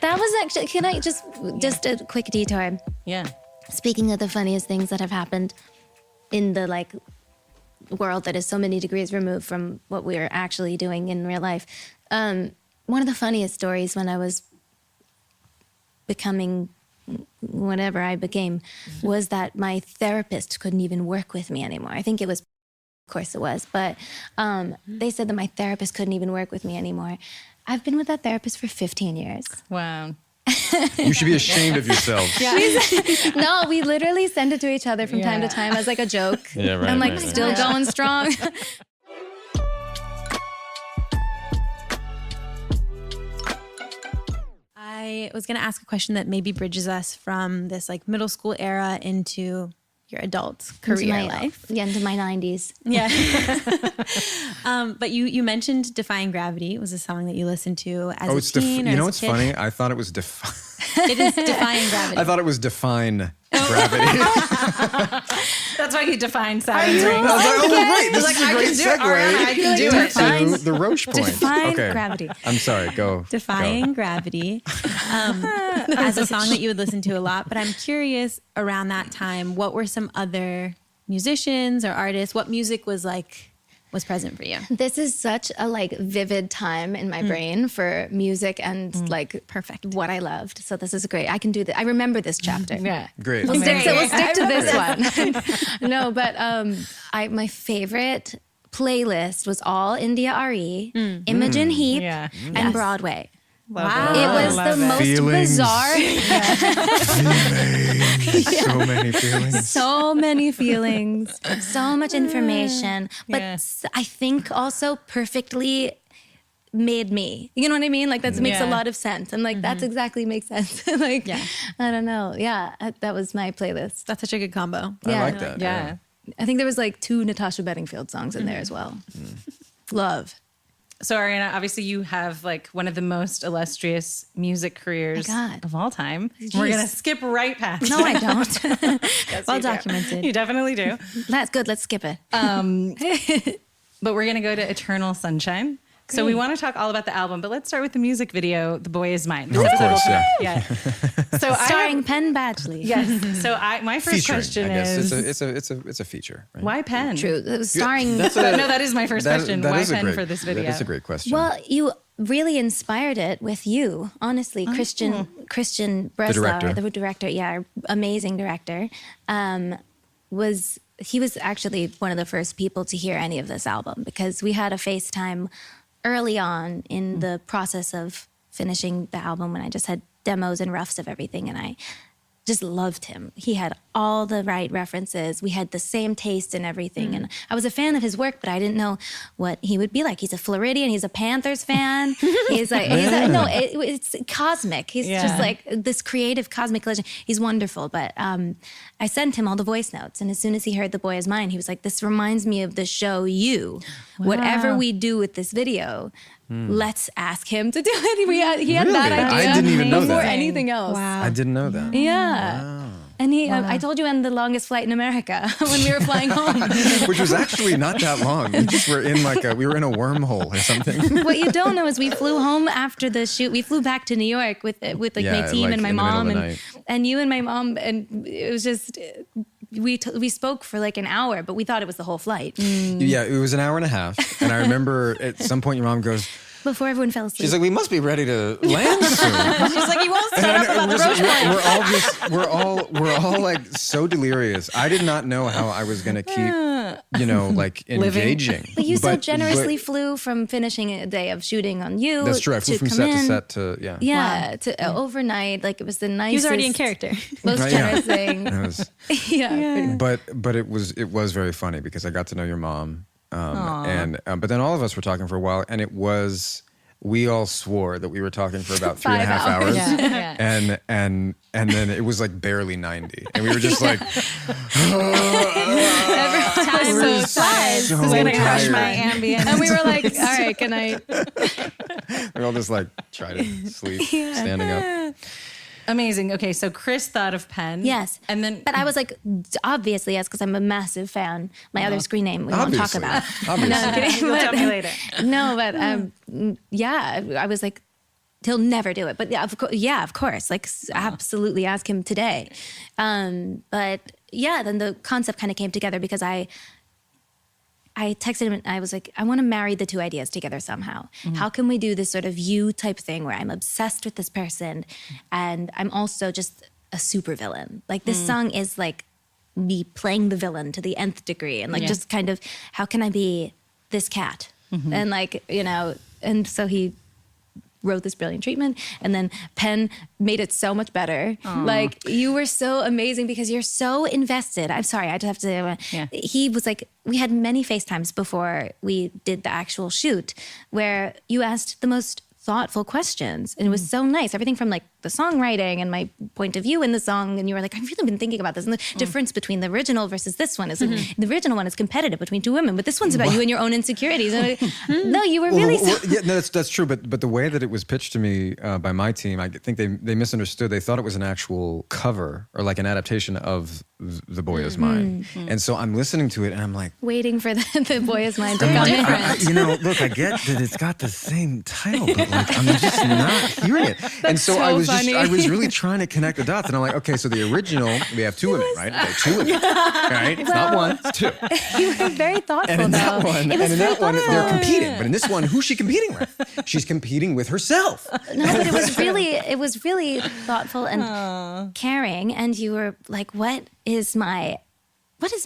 That was actually, can I just a quick detour. Yeah. Speaking of the funniest things that have happened in the like world that is so many degrees removed from what we are actually doing in real life. one of the funniest stories when I was becoming whatever I became was that my therapist couldn't even work with me anymore. I think it was, of course it was, but they said that my therapist couldn't even work with me anymore. I've been with that therapist for 15 years. Wow. You should be ashamed of yourself. No, we literally send it to each other from time to time as like a joke. Yeah, right, I'm like right, right. still going strong. I was going to ask a question that maybe bridges us from this like middle school era into your adult career life. Yeah, into my 90s. Yeah. But you mentioned Defying Gravity. It was a song that you listened to as a teen. You know what's funny? I thought it was It is Defying Gravity. I thought it was Define Gravity. That's why he defined Saturn's rings. I was like, oh, wait, this is a great segue I can do it. to the Roche point. Define Gravity. I'm sorry, go. Defying Gravity as a song that you would listen to a lot. But I'm curious, around that time, what were some other musicians or artists? What music was present for you? This is such a like vivid time in my brain for music and like Perfect. what I loved. So this is great. I can do this. I remember this chapter. Yeah. Great. We'll stick to this one. No, but my favorite playlist was all India RE, Imogen Heap, Yeah. and Broadway. Wow. It was the most Feelings. bizarre. So many feelings. So many feelings, so much information, but Yeah. I think also perfectly made me. You know what I mean? Like that makes a lot of sense. And like that's exactly makes sense. Like I don't know. Yeah, that was my playlist. That's such a good combo. I Yeah. like that. Yeah. I think there was like 2 Natasha Bedingfield songs in there as well. Love. So Ariana, obviously you have like one of the most illustrious music careers My God. of all time. Jeez. We're gonna skip right past. No, I don't. Yes, Well you do. documented. You definitely do. That's good. Let's skip it. But we're gonna go to Eternal Sunshine. So we want to talk all about the album, but let's start with the music video, "The Boy Is Mine." Of course, yeah. Yeah. So Starring Penn Badgley. Yes. So my first Featuring, question I guess. is, It's a feature. Right? why Penn? True. It was starring. That's No, that is my first question. that Why is a Penn great- for this video? That is a great question. Well, you really inspired it with you, honestly. Christian Breslau, the director, our amazing director, he was actually one of the first people to hear any of this album because we had a FaceTime early on in the process of finishing the album when I just had demos and roughs of everything, and I just loved him. He had all the right references. We had the same taste in everything. And I was a fan of his work, but I didn't know what he would be like. He's a Floridian. He's a Panthers fan. It's cosmic. He's just like this creative cosmic legend. He's wonderful. But I sent him all the voice notes. And as soon as he heard The Boy Is Mine, he was like, this reminds me of the show You. Whatever we do with this video, let's ask him to do it. He had that Really? idea I didn't even know before that. anything else. Wow. I didn't know that. Yeah. And I told you on the longest flight in America when we were flying home. Which was actually not that long. We just were in we were in a wormhole or something. What you don't know is we flew home after the shoot. We flew back to New York with my team and my in the middle mom of the night. and you and my mom, and it was just we spoke for like an hour, but we thought it was the whole flight Yeah, it was an hour and a half. And I remember at some point your mom goes, before everyone fell asleep. she's like, we must be ready to land soon. She's like, you won't shut up about the Roche point. we're all like so delirious. I did not know how I was gonna keep, like engaging. But you so generously flew from finishing a day of shooting on you. That's true. I flew to from come set in. to set to Yeah, to overnight. Like it was the nicest. He was already in character. Most Right, generous yeah. thing. It was, Yeah. but it was very funny because I got to know your mom, but then all of us were talking for a while, and we all swore that we were talking for about 3.5 hours. Yeah. And then it was like barely 90. And we were just like, Everyone's so tired. so Who's gonna crush tired. my ambient? And we were like, all right, good night. We all just like try to sleep standing up. Amazing. Okay, so Chris thought of Penn. Yes. And then But I was like, obviously, yes, because I'm a massive fan. My other screen name we won't talk Obviously. about. Obviously. No, I'm kidding. you'll tell me later. No, but I was like, he'll never do it. But of course, like absolutely ask him today. But yeah, then the concept kind of came together because I texted him and I was like, I want to marry the two ideas together somehow. How can we do this sort of you type thing where I'm obsessed with this person and I'm also just a super villain? Like this song is like me playing the villain to the nth degree and like just kind of, how can I be this cat? And like, you know, and so he wrote this brilliant treatment and then Penn made it so much better. Like you were so amazing because you're so invested. I'm sorry, I just have to, he was like, we had many FaceTimes before we did the actual shoot where you asked the most thoughtful questions and it was so nice. Everything from like the songwriting and my point of view in the song, and you were like, I've really been thinking about this and the difference between the original versus this one is the original one is competitive between two women, but this one's about you and your own insecurities. And no, you were really no, that's true, but the way that it was pitched to me by my team, I think they misunderstood. They thought it was an actual cover or like an adaptation of The Boy Is Mine. And so I'm listening to it and I'm like waiting for the Boy Is Mine to come in. you know, look, I get that it's got the same title, but like I'm just not hearing it. And so I was really trying to connect the dots, and I'm like, okay, so the original, we have two women, right? Okay, two women, right? It's not one, it's two. You were very thoughtful, And in that one, they're competing. But in this one, who's she competing with? She's competing with herself. No, but it was really thoughtful and caring. And you were like, what is my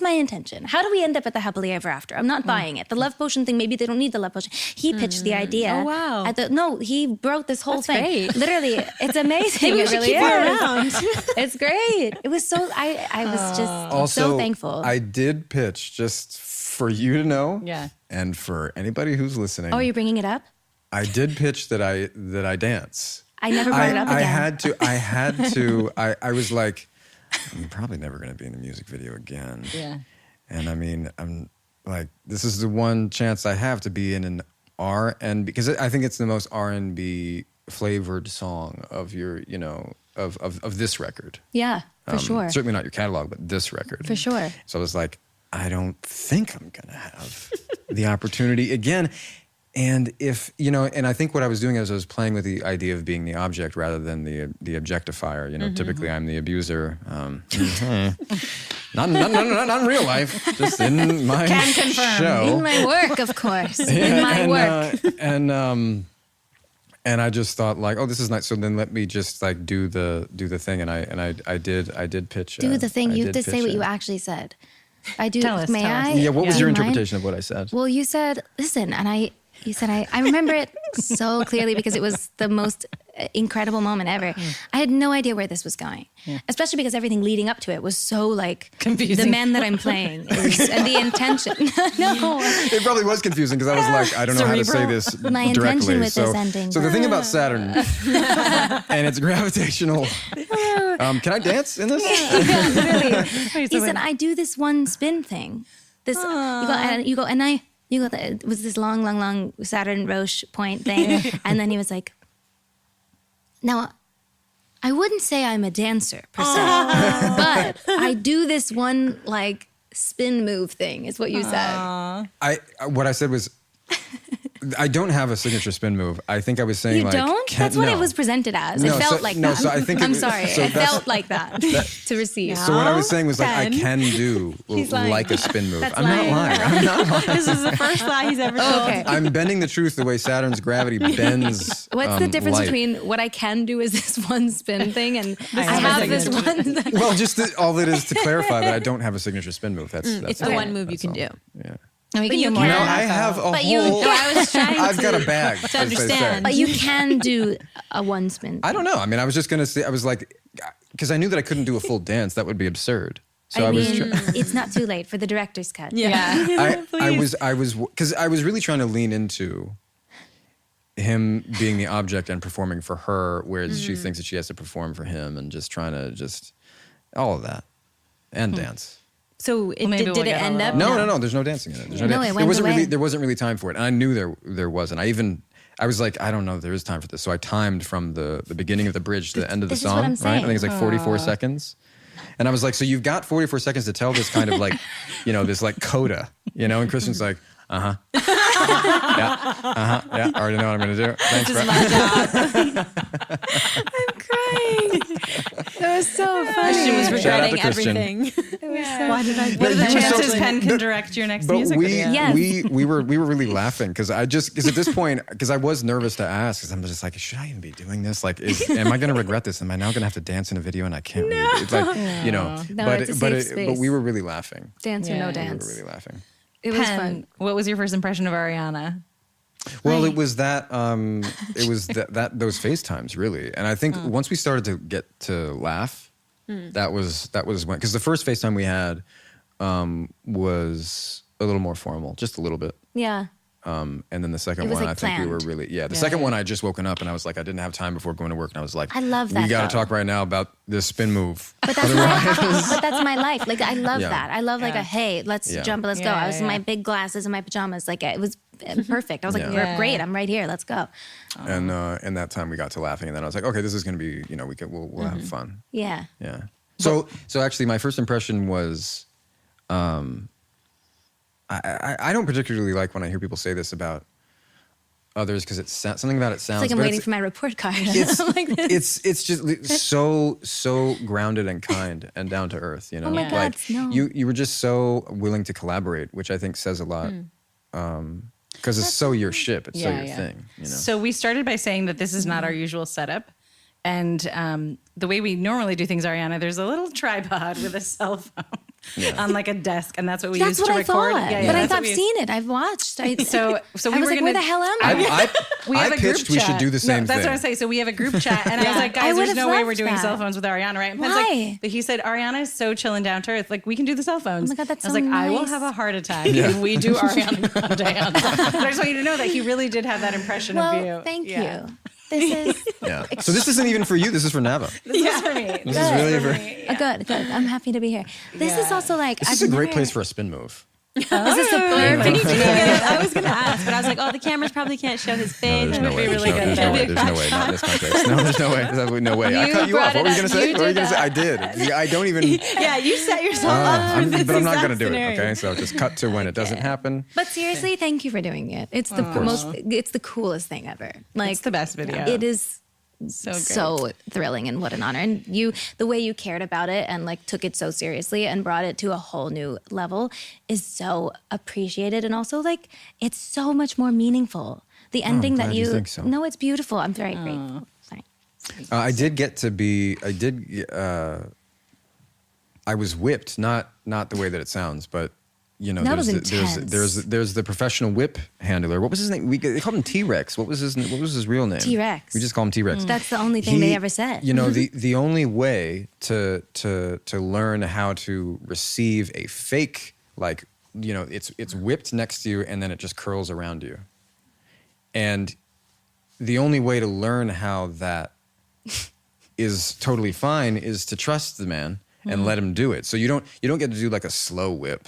intention? How do we end up at the happily ever after? I'm not buying it. The love potion thing, maybe they don't need the love potion. He pitched the idea. Oh, wow. No, he wrote this whole That's thing. great. Literally, it's amazing. Maybe we it should really keep her is. around. It's great. It was so, I was just Also, so thankful. I did pitch, just for you to know, and for anybody who's listening. Oh, are you bringing it up? I did pitch that I dance. I never brought it up again. I was like, I'm probably never going to be in a music video again. Yeah. And I mean, I'm like, this is the one chance I have to be in an R&B, because I think it's the most R&B flavored song of your, you know, of this record. Yeah, for sure. Certainly not your catalog, but this record. For sure. So I was like, I don't think I'm going to have the opportunity again. And if, you know, and I think what I was doing is I was playing with the idea of being the object rather than the objectifier. You know, typically I'm the abuser. Not in real life, just in my show. In my work, of course. In my work. And I just thought like, oh, this is nice. So then let me just like do the thing. And I did pitch. Do the thing. You have to say what you actually said. I do. Tell us. I? Yeah. What was Do your you mind? interpretation of what I said? Well, you said, listen, and you said, I remember it so clearly because it was the most incredible moment ever. I had no idea where this was going, especially because everything leading up to it was so like confusing. The man that I'm playing and the intention. No. It probably was confusing because I was like, I don't know how to say this My directly. intention with this ending. So the thing about Saturn and it's gravitational. Can I dance in this? Literally. He said, I do this one spin thing. This it was this long Saturn Roche point thing. And then he was like, now, I wouldn't say I'm a dancer per se, but I do this one like spin move thing is what you said. What I said was, I don't have a signature spin move. I think I was saying You like, don't? That's what it was presented as. No, it felt so- like no, that. so I think I'm it- sorry. so It that's- felt like that to receive. So what I was saying was like, I Ken. can do lying. like a spin move. That's I'm not lying. I'm not lying. This is the first lie he's ever told. Okay. I'm bending the truth the way Saturn's gravity bends. What's the difference light. between what I can do is this one spin thing and I have have a this one? Well, just all it is to clarify that I don't have a signature spin move. That's It's the all. one move you That's can all. do. Yeah. And we can you do more. can. No, than I that, have though. a But you, whole. I was trying I've to got a bag. as they say. understand. But you can do a one spin. I don't know. I mean, I was just gonna say. I was like, because I knew that I couldn't do a full dance. That would be absurd. So I was. It's not too late for the director's cut. Yeah. I was because I was really trying to lean into him being the object and performing for her, whereas she thinks that she has to perform for him, and just trying to all of that and dance. So maybe did we'll it get a end up? little- No. There's no dancing in it. There's no No, dan- it went wasn't away. really. There wasn't really time for it, and I knew there wasn't. I was like, I don't know. There is time for this, so I timed from the beginning of the bridge to the end of the This is song. what I'm Right? I saying. think it's like 44 seconds. And I was like, so you've got 44 seconds to tell this kind of like, this like coda, And Christian's like, yeah, I already know what I'm gonna do. Thanks, bro. I'm crying. That was so funny. Christian was Shout out to regretting Christian. everything. Why did I? What are the he was so- chances Penn can direct your next But music video? Yes. we were really laughing because at this point, because I was nervous to ask, because I'm just like, should I even be doing this? Like, am I going to regret this? Am I now going to have to dance in a video and I can't? Really, it's like, No, but it's a but safe space. but we were really laughing. Dance or Yeah. no We dance. We were really laughing. It was Penn, fun. what was your first impression of Ariana? Well, it was that that those FaceTimes really, and I think once we started to get to laugh, that was when, because the first FaceTime we had was a little more formal, just a little bit. Yeah. And then the second It was, one, like, I think we were planned. really, the second one I just woken up and I was like, I didn't have time before going to work, and I was like, I love we that, got to though. talk right now about this spin move. But that's my life. Like, I love Yeah. that. I love like Yeah. a, hey, let's Yeah. jump, let's go. Yeah, I was in yeah. my big glasses and my pajamas. Like, it was perfect. I was like, Yeah. we're great. I'm right here. Let's go. And that time we got to laughing, and then I was like, okay, this is going to be, we'll have fun. Yeah. Yeah. So actually, my first impression was, I don't particularly like when I hear people say this about others, because something about it sounds. It's like I'm but waiting for my report card. It's like this. it's just so grounded and kind and down to earth. You know, Oh my God, like no. you were just so willing to collaborate, which I think says a lot. Because it's so your ship, it's so your thing. You know. So we started by saying that this is not our usual setup. And the way we normally do things, Ariana, there's a little tripod with a cell phone on like a desk, and that's what we That's use what to I record. thought. But that's I've what we use. seen it. I've watched. So I we was were like, gonna, where the hell am I? we have I a group pitched we should chat. do the same That's thing. what I say. So we have a group chat, and I was like, I guys, there's would've no way we're loved doing that. cell phones with Ariana, right? And Penn's Why? like, but he said Ariana is so chill and down to earth. Like, we can do the cell phones. Oh my God, that's I was so like, I will nice. have a heart attack if we do Ariana Grande. But I just want you to know that he really did have that impression of you. Well, thank Yeah. you. This is Yeah. So this isn't even for you. This is for Nava. This is for me. This is really for. good. I'm happy to be here. This is also like This is a great place for a spin move. This is a perfect. I was gonna ask, but I was like, oh, the cameras probably can't show his face. There's no way. really good. There's no way. There's no way. Not in this context. No, there's no way. There's absolutely no way. I You cut you off. brought What were it you gonna up. say? You What were you did gonna say? I did. I don't even. Yeah, you set yourself up for this But I'm not exact gonna do it. scenario. Okay. So just cut to when it doesn't happen. But seriously, thank you for doing it. It's the most. It's the coolest thing ever. Like It's the best video. It is So great. so thrilling, and what an honor. And the way you cared about it and like took it so seriously and brought it to a whole new level is so appreciated. And also like it's so much more meaningful. The ending that glad you think so. No, it's beautiful. I'm very grateful. Sorry. I did get to be. I was whipped. Not the way that it sounds, but. That was there's the professional whip handler. What was his name? They called him T-Rex. What was his real name? T-Rex. We just call him T-Rex. That's the only thing they ever said. The only way to learn how to receive a fake, like, it's whipped next to you and then it just curls around you. And the only way to learn how that is totally fine is to trust the man and let him do it. So you don't get to do like a slow whip.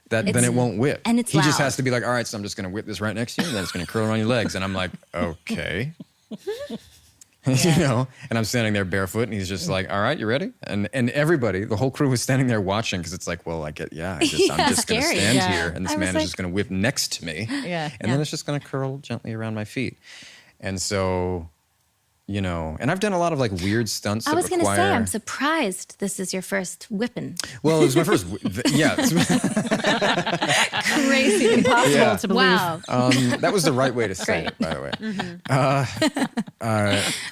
Then it won't whip. And it's he just loud. has to be like, all right, so I'm just going to whip this right next to you, and then it's going to curl around your legs. And I'm like, okay. And I'm standing there barefoot, and he's just like, all right, you ready? And everybody, the whole crew was standing there watching, because it's like, well, I'm just going to scary. stand Yeah. here, and this I was man is like- just going to whip next to me. Yeah. And then it's just going to curl gently around my feet. And so, and I've done a lot of like weird stunts. I was going gonna to say, I'm surprised this is your first whipping. Well, it was my first. Yeah. Crazy, impossible Yeah. to believe. Wow. That was the right way to say it, by the way.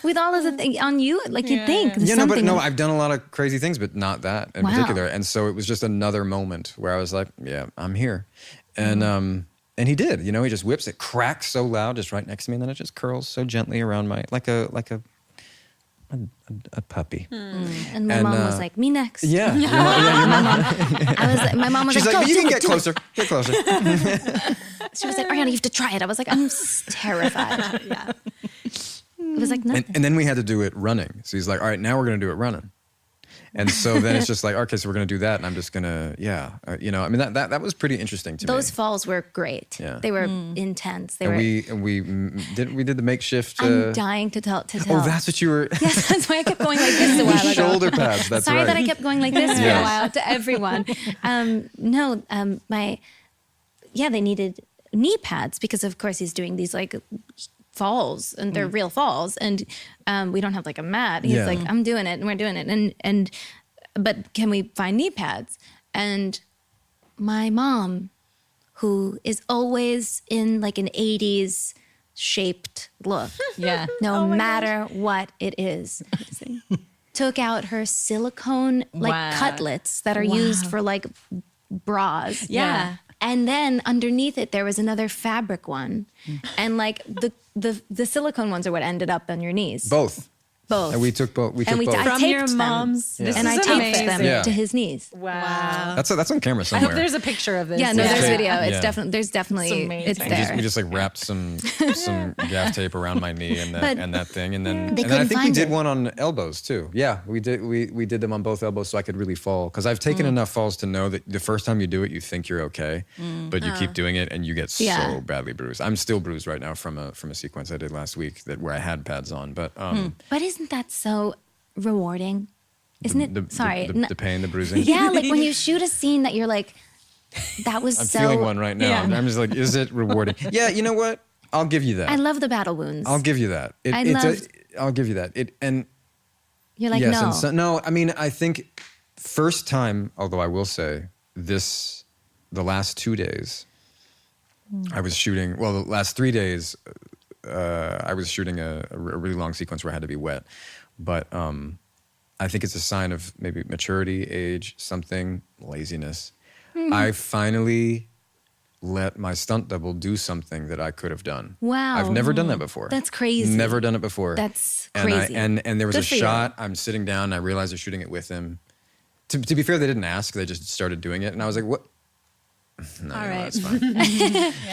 With all of the things on you, like you'd think. There's Yeah, no, but something- no, I've done a lot of crazy things, but not that in Wow. particular. And so it was just another moment where I was like, yeah, I'm here. And he did, he just whips it, cracks so loud just right next to me, and then it just curls so gently around my, like a puppy. And my and, mom was like, "Me next." Yeah. Your mom- My mom was She's like, "Go, but you do can it, get do it." closer. Get closer. She was like, "Ariana, you have to try it." I was like, "I'm terrified." Yeah. It was like nothing. And then we had to do it running. So he's like, all right, now we're going to do it running. And so then it's just like, okay, so we're going to do that. And I'm just going to, that was pretty interesting to me. Those falls were great. Yeah. They were intense. They And were. we did the makeshift. I'm dying to tell. Oh, that's what you were. Yes, that's why I kept going like this a while ago. Shoulder pads. That's Sorry right. that I kept going like this for a Yes. while to everyone. They needed knee pads because of course he's doing these like falls and they're real falls and we don't have like a mat. He's Yeah. like, I'm doing it and we're doing it. And but can we find knee pads? And my mom, who is always in like an 80s shaped look, Yeah. no matter what it is, took out her silicone like Wow. cutlets that are used for like bras. Yeah. And then underneath it, there was another fabric one. And like the silicone ones are what ended up on your knees. Both. Both. And we took both. We And took both. I From taped your them. mom's. This And I is taped them amazing. Yeah. to his knees. Wow. That's on camera I somewhere. hope there's a picture of this. Yeah, no, there's Yeah. video. It's Yeah. definitely, there's definitely, It's amazing. it's We there. We just like wrapped some gaff tape around my knee and But that thing, and then they I couldn't think we find did it. one on elbows too. Yeah, we did. We did them on both elbows so I could really fall, because I've taken enough falls to know that the first time you do it, you think you're okay, but you keep doing it and you get Yeah. so badly bruised. I'm still bruised right now from a sequence I did last week where I had pads on, but But isn't that so rewarding? Isn't it? Sorry. the pain, the bruising. Yeah, like when you shoot a scene that you're like, that was I'm so. feeling one right now. Yeah. I'm just like, is it rewarding? Yeah, you know what? I'll give you that. I love the battle wounds. I'll give you that. I'll give you that. You're like, yes, no. and so, no. I mean, I think first time. Although I will say the last 2 days, I was shooting. Well, the last 3 days, I was shooting a really long sequence where I had to be wet. But I think it's a sign of maybe maturity, age, something, laziness. I finally let my stunt double do something that I could have done. Wow. I've never done that before. That's crazy. Never done it before. That's And crazy. And there was Good a for you. shot. I'm sitting down. And I realized they're shooting it with him. To be fair, they didn't ask. They just started doing it, and I was like, "What? No, All right. that's fine.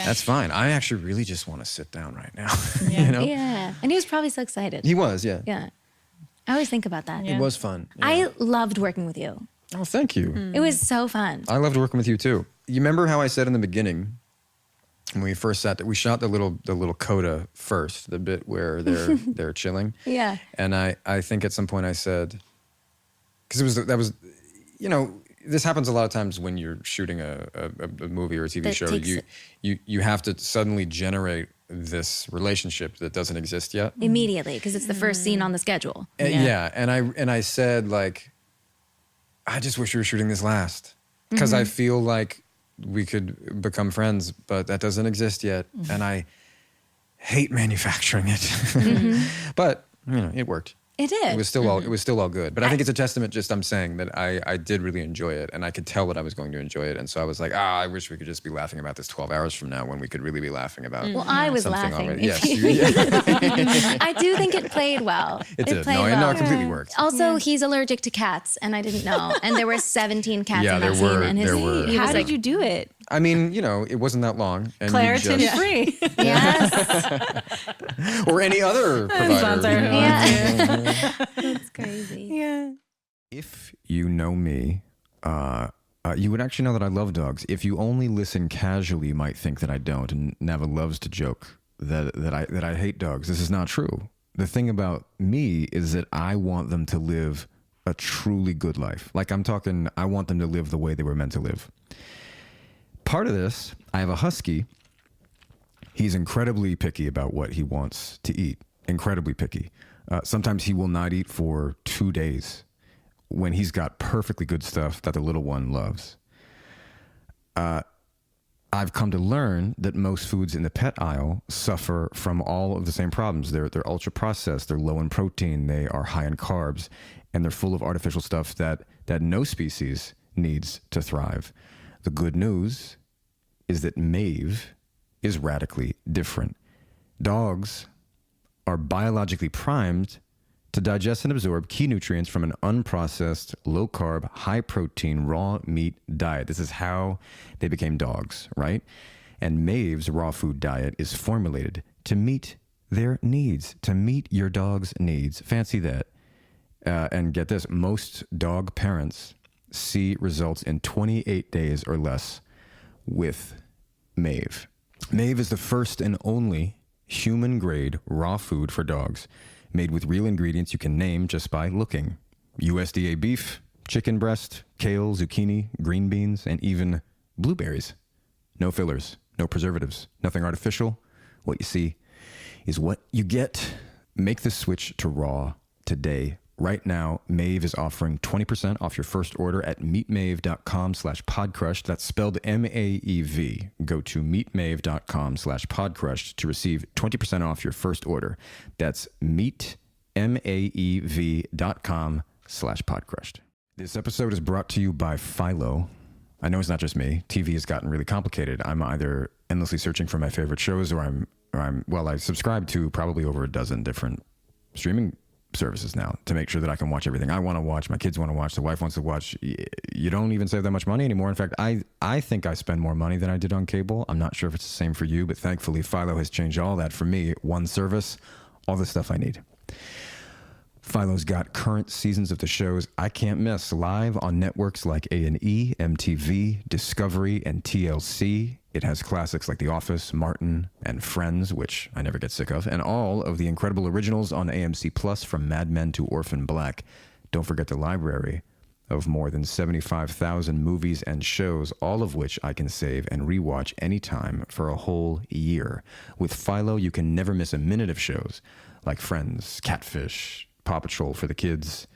That's fine. I actually really just want to sit down right now." You know? Yeah. And he was probably so excited. He was. Yeah. Yeah. I always think about that. It was fun. Yeah. I loved working with you. Oh, thank you. It was so fun. I loved working with you too. You remember how I said in the beginning when we first sat, we shot the little coda first, the bit where they're chilling. Yeah. And I think at some point I said, because that was, you know, this happens a lot of times when you're shooting a movie or a TV That show. takes You have to suddenly generate this relationship that doesn't exist yet. Immediately, because it's the first scene on the schedule. Yeah. And I said, like, I just wish we were shooting this last, because I feel like we could become friends, but that doesn't exist yet. And I hate manufacturing it. But, you know, it worked. It did. It was still all good. But I think it's a testament, just I'm saying, that I did really enjoy it, and I could tell that I was going to enjoy it. And so I was like, I wish we could just be laughing about this 12 hours from now, when we could really be laughing about Well, I was something laughing. already. Yes, yeah. I do think it played well. It did. played No, well. it completely worked. Also, he's allergic to cats, and I didn't know. And there were 17 cats Yeah, in that there scene. were- And there were. he How was did like, you do it? I mean, you know, it wasn't that long. And you Claritin just- free. yes. or any other provider. Sponsor. you know. Yeah. That's crazy. Yeah. If you know me, you would actually know that I love dogs. If you only listen casually, you might think that I don't. And Nava loves to joke that I hate dogs. This is not true. The thing about me is that I want them to live a truly good life. Like, I'm talking, I want them to live the way they were meant to live. Part of this, I have a husky. He's incredibly picky about what he wants to eat. Incredibly picky. Sometimes he will not eat for 2 days when he's got perfectly good stuff that the little one loves. I've come to learn that most foods in the pet aisle suffer from all of the same problems. They're ultra processed, they're low in protein, they are high in carbs, and they're full of artificial stuff that no species needs to thrive. The good news is that Maeve is radically different. Dogs are biologically primed to digest and absorb key nutrients from an unprocessed, low-carb, high-protein, raw meat diet. This is how they became dogs, right? And Maeve's raw food diet is formulated to meet their needs, to meet your dog's needs. Fancy that. And get this, most dog parents see results in 28 days or less with Maeve. Maeve is the first and only human-grade raw food for dogs, made with real ingredients you can name just by looking. USDA beef, chicken breast, kale, zucchini, green beans, and even blueberries. No fillers, no preservatives, nothing artificial. What you see is what you get. Make the switch to raw today. Right now, Mave is offering 20% off your first order at meetmave.com/podcrush. That's spelled MAEV. Go to meetmave.com/podcrush to receive 20% off your first order. That's meetmaev.com/podcrushed. This episode is brought to you by Philo. I know it's not just me. TV has gotten really complicated. I'm either endlessly searching for my favorite shows or I subscribe to probably over a dozen different streaming services now to make sure that I can watch everything I want to watch, my kids want to watch, the wife wants to watch. You don't even save that much money anymore. In fact, I think I spend more money than I did on cable. I'm not sure if it's the same for you, but thankfully Philo has changed all that for me. One service, all the stuff I need. Philo's got current seasons of the shows I can't miss live on networks like A&E, MTV, Discovery, and TLC. It has classics like The Office, Martin, and Friends, which I never get sick of, and all of the incredible originals on AMC Plus from Mad Men to Orphan Black. Don't forget the library of more than 75,000 movies and shows, all of which I can save and rewatch anytime for a whole year. With Philo, you can never miss a minute of shows like Friends, Catfish, Paw Patrol for the kids.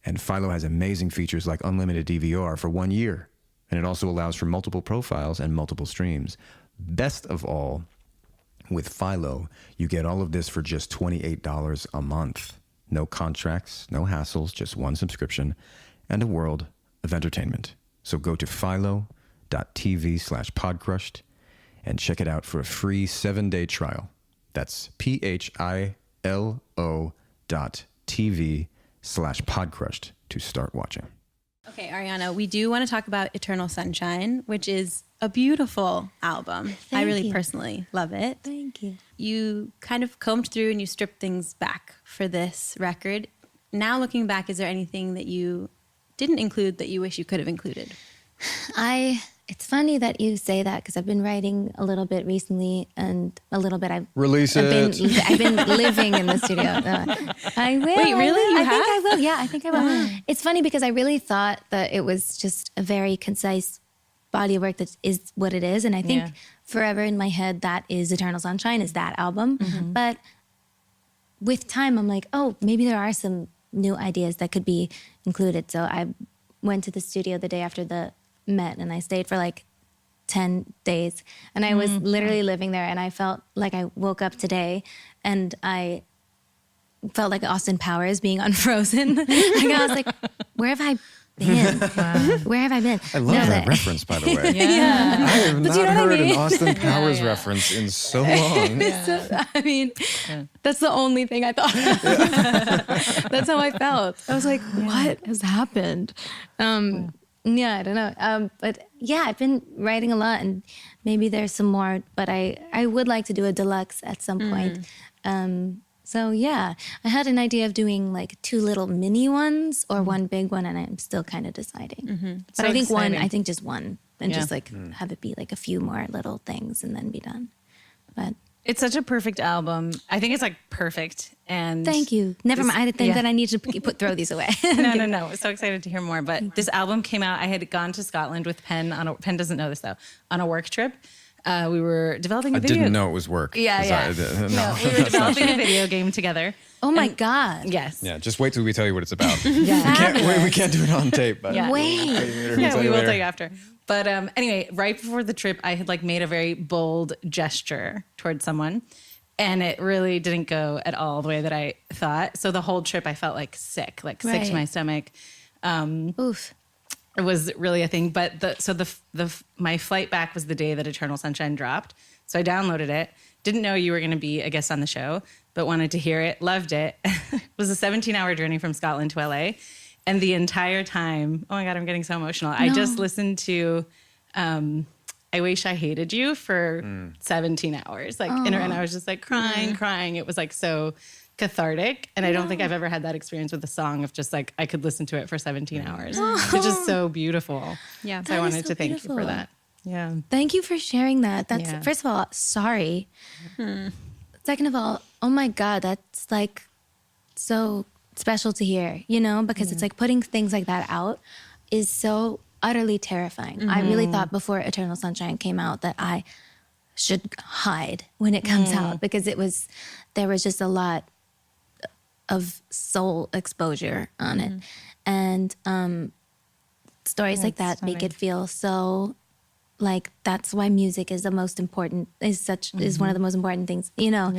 And Philo has amazing features like unlimited DVR for 1 year. And it also allows for multiple profiles and multiple streams. Best of all, with Philo, you get all of this for just $28 a month. No contracts, no hassles, just one subscription and a world of entertainment. So go to philo.tv/podcrushed and check it out for a free 7-day trial. That's philo.tv/podcrushed to start watching. Okay, Ariana, we do want to talk about Eternal Sunshine, which is a beautiful album. I really personally love it. Thank you. You kind of combed through and you stripped things back for this record. Now looking back, is there anything that you didn't include that you wish you could have included? It's funny that you say that because I've been writing a little bit recently and a little bit I've been living in the studio. I will. Wait, really? I think I will. Yeah, I think I will. It's funny because I really thought that it was just a very concise body of work that is what it is. And I think forever in my head, that is Eternal Sunshine, is that album. Mm-hmm. But with time, I'm like, oh, maybe there are some new ideas that could be included. So I went to the studio the day after the Met and I stayed for like 10 days and I was literally living there and I felt like I woke up today and I felt like Austin Powers being unfrozen. Like I was like, where have I been? Where have I been? I love that reference, by the way. I have not heard an Austin Powers reference in so long. So, I mean, that's the only thing I thought. That's how I felt. I was like, what has happened? Yeah, I don't know. But yeah, I've been writing a lot and maybe there's some more, but I would like to do a deluxe at some point. So yeah, I had an idea of doing like 2 little mini ones or 1 big one and I'm still kind of deciding. But I think exciting. I think just one and just like have it be like a few more little things and then be done. But it's such a perfect album. I think it's like perfect. And thank you. Never mind. I think that I need to throw these away. No. So excited to hear more. But this album came out. I had gone to Scotland with Penn. Penn doesn't know this though. On a work trip, we were developing a video. I didn't know it was work. Yeah. We were developing a video game together. Oh my God. Yes. Yeah. Just wait till we tell you what it's about. We can't do it on tape. But wait. We will tell you after. But anyway, right before the trip, I had like made a very bold gesture towards someone. And it really didn't go at all the way that I thought. So the whole trip, I felt like sick to my stomach. Oof. It was really a thing. But my flight back was the day that Eternal Sunshine dropped. So I downloaded it. Didn't know you were going to be a guest on the show, but wanted to hear it. Loved it. It was a 17-hour journey from Scotland to LA. And the entire time, oh my God, I'm getting so emotional. I just listened to I Wish I Hated You for 17 hours. And I was just like crying. It was like so cathartic. And I don't think I've ever had that experience with a song of just like, I could listen to it for 17 hours. It's just so beautiful. Yeah. So I wanted to thank you for that. Yeah. Thank you for sharing that. That's first of all, sorry. Second of all, oh my God, that's like so special to hear, because it's like putting things like that out is so utterly terrifying. I really thought before Eternal Sunshine came out that I should hide when it comes out because there was just a lot of soul exposure on it. And stories like that make it feel so like that's why music is the most important, is one of the most important things, you know.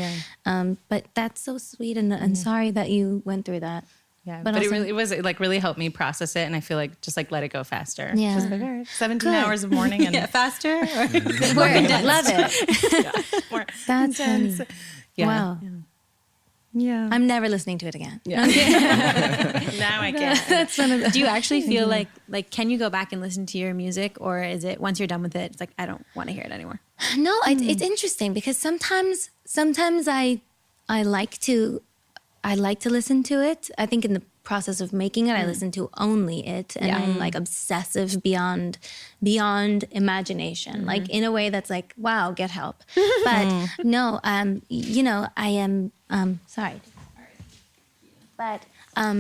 But that's so sweet, and sorry that you went through that. Yeah, but also, it like really helped me process it, and I feel like just like let it go faster. Yeah. Just like, all right, 17 hours of mourning and faster. Love it. more That's funny. Yeah. Wow. Yeah. I'm never listening to it again. Now I can. That's one of the. Do you actually feel like can you go back and listen to your music, or is it once you're done with it, it's like I don't want to hear it anymore? No, it's interesting because sometimes I like to listen to it. I think in the process of making it, I listen to only it, and I'm like obsessive beyond imagination, like in a way that's like, wow, get help. But no, you know, I am sorry, but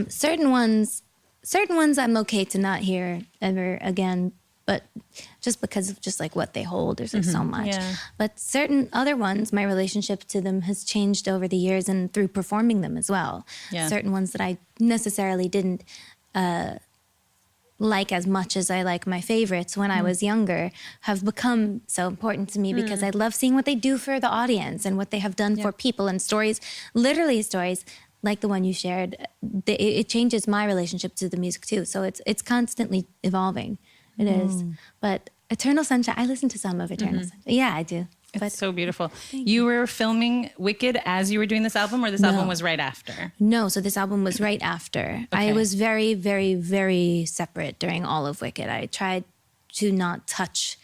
certain ones I'm okay to not hear ever again. But just because of just like what they hold, there's like so much. Yeah. But certain other ones, my relationship to them has changed over the years and through performing them as well. Yeah. Certain ones that I necessarily didn't like as much as I like my favorites when I was younger have become so important to me because I love seeing what they do for the audience and what they have done for people, and stories, literally stories like the one you shared. It changes my relationship to the music too. So it's constantly evolving. It is. But Eternal Sunshine, I listen to some of Eternal Sunshine. Yeah, I do. It's so beautiful. You were filming Wicked as you were doing this album, or this album was right after? No, so this album was right after. Okay. I was very, very, very separate during all of Wicked. I tried to not touch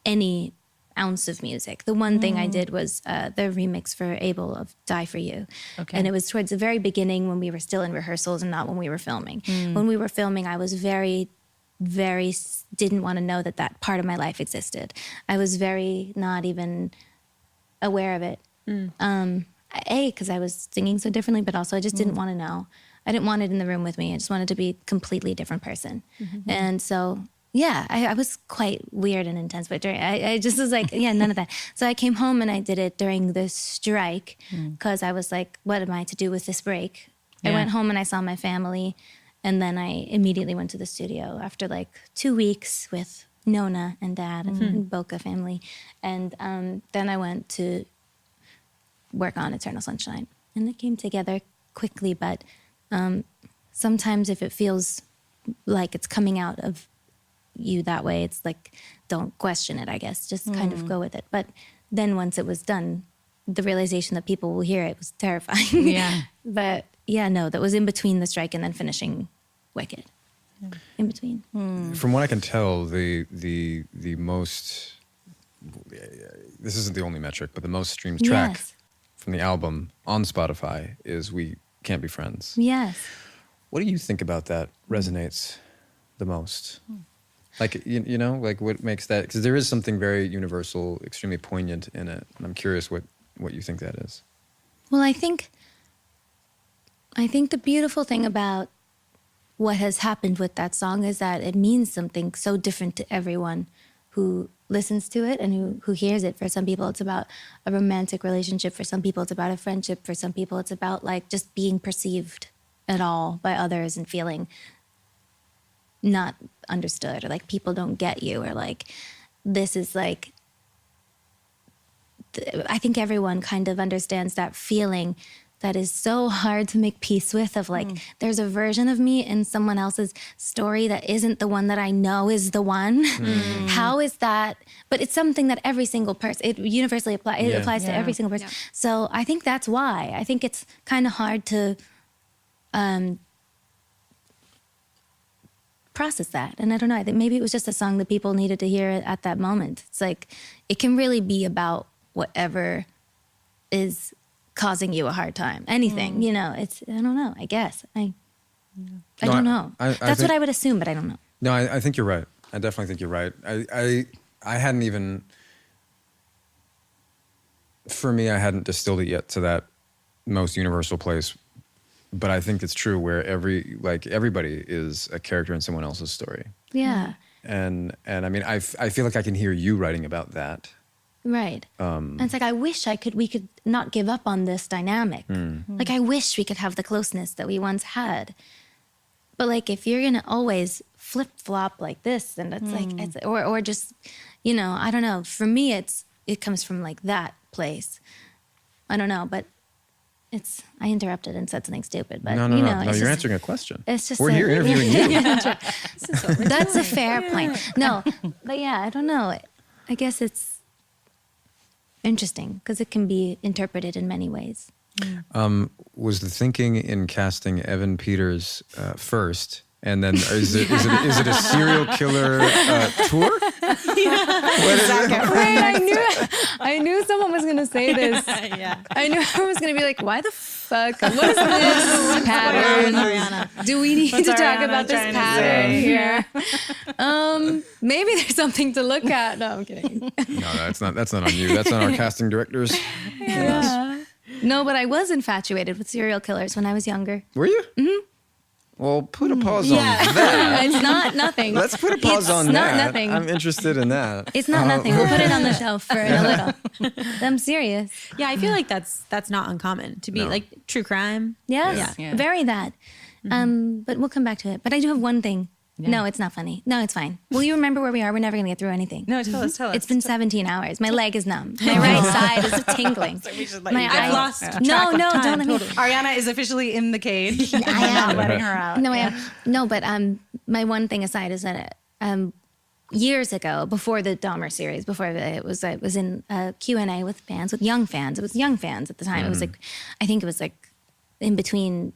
any ounce of music. The one thing I did was the remix for Abel of Die For You. Okay. And it was towards the very beginning when we were still in rehearsals and not when we were filming. When we were filming, I was very didn't want to know that part of my life existed. I was very not even aware of it. Because I was singing so differently, but also I just didn't want to know. I didn't want it in the room with me. I just wanted to be a completely different person. And so, yeah, I was quite weird and intense, but I just was like, yeah, none of that. So I came home and I did it during the strike because I was like, what am I to do with this break? I went home and I saw my family. And then I immediately went to the studio after like 2 weeks with Nona and Dad and Boca family. And then I went to work on Eternal Sunshine. And it came together quickly, but sometimes if it feels like it's coming out of you that way, it's like, don't question it, I guess. Just kind of go with it. But then once it was done, the realization that people will hear it was terrifying. Yeah. But yeah, no, that was in between the strike and then finishing Wicked. In between. From what I can tell, the most, this isn't the only metric, but the most streamed track from the album on Spotify is We Can't Be Friends. Yes. What do you think about that resonates the most? Like, you know, like what makes that, because there is something very universal, extremely poignant in it. And I'm curious what you think that is. Well, I think the beautiful thing about what has happened with that song is that it means something so different to everyone who listens to it and who hears it. For some people, it's about a romantic relationship. For some people, it's about a friendship. For some people, it's about like just being perceived at all by others and feeling not understood, or like people don't get you, or like this is like, I think everyone kind of understands that feeling that is so hard to make peace with, of like, there's a version of me in someone else's story that isn't the one that I know is the one. How is that? But it's something that every single person, it universally applies. It applies to every single person. Yeah. So I think that's why. I think it's kind of hard to process that. And I don't know, I think maybe it was just a song that people needed to hear at that moment. It's like, it can really be about whatever is causing you a hard time. Anything, you know, it's, I don't know, I guess. I don't know. That's what I would assume, but I don't know. No, I think you're right. I definitely think you're right. I hadn't even, for me, I hadn't distilled it yet to that most universal place. But I think it's true where everybody is a character in someone else's story. Yeah. And I mean, I feel like I can hear you writing about that Right. And it's like, I wish we could not give up on this dynamic. Like, I wish we could have the closeness that we once had. But like, if you're going to always flip flop like this, and it's like, or just, I don't know. For me, it comes from like that place. I don't know, but I interrupted and said something stupid, but No, you're answering a question. It's just we're here interviewing you. That's a fair point. No, but yeah, I don't know. I guess it's interesting because it can be interpreted in many ways. Was the thinking in casting Evan Peters first, and then is it a serial killer tour? I knew someone was gonna say this. I knew I was gonna be like, "Why the fuck? What is this pattern? Do we need to talk about this pattern here?" Maybe there's something to look at. No, I'm kidding. No, that's not on you. That's on our casting directors. Yeah. No, but I was infatuated with serial killers when I was younger. Were you? Mm-hmm. Well, put a pause on that. It's not nothing. Let's put a pause on that. It's not nothing. I'm interested in that. It's not nothing. We'll put it on the shelf for a little. I'm serious. Yeah, I feel like that's not uncommon to be like true crime. Yes, very that. But we'll come back to it. But I do have one thing. Yeah. No, it's not funny. No, it's fine. Will you remember where we are? We're never going to get through anything. No, tell us. It's been 17 hours. My leg is numb. My right side is tingling. So I've lost track of don't time. let me. Ariana is officially in the cage. I am. Not letting her out. No, I am. No, but my one thing aside is that years ago, before the Dahmer series, I was in a Q&A with young fans. It was young fans at the time. It was like, I think it was like in between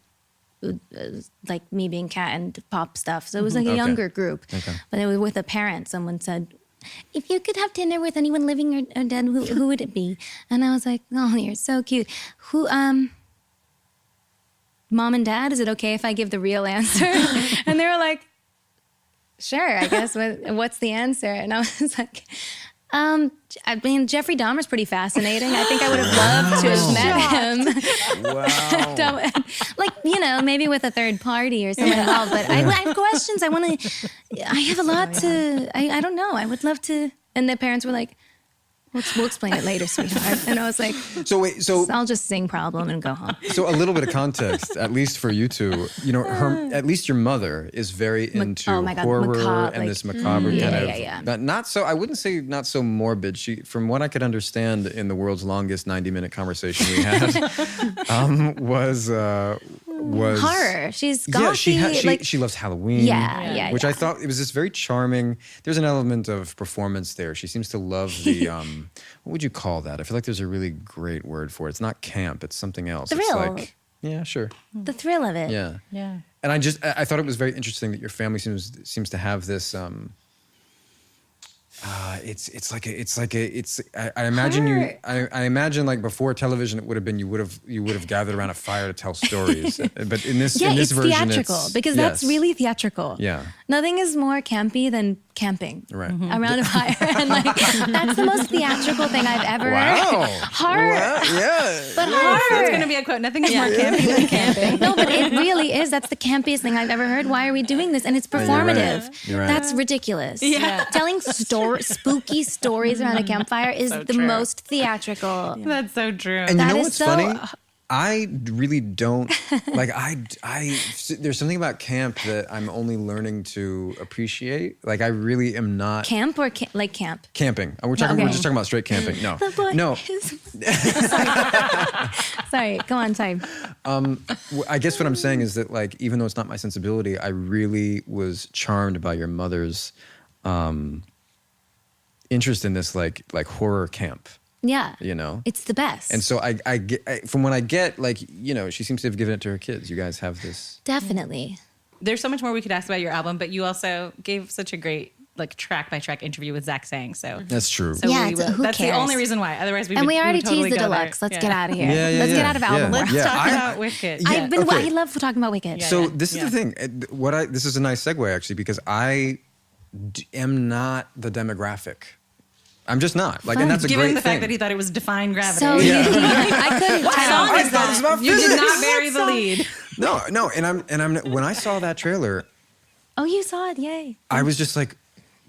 like me being Kat and pop stuff. So it was like a younger group. Okay. But it was with a parent. Someone said, if you could have dinner with anyone living or dead, who would it be? And I was like, oh, you're so cute. Who, Mom and Dad, is it okay if I give the real answer? And they were like, sure, I guess. What's the answer? And I was like, I mean, Jeffrey Dahmer's pretty fascinating. I think I would have loved to have met him. Wow. Like, maybe with a third party or someone involved. But I have questions. I have a lot to, I don't know. I would love to. And the parents were like, we'll explain it later, sweetheart. And I was like, so I'll just sing problem and go home. So a little bit of context, at least for you two, at least your mother is very into horror and this macabre kind of, but not so, I wouldn't say not so morbid. She, from what I could understand in the world's longest 90-minute conversation we had, was horror. She's gothy. She loves Halloween. Which I thought it was this very charming. There's an element of performance there. She seems to love the what would you call that? I feel like there's a really great word for it. It's not camp. It's something else. Thrill. It's like, yeah, sure. The thrill of it. Yeah. Yeah. And I thought it was very interesting that your family seems to have this. I imagine I imagine like before television it would have been you would have gathered around a fire to tell stories, but in this it's version theatrical because that's really theatrical. Yeah, nothing is more campy than camping around a fire, and like that's the most theatrical thing I've ever heard. Horror, but horror. That's going to be a quote. Nothing is more campy than camping. No, but it really is. That's the campiest thing I've ever heard. Why are we doing this? And it's performative. You're right. That's ridiculous. Yeah, telling spooky stories around a campfire is the most theatrical. That's so true. And you know what's funny? I really don't like. There's something about camp that I'm only learning to appreciate. Like I really am not camp or like camp. Camping. We're just talking about straight camping. No, no. Sorry. Go on. Sorry. I guess what I'm saying is that like even though it's not my sensibility, I really was charmed by your mother's interest in this like horror camp. Yeah. It's the best. And so I get, from what I get, like, she seems to have given it to her kids. You guys have this. Definitely. There's so much more we could ask about your album, but you also gave such a great like track by track interview with Zach Sang. So that's true. So that's the only reason why. Otherwise, we already totally teased the deluxe. Let's get out of here. Let's get out of album. Let's talk about Wicked. I love talking about Wicked. So this is the thing. This is a nice segue actually because I am not the demographic. I'm just not. Like, and that's a great thing. Given the fact that he thought it was defying gravity. So I couldn't tell. You did not bury the lead. No. And I'm when I saw that trailer. Oh, you saw it. Yay. I was just like,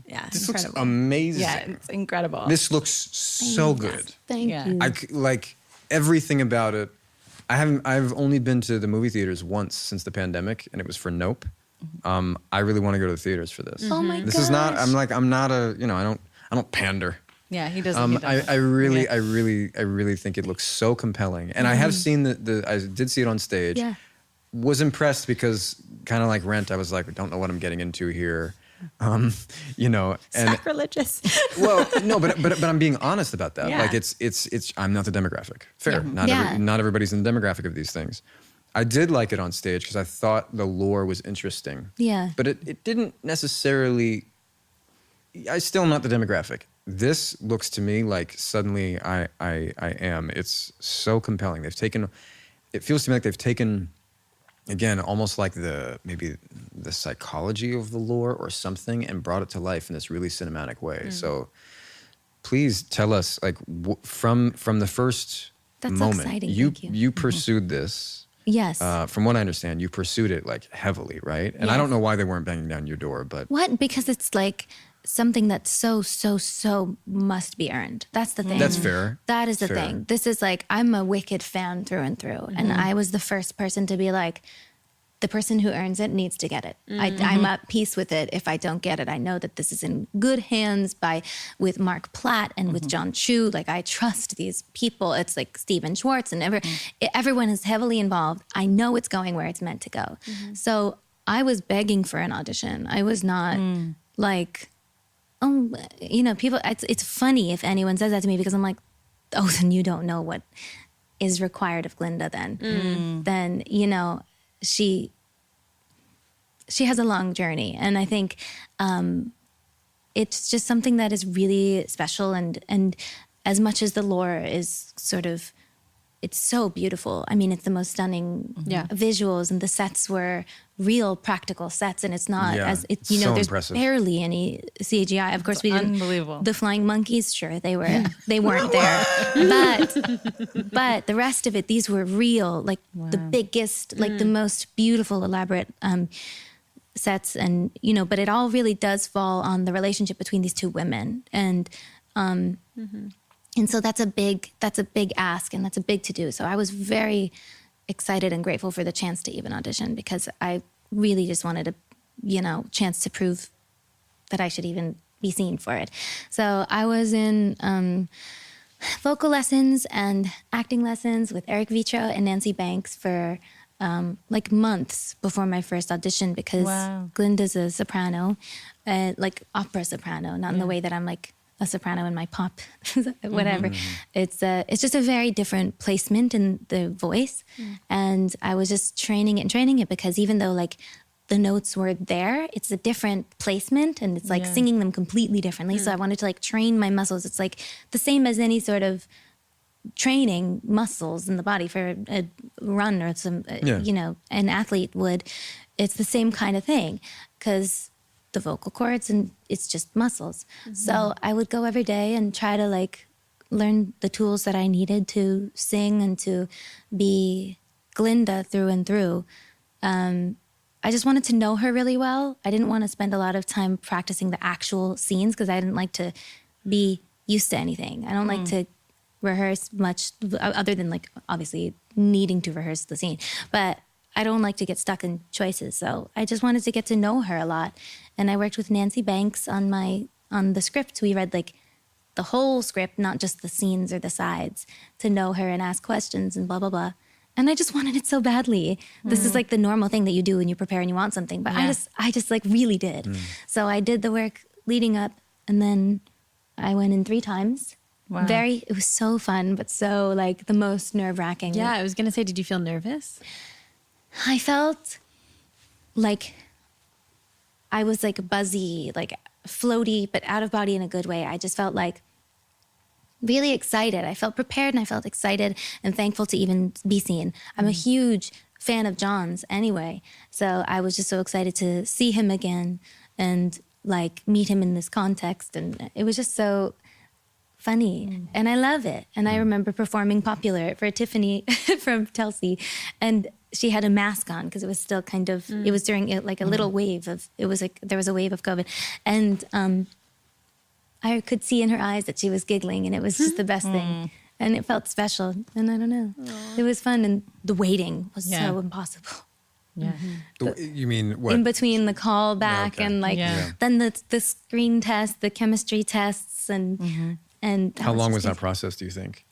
Yeah, This incredible. looks amazing. Yeah, it's incredible. This looks so good. Thank Yeah. you. Like everything about it. I've only been to the movie theaters once since the pandemic, and it was for Nope. I really want to go to the theaters for this. Oh my This gosh. is not. I'm not a. I don't pander. Yeah, he doesn't. He doesn't. I really think it looks so compelling, and I have seen I did see it on stage. Yeah. Was impressed because kind of like Rent, I was like, I don't know what I'm getting into here, and Sacrilegious. well, no, but I'm being honest about that. Yeah. Like it's I'm not the demographic. Fair. Yeah. Not everybody's in the demographic of these things. I did like it on stage because I thought the lore was interesting. Yeah. But it didn't necessarily. I'm still not the demographic. This looks to me like suddenly I am. It's so compelling. It feels to me like they've taken, again, almost like maybe the psychology of the lore or something, and brought it to life in this really cinematic way. So please tell us, like, from the first That's moment, exciting. you Thank you. you pursued this. Yes. From what I understand, you pursued it like heavily, right? And I Yes. don't know why they weren't banging down your door, but What? Because it's like something that so must be earned. That's the thing. that's fair. That is the Fair. thing. This is like, I'm a Wicked fan through and through. And I was the first person to be like, the person who earns it needs to get it. I'm at peace with it if I don't get it. I know that this is in good hands with Mark Platt and with John Chu. Like, I trust these people. It's like Steven Schwartz and everyone is heavily involved. I know it's going where it's meant to go. So I was begging for an audition. I was not like, oh, people, it's funny if anyone says that to me, because I'm like, oh, then you don't know what is required of Glinda then. Then, she has a long journey. And I think it's just something that is really special. And as much as the lore is sort of, it's so beautiful. I mean, it's the most stunning visuals, and the sets were real practical sets, and it's not Yeah, it's so there's impressive. barely any CGI. Of course, we didn't. unbelievable. The flying monkeys, sure, they weren't there, but the rest of it, these were real, like the biggest, like the most beautiful, elaborate sets, and but it all really does fall on the relationship between these two women, and so that's a big ask, and that's a big to do. So I was very excited and grateful for the chance to even audition, because I really just wanted a chance to prove that I should even be seen for it. So I was in vocal lessons and acting lessons with Eric Vitro and Nancy Banks for like months before my first audition, because Wow. Glinda's a soprano, like opera soprano, not in the way that I'm like a soprano in my pop, whatever. It's just a very different placement in the voice. And I was just training it, because even though like the notes were there, it's a different placement, and it's like singing them completely differently. So I wanted to like train my muscles. It's like the same as any sort of training muscles in the body for a run or some, an athlete would. It's the same kind of thing, because the vocal cords, and it's just muscles. So I would go every day and try to like learn the tools that I needed to sing and to be Glinda through and through. I just wanted to know her really well. I didn't want to spend a lot of time practicing the actual scenes, because I didn't like to be used to anything. I don't like to rehearse much, other than like obviously needing to rehearse the scene, but I don't like to get stuck in choices. So I just wanted to get to know her a lot. And I worked with Nancy Banks on the script. We read like the whole script, not just the scenes or the sides, to know her and ask questions and blah, blah, blah. And I just wanted it so badly. This is like the normal thing that you do when you prepare and you want something, but I just like really did. So I did the work leading up, and then I went in 3 times. Wow. It was so fun, but so like the most nerve-wracking. Yeah, I was gonna say, did you feel nervous? I felt like I was like buzzy, like floaty, but out of body in a good way. I just felt like really excited. I felt prepared, and I felt excited and thankful to even be seen. I'm a huge fan of John's anyway. So I was just so excited to see him again and like meet him in this context. And it was just so funny, and I love it. And I remember performing Popular for Tiffany from Telsey, and she had a mask on because it was still kind of, it was during like a little wave of, it was like, there was a wave of COVID. And I could see in her eyes that she was giggling, and it was just the best thing. And it felt special. And I don't know, it was fun. And the waiting was so impossible. Yeah. You mean what? In between the call back and like, then the screen test, the chemistry tests, and How long was that process, do you think?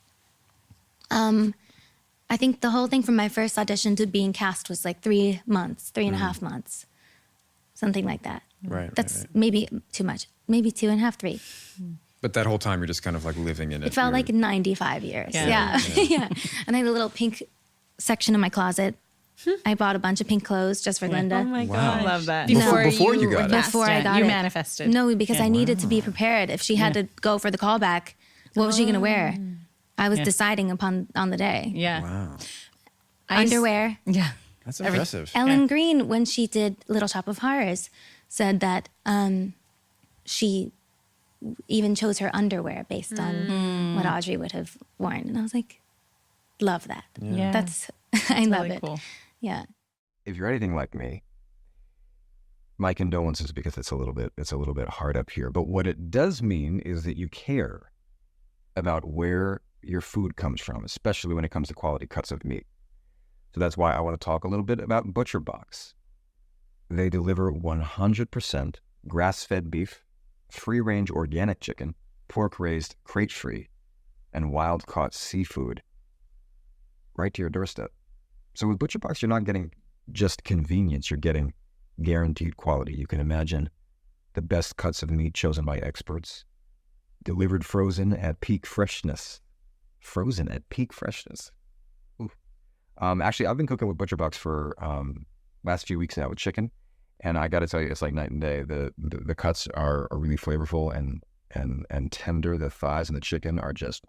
I think the whole thing from my first audition to being cast was like 3 months, 3.5 months, something like that. Right. That's maybe too much, maybe 2.5, 3. But that whole time you're just kind of like living in it. It felt like 95 years. Yeah. Yeah. And I had a little pink section in my closet. I bought a bunch of pink clothes just for Linda. Oh my Wow. God. I love that. Before you got it. Before I got you it. manifested. No, because I needed to be prepared. If she had to go for the callback, what was she going to wear? I was deciding on the day. Yeah. Wow. Underwear. Yeah. That's impressive. Ellen Green, when she did Little Shop of Horrors, said that she even chose her underwear based on what Audrey would have worn. And I was like, love that. Yeah. That's, I love really it. cool. Yeah. If you're anything like me, my condolences, because it's a little bit hard up here. But what it does mean is that you care about where your food comes from, especially when it comes to quality cuts of meat. So that's why I want to talk a little bit about Butcher Box. They deliver 100% grass-fed beef, free-range organic chicken, pork-raised, crate-free, and wild-caught seafood right to your doorstep. So with Butcher Box, you're not getting just convenience, you're getting guaranteed quality. You can imagine the best cuts of meat chosen by experts, delivered frozen at peak freshness. Frozen at peak freshness. Ooh. Actually, I've been cooking with Butcher Box for last few weeks now with chicken, and I got to tell you, it's like night and day. The cuts are really flavorful and tender. The thighs and the chicken are just,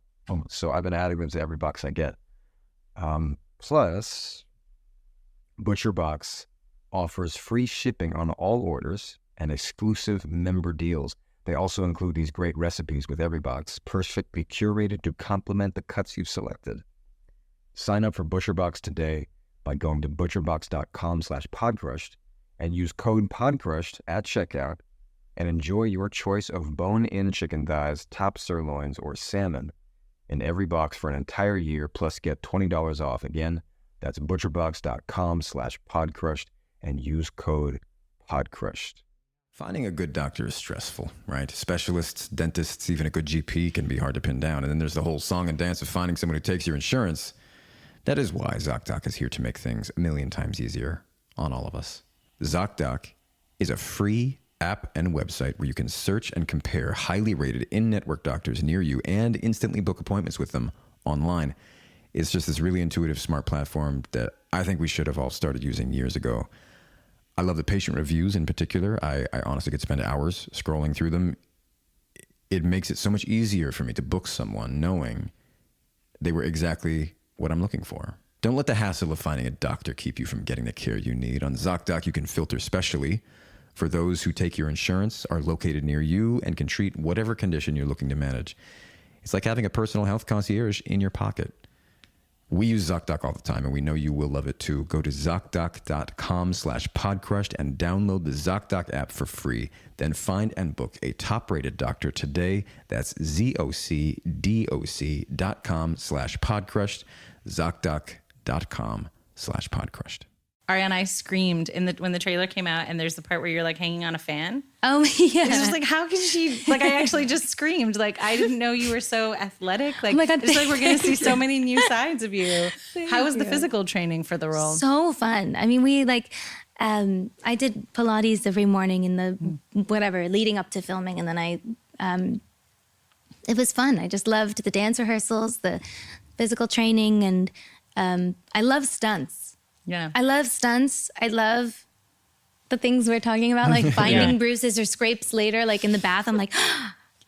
so I've been adding them to every box I get. Plus, Butcher Box offers free shipping on all orders and exclusive member deals. They also include these great recipes with every box, perfectly curated to complement the cuts you've selected. Sign up for Butcher Box today by going to butcherbox.com/podcrushed and use code PODCRUSHED at checkout and enjoy your choice of bone-in chicken thighs, top sirloins, or salmon in every box for an entire year, plus get $20 off. Again, that's butcherbox.com/podcrushed and use code PODCRUSHED. Finding a good doctor is stressful, right? Specialists, dentists, even a good GP can be hard to pin down. And then there's the whole song and dance of finding someone who takes your insurance. That is why ZocDoc is here to make things a million times easier on all of us. ZocDoc is a free app and website where you can search and compare highly rated in-network doctors near you and instantly book appointments with them online. It's just this really intuitive, smart platform that I think we should have all started using years ago. I love the patient reviews in particular. I honestly could spend hours scrolling through them. It makes it so much easier for me to book someone knowing they were exactly what I'm looking for. Don't let the hassle of finding a doctor keep you from getting the care you need. On ZocDoc, you can filter specially for those who take your insurance, are located near you, and can treat whatever condition you're looking to manage. It's like having a personal health concierge in your pocket. We use ZocDoc all the time, and we know you will love it too. Go to ZocDoc.com/podcrushed and download the ZocDoc app for free. Then find and book a top-rated doctor today. That's ZocDoc.com/podcrushed, ZocDoc.com/podcrushed. Ariana, I screamed when the trailer came out, and there's the part where you're like hanging on a fan. Oh, yeah. It's just like, how can she, like, I actually just screamed. Like, I didn't know you were so athletic. Like, Oh my God, it's like we're going to see so many new sides of you. How was the you. physical training for the role? So fun. I mean, we like, I did Pilates every morning in the whatever leading up to filming, and then it was fun. I just loved the dance rehearsals, the physical training, and I love stunts. Yeah. I love stunts. I love the things we're talking about, like finding bruises or scrapes later, like in the bath. I'm like,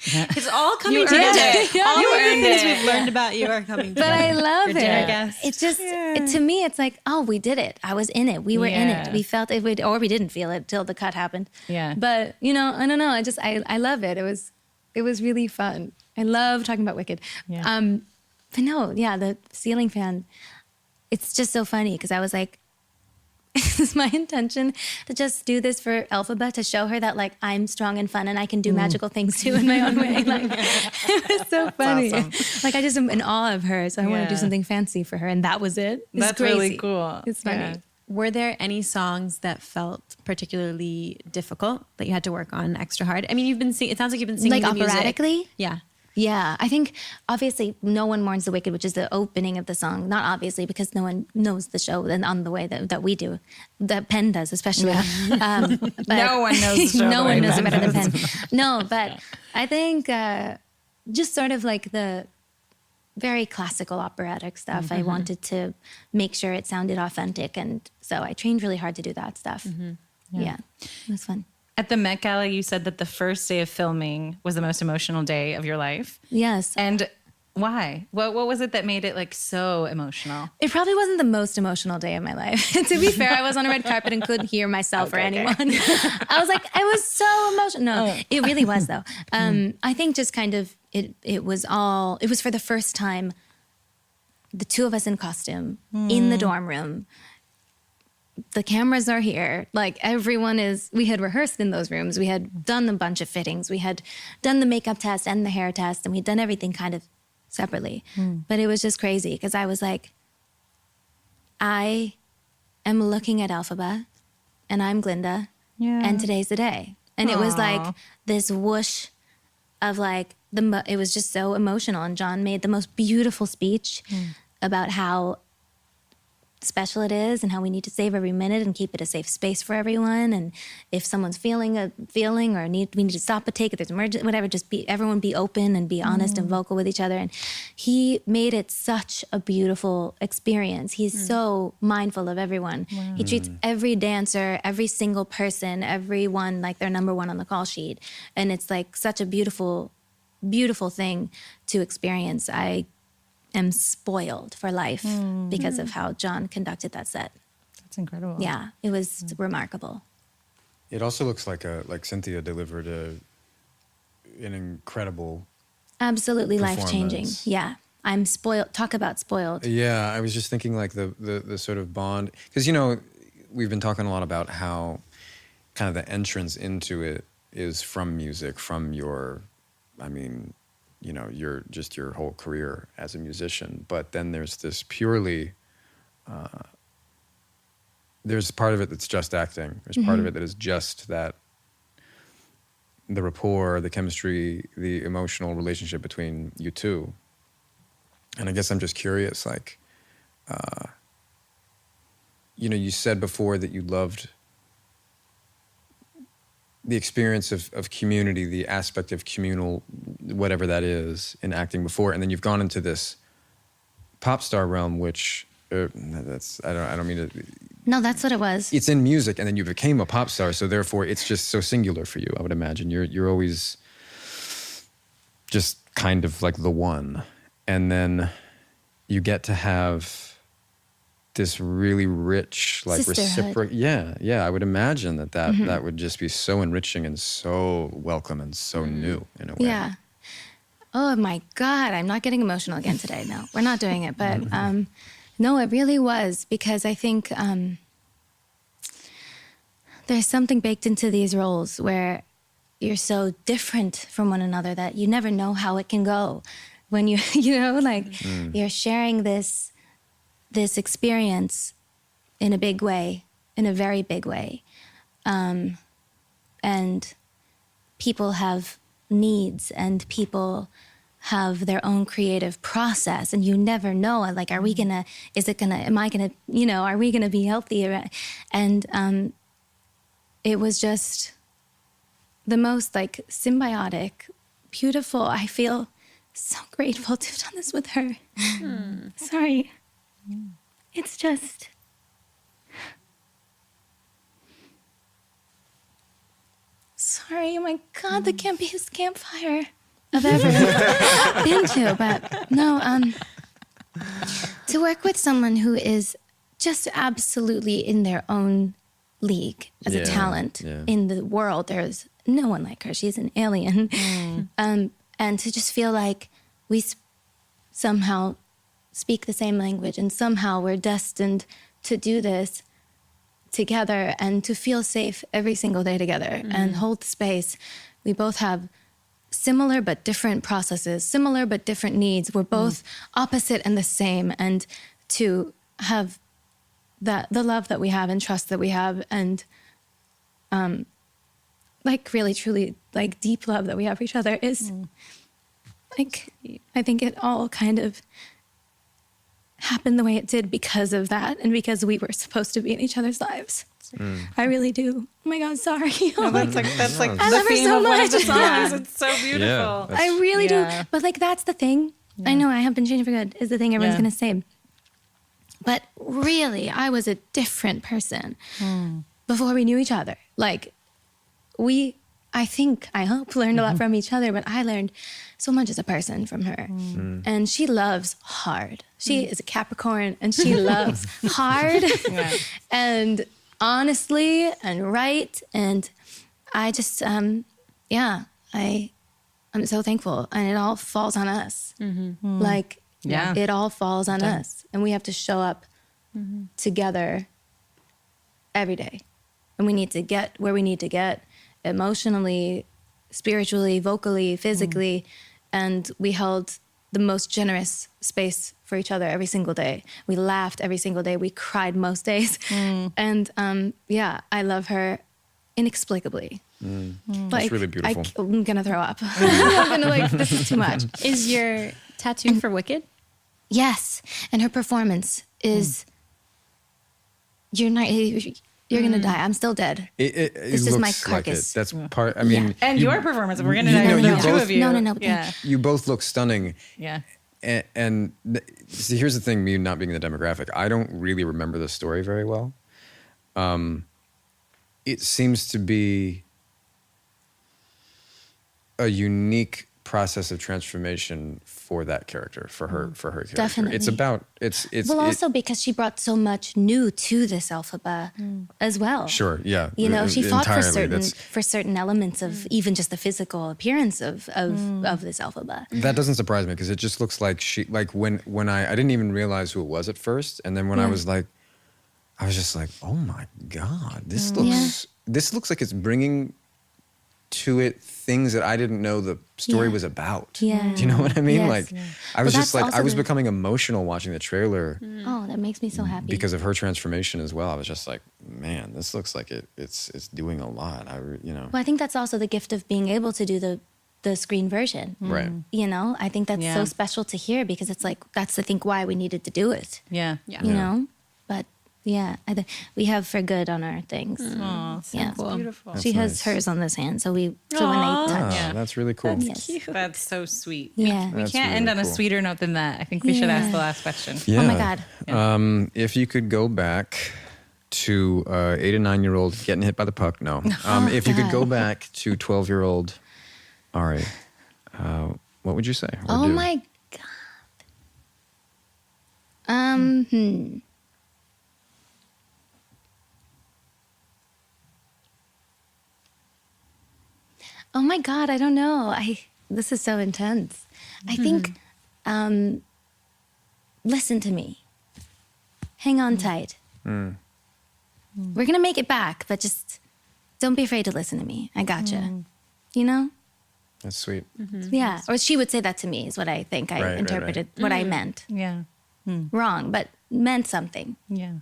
It's all coming You earned together. it. Yeah. All You the earned things it. we've learned about you are coming but together. I love Your it. dinner guest. It's just, to me, it's like, oh, we did it. I was in it. We were in Yeah. it. We felt it, or we didn't feel it till the cut happened. Yeah. But, I don't know. I love it. It it was really fun. I love talking about Wicked. Yeah. But no, yeah, the ceiling fan, it's just so funny because I was like, is my intention to just do this for Elphaba to show her that like I'm strong and fun and I can do magical things too in my own way. Like it was so funny. awesome. Like I just am in awe of her, so I want to do Yeah. something fancy for her, and that was it. It's That's crazy. really cool. It's funny. Yeah. Were there any songs that felt particularly difficult that you had to work on extra hard? I mean, you've been singing. It sounds like you've been singing Like the music. operatically? Yeah. Yeah, I think obviously No One Mourns the Wicked, which is the opening of the song. Not obviously because no one knows the show and on the way that we do, that Penn does especially. But No one knows the show no the way one knows it Penn better than Penn. No, but I think just sort of like the very classical operatic stuff. I wanted to make sure it sounded authentic, and so I trained really hard to do that stuff. Yeah, it was fun. At the Met Gala, you said that the first day of filming was the most emotional day of your life. Yes. And why? What was it that made it like so emotional? It probably wasn't the most emotional day of my life. To be fair, I was on a red carpet and couldn't hear myself or anyone. I was like, it was so emotional. No, it really was though. I think just kind of, it was for the first time, the two of us in costume in the dorm room. The cameras are here. Like we had rehearsed in those rooms. We had done a bunch of fittings. We had done the makeup test and the hair test, and we'd done everything kind of separately. But it was just crazy because I was like, I am looking at Elphaba and I'm Glinda and today's the day. And it was like this whoosh of like, it was just so emotional. And John made the most beautiful speech about how special it is and how we need to save every minute and keep it a safe space for everyone. And if someone's feeling a feeling or we need to stop a take, if there's emergency, whatever, everyone be open and be honest and vocal with each other. And he made it such a beautiful experience. He's so mindful of everyone. Wow. He treats every dancer, every single person, everyone like they're number one on the call sheet. And it's like such a beautiful, beautiful thing to experience. I am spoiled for life because of how John conducted that set. That's incredible. Yeah, it was remarkable. It also looks like Cynthia delivered an incredible, absolutely life-changing. performance. Yeah, I'm spoiled. Talk about spoiled. Yeah, I was just thinking like the sort of bond, because we've been talking a lot about how kind of the entrance into it is from music, from your your whole career as a musician. But then there's this purely, there's part of it that's just acting. There's part of it that is just that, the rapport, the chemistry, the emotional relationship between you two. And I guess I'm just curious, like, you said before that you loved the experience of community, the aspect of communal, whatever that is, in acting before, and then you've gone into this pop star realm, which I don't mean to. No, that's what it was. It's in music, and then you became a pop star, so therefore it's just so singular for you. I would imagine you're always just kind of like the one, and then you get to have this really rich, like reciprocal. Yeah. I would imagine that would just be so enriching and so welcome and so new in a way. Yeah. Oh my God, I'm not getting emotional again today. No, we're not doing it. But no, it really was, because I think there's something baked into these roles where you're so different from one another that you never know how it can go when you're sharing this experience in a big way, in a very big way. And people have needs and people have their own creative process, and you never know, like, are we gonna be healthy? And it was just the most like symbiotic, beautiful. I feel so grateful to have done this with her. Sorry. It's just, sorry, oh my God, the campiest campfire I've ever been to. But no, to work with someone who is just absolutely in their own league as a talent in the world, there's no one like her. She's an alien. And to just feel like we somehow speak the same language and somehow we're destined to do this together and to feel safe every single day together and hold space. We both have similar but different processes, similar but different needs. We're both opposite and the same. And to have the love that we have and trust that we have and like really truly like deep love that we have for each other is like, I think it all kind of happened the way it did because of that and because we were supposed to be in each other's lives. I really do. Oh my God, sorry. No, that's like I the love her theme so of one of much. the songs. It's so beautiful. Yeah, I really Yeah. do. But like, that's the thing. I know I have been changed for good is the thing everyone's Yeah. going to say. But really, I was a different person before we knew each other. Like I hope, learned a lot from each other, but I learned so much as a person from her. And she loves hard. She is a Capricorn and she loves hard and honestly and right. And I just, I'm so thankful. And it all falls on us. Like, Yeah. it all falls on us. And we have to show up together every day. And we need to get where we need to get emotionally, spiritually, vocally, physically. And we held the most generous space for each other every single day. We laughed every single day. We cried most days. And I love her inexplicably. That's really beautiful. I'm gonna throw up. I'm gonna like, this is too much. Is your tattoo for Wicked? Yes, and her performance is. You're gonna die. I'm still dead. It This is my looks like it. carcass. That's part. I mean, And your performance, we're gonna you die know, over you the two both- of you. No. Yeah. you both look stunning. Yeah. And see, here's the thing: me not being in the demographic, I don't really remember the story very well. It seems to be a unique process of transformation for that character, for her character. Definitely. It's about Also because she brought so much new to this alphabet as well. Sure, yeah. You know, she fought entirely. for certain elements of even just the physical appearance of this alphabet. That doesn't surprise me because it just looks like when I didn't even realize who it was at first, and then when I was just like, oh my God, this looks like it's bringing to it things that I didn't know the story was about. Yeah. Do you know what I mean? Yes. Like, I was just that's like, I also was the- becoming emotional watching the trailer Oh, that makes me so happy. because of her transformation as well. I was just like, man, this looks like it's doing a lot. Well, I think that's also the gift of being able to do the screen version. Right. You know, I think that's Yeah. so special to hear because it's like, that's I think why we needed to do it. Yeah. You know? But yeah, we have for good on our things. Oh, Yeah. beautiful. She has nice. hers on this hand. So when they touch. Ah, Yeah. that's really cool. Yes. That's so sweet. Yeah. We That's can't really end on a cool. sweeter note than that. I think we should ask the last question. Yeah. Oh my God. If you could go back to 8 and 9-year-old getting hit by the puck, no. If you could go back to 12-year-old Ari, what would you say? Or Oh do? my God. Oh my God, I don't know. This is so intense. I think listen to me. Hang on tight. We're gonna make it back, but just don't be afraid to listen to me. I gotcha. You know? That's sweet. Yeah. Or she would say that to me, is what I think I Right. interpreted what I meant. Yeah. Wrong, but meant something. Yeah.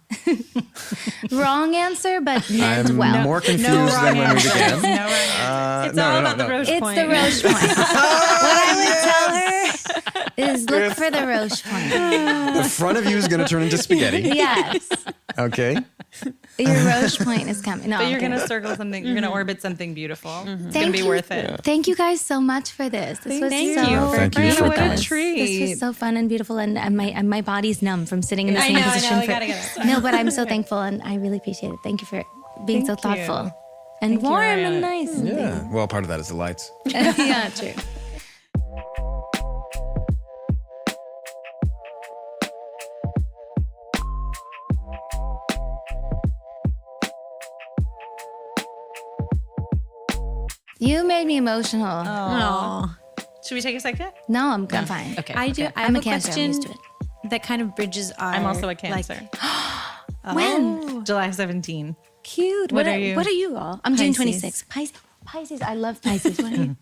Wrong answer, but meant I'm well. more confused than when we began. It's all about the Roche It's point. the Roche point. What I would tell her is look for the Roche point. The front of you is going to turn into spaghetti. Yes. Okay. Your Roche point is coming. No, But you're okay. going to circle something. You're going to orbit something beautiful. It's going to Thank be you. worth it. Thank you guys so much for this. This was Thank so you. Yeah, thank you for What a coming. treat. This was so fun and beautiful, and my body's numb from sitting in the I same know, position. we gotta get it. No, but I'm so thankful, and I really appreciate it. Thank you for being so Thank you. thoughtful and Thank you, warm Ariana. and nice. Yeah. Well, part of that is the lights. Yeah, true. You made me emotional. Oh. Should we take a second? No, I'm fine. Okay. I do. I I'm have a a Cancer. I'm question used to it. that kind of bridges our. I'm also a Cancer. When? July 17. Cute. What are you? What are you all? I'm June Pisces. 26th. Pisces. I love Pisces. What are you?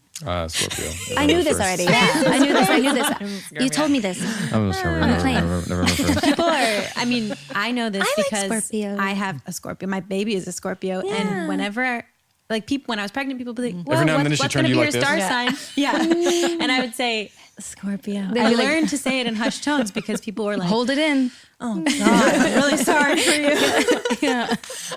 Scorpio. I knew this already. Yeah, I knew this. You told me this. I'm sorry. On the plane. November 1st. People are. I mean, I know this I like because Scorpio. I have a Scorpio. My baby is a Scorpio, and whenever. Like people, when I was pregnant, people would be like, "Well, Every now and then what's she going turned to you be like your this. star sign?" Yeah, and I would say Scorpio. They'd I be like, learned to say it in hushed tones because people were like, Hold it in. "Oh God, I'm really sorry for you." Yeah.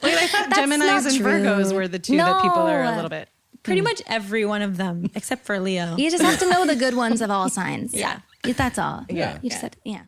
Wait, I thought That's Geminis not and true. Virgos were the two that people are a No. little bit. Pretty much every one of them, except for Leo. You just have to know the good ones of all signs. Yeah. That's all. Yeah. You just have to, yeah.